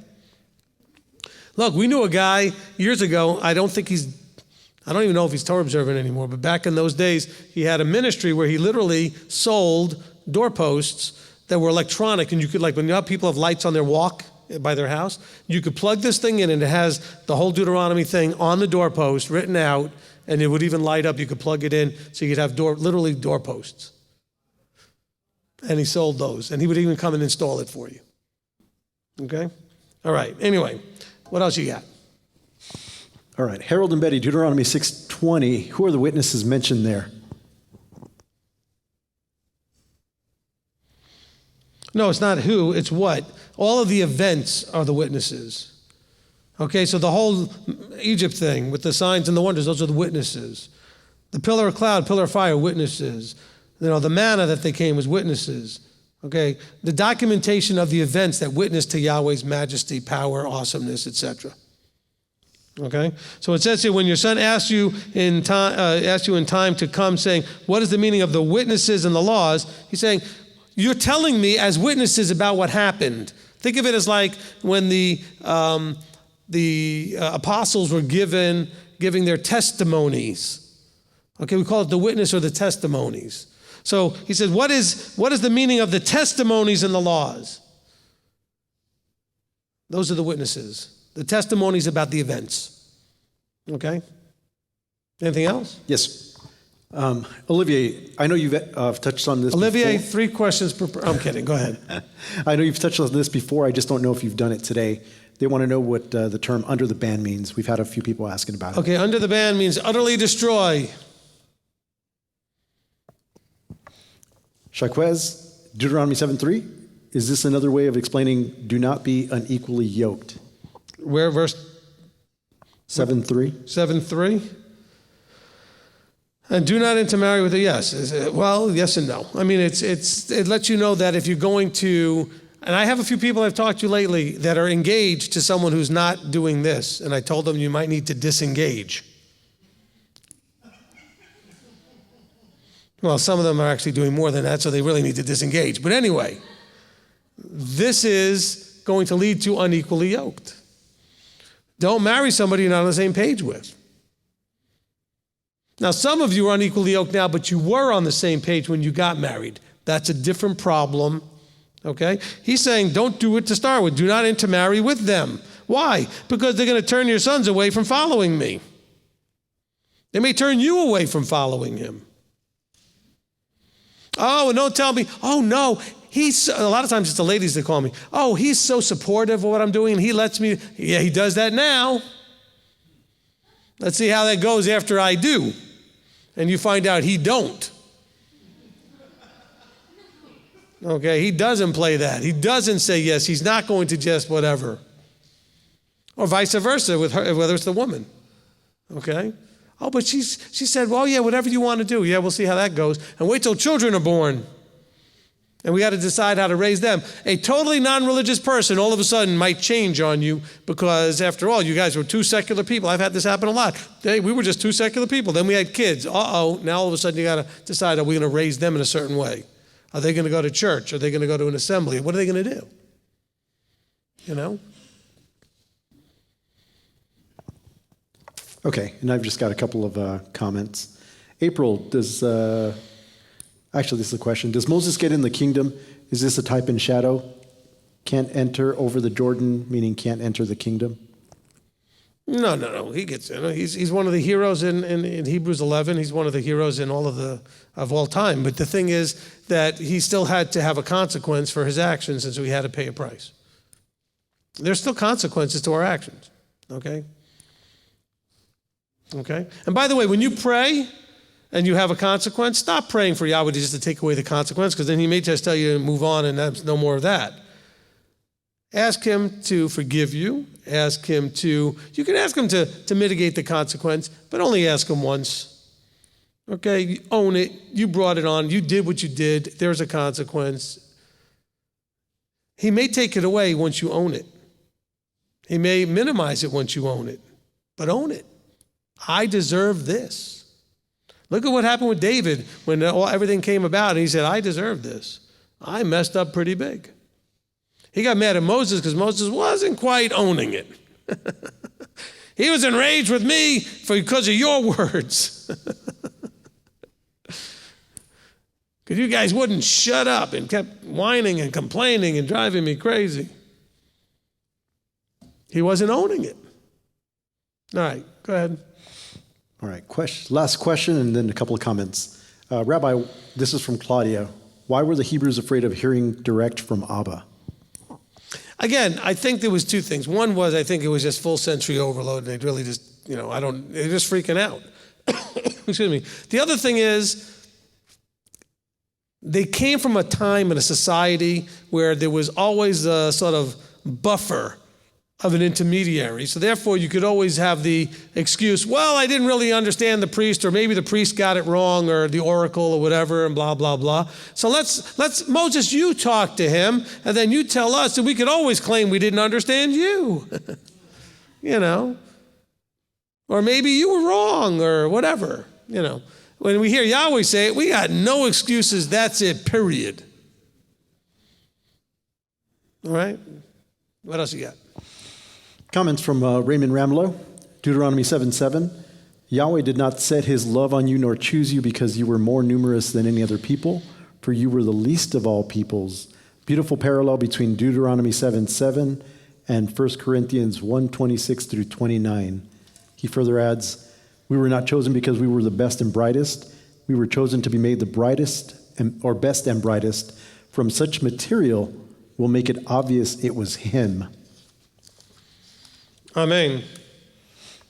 S1: Look, we knew a guy years ago, I don't even know if he's Torah observant anymore, but back in those days, he had a ministry where he literally sold doorposts that were electronic, and you could, like, when you have people have lights on their walk by their house, you could plug this thing in, and it has the whole Deuteronomy thing on the doorpost written out, and it would even light up. You could plug it in, so you could have literally doorposts. And he sold those, and he would even come and install it for you. Okay? All right. Anyway, what else you got?
S12: All right. Harold and Betty, Deuteronomy 6:20. Who are the witnesses mentioned there?
S1: No, it's not who, it's what. All of the events are the witnesses. Okay, so the whole Egypt thing with the signs and the wonders, those are the witnesses. The pillar of cloud, pillar of fire, witnesses. The manna that they came was witnesses. Okay, the documentation of the events that witness to Yahweh's majesty, power, awesomeness, etc. Okay, so it says here, when your son asks you in time to come, saying, what is the meaning of the witnesses and the laws? He's saying, you're telling me as witnesses about what happened. Think of it as like when the apostles were giving their testimonies. Okay, we call it the witness or the testimonies. So he says, what is the meaning of the testimonies and the laws? Those are the witnesses. The testimonies about the events. Okay? Anything else?
S12: Yes. Olivier, I know you've touched on this
S1: Olivier,
S12: before.
S1: 3 questions per I'm kidding. Go ahead.
S12: I know you've touched on this before. I just don't know if you've done it today. They want to know what the term under the ban means. We've had a few people asking about it.
S1: Okay, under the ban means utterly destroy.
S12: Shaquez, Deuteronomy 7:3. Is this another way of explaining do not be unequally yoked?
S1: Where verse
S12: 7:3.
S1: 7:3. And do not intermarry with a yes. Well, yes and no. I mean, it lets you know that if you're going to, and I have a few people I've talked to lately that are engaged to someone who's not doing this, and I told them you might need to disengage. Well, some of them are actually doing more than that, so they really need to disengage. But anyway, this is going to lead to unequally yoked. Don't marry somebody you're not on the same page with. Now, some of you are unequally yoked now, but you were on the same page when you got married. That's a different problem, okay? He's saying don't do it to start with. Do not intermarry with them. Why? Because they're going to turn your sons away from following me. They may turn you away from following him. Oh, and don't tell me, oh no, a lot of times it's the ladies that call me, oh, he's so supportive of what I'm doing and he lets me, yeah, he does that now. Let's see how that goes after I do. And you find out he don't. Okay, he doesn't play that. He doesn't say yes. He's not going to just whatever. Or vice versa with her, whether it's the woman. Okay? Oh, but she said, well, yeah, whatever you want to do. Yeah, we'll see how that goes. And wait till children are born. And we got to decide how to raise them. A totally non-religious person all of a sudden might change on you because, after all, you guys were 2 secular people. I've had this happen a lot. We were just 2 secular people. Then we had kids. Uh-oh, now all of a sudden you got to decide, are we going to raise them in a certain way? Are they going to go to church? Are they going to go to an assembly? What are they going to do? You know?
S12: Okay, and I've just got a couple of comments. April, actually this is a question. Does Moses get in the kingdom? Is this a type and shadow? Can't enter over the Jordan, meaning can't enter the kingdom?
S1: No. He gets in. He's one of the heroes in Hebrews 11. He's one of the heroes in of all time. But the thing is that he still had to have a consequence for his actions, and so he had to pay a price. There's still consequences to our actions, okay? Okay? And by the way, when you pray and you have a consequence, stop praying for Yahweh just to take away the consequence, because then he may just tell you to move on and that's no more of that. Ask him to forgive you. You can ask him to mitigate the consequence, but only ask him once. Okay? You own it. You brought it on. You did what you did. There's a consequence. He may take it away once you own it. He may minimize it once you own it, but own it. I deserve this. Look at what happened with David when everything came about, and he said, I deserve this. I messed up pretty big. He got mad at Moses because Moses wasn't quite owning it. He was enraged with me because of your words. Because you guys wouldn't shut up and kept whining and complaining and driving me crazy. He wasn't owning it. All right, go ahead.
S12: All right, last question and then a couple of comments. Rabbi, this is from Claudia. Why were the Hebrews afraid of hearing direct from Abba?
S1: Again, I think there was two things. One was I think it was just full sensory overload, and they'd really just, they're just freaking out. Excuse me. The other thing is they came from a time in a society where there was always a sort of buffer of an intermediary. So therefore, you could always have the excuse, well, I didn't really understand the priest, or maybe the priest got it wrong, or the oracle, or whatever, and blah, blah, blah. So let's Moses, you talk to him, and then you tell us, and we could always claim we didn't understand you. Or maybe you were wrong, or whatever, When we hear Yahweh say it, we got no excuses. That's it, period. All right? What else you got?
S12: Comments from Raymond Ramelow, Deuteronomy 7:7. Yahweh did not set his love on you nor choose you because you were more numerous than any other people, for you were the least of all peoples. Beautiful parallel between Deuteronomy 7:7 and 1 Corinthians 1:26 through 29. He further adds, we were not chosen because we were the best and brightest. We were chosen to be made the brightest or best and brightest. From such material will make it obvious it was him.
S1: Amen.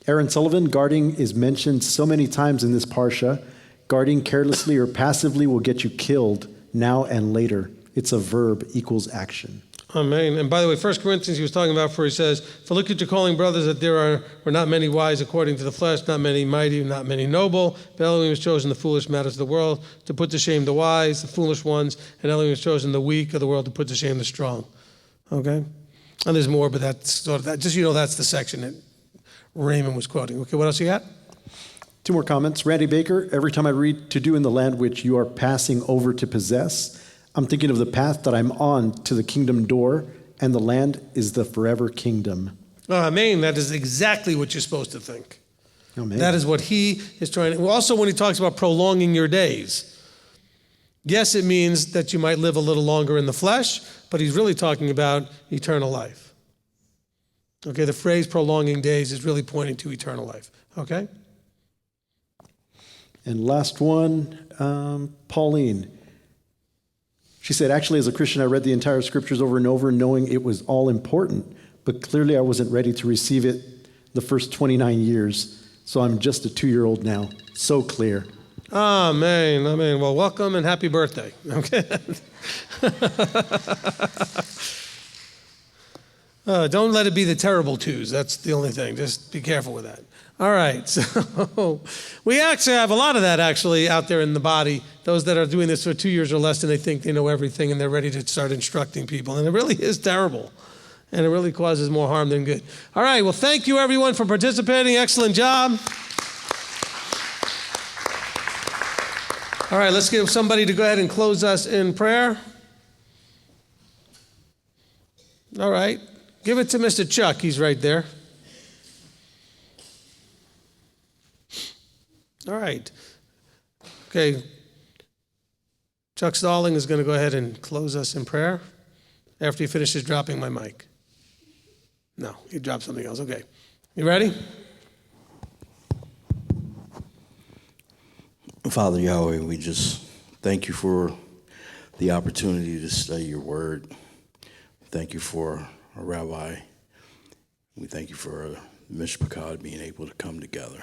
S12: Aaron Sullivan, guarding is mentioned so many times in this Parsha. Guarding carelessly or passively will get you killed now and later. It's a verb equals action.
S1: Amen. And by the way, 1 Corinthians he was talking about, for he says, for look at your calling, brothers, that there were not many wise according to the flesh, not many mighty, not many noble. But Elohim has chosen the foolish matters of the world to put to shame the wise, the foolish ones, and Elohim has chosen the weak of the world to put to shame the strong. Okay? And there's more, but that's sort of that. Just that's the section that Raymond was quoting. Okay, what else you got?
S12: Two more comments. Randy Baker, every time I read to do in the land which you are passing over to possess, I'm thinking of the path that I'm on to the kingdom door, and the land is the forever kingdom.
S1: Amen. That is exactly what you're supposed to think.
S12: Amen.
S1: That is what he is trying to. Also, when he talks about prolonging your days, yes, it means that you might live a little longer in the flesh, but he's really talking about eternal life. Okay, the phrase prolonging days is really pointing to eternal life. Okay?
S12: And last one, Pauline. She said, actually, as a Christian, I read the entire scriptures over and over, knowing it was all important, but clearly I wasn't ready to receive it the first 29 years, so I'm just a 2-year-old now. So clear.
S1: Amen. Amen. Well, welcome and happy birthday. Okay. Don't let it be the terrible twos. That's the only thing. Just be careful with that. All right. So we actually have a lot of that actually out there in the body. Those that are doing this for 2 years or less and they think they know everything and they're ready to start instructing people. And it really is terrible. And it really causes more harm than good. All right. Well, thank you everyone for participating. Excellent job. All right. Let's give somebody to go ahead and close us in prayer. All right. Give it to Mr. Chuck. He's right there. All right. Okay. Chuck Stalling is going to go ahead and close us in prayer after he finishes dropping my mic. No, he dropped something else. Okay. You ready?
S13: Father Yahweh, we just thank you for the opportunity to study your word. Thank you for a rabbi. We thank you for Mishpachad being able to come together.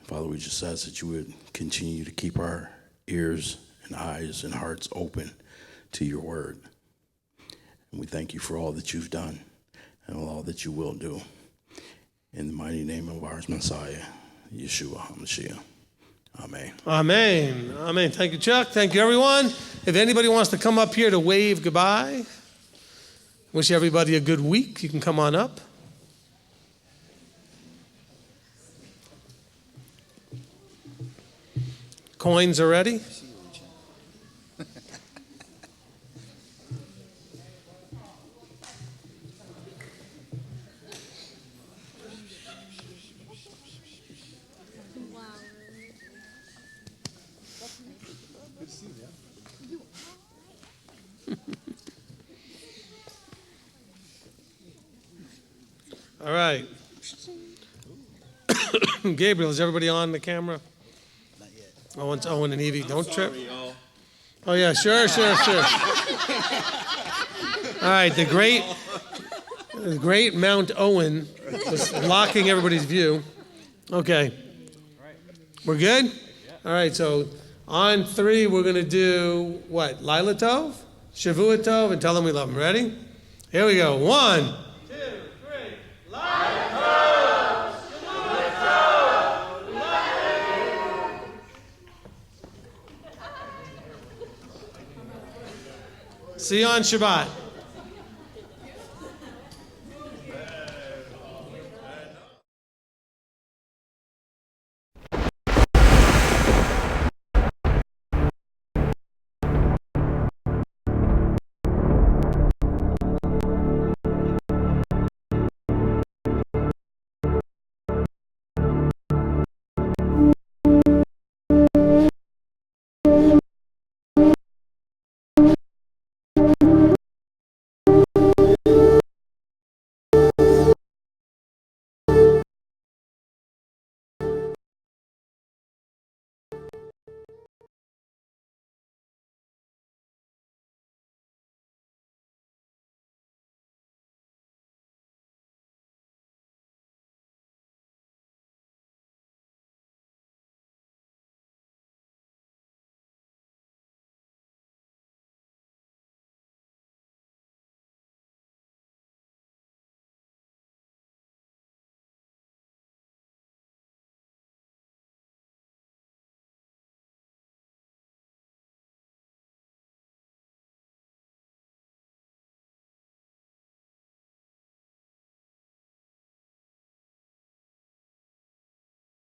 S13: Father, we just ask that you would continue to keep our ears and eyes and hearts open to your word. And we thank you for all that you've done and all that you will do. In the mighty name of our Messiah, Yeshua HaMashiach. Amen.
S1: Amen. Amen. Thank you, Chuck. Thank you, everyone. If anybody wants to come up here to wave goodbye. Wish everybody a good week. You can come on up. Coins are ready. All right. Gabriel, is everybody on the camera? Not yet. Owen and Evie, don't trip. Oh, yeah, sure. All right, the great Mount Owen is blocking everybody's view. Okay. We're good? All right, so on 3, we're going to do what? Lila Tov, Shavua Tov, and tell them we love them. Ready? Here we go. 1, 2, 3. Lila Tov, Shavua Tov, we love you. See you on Shabbat.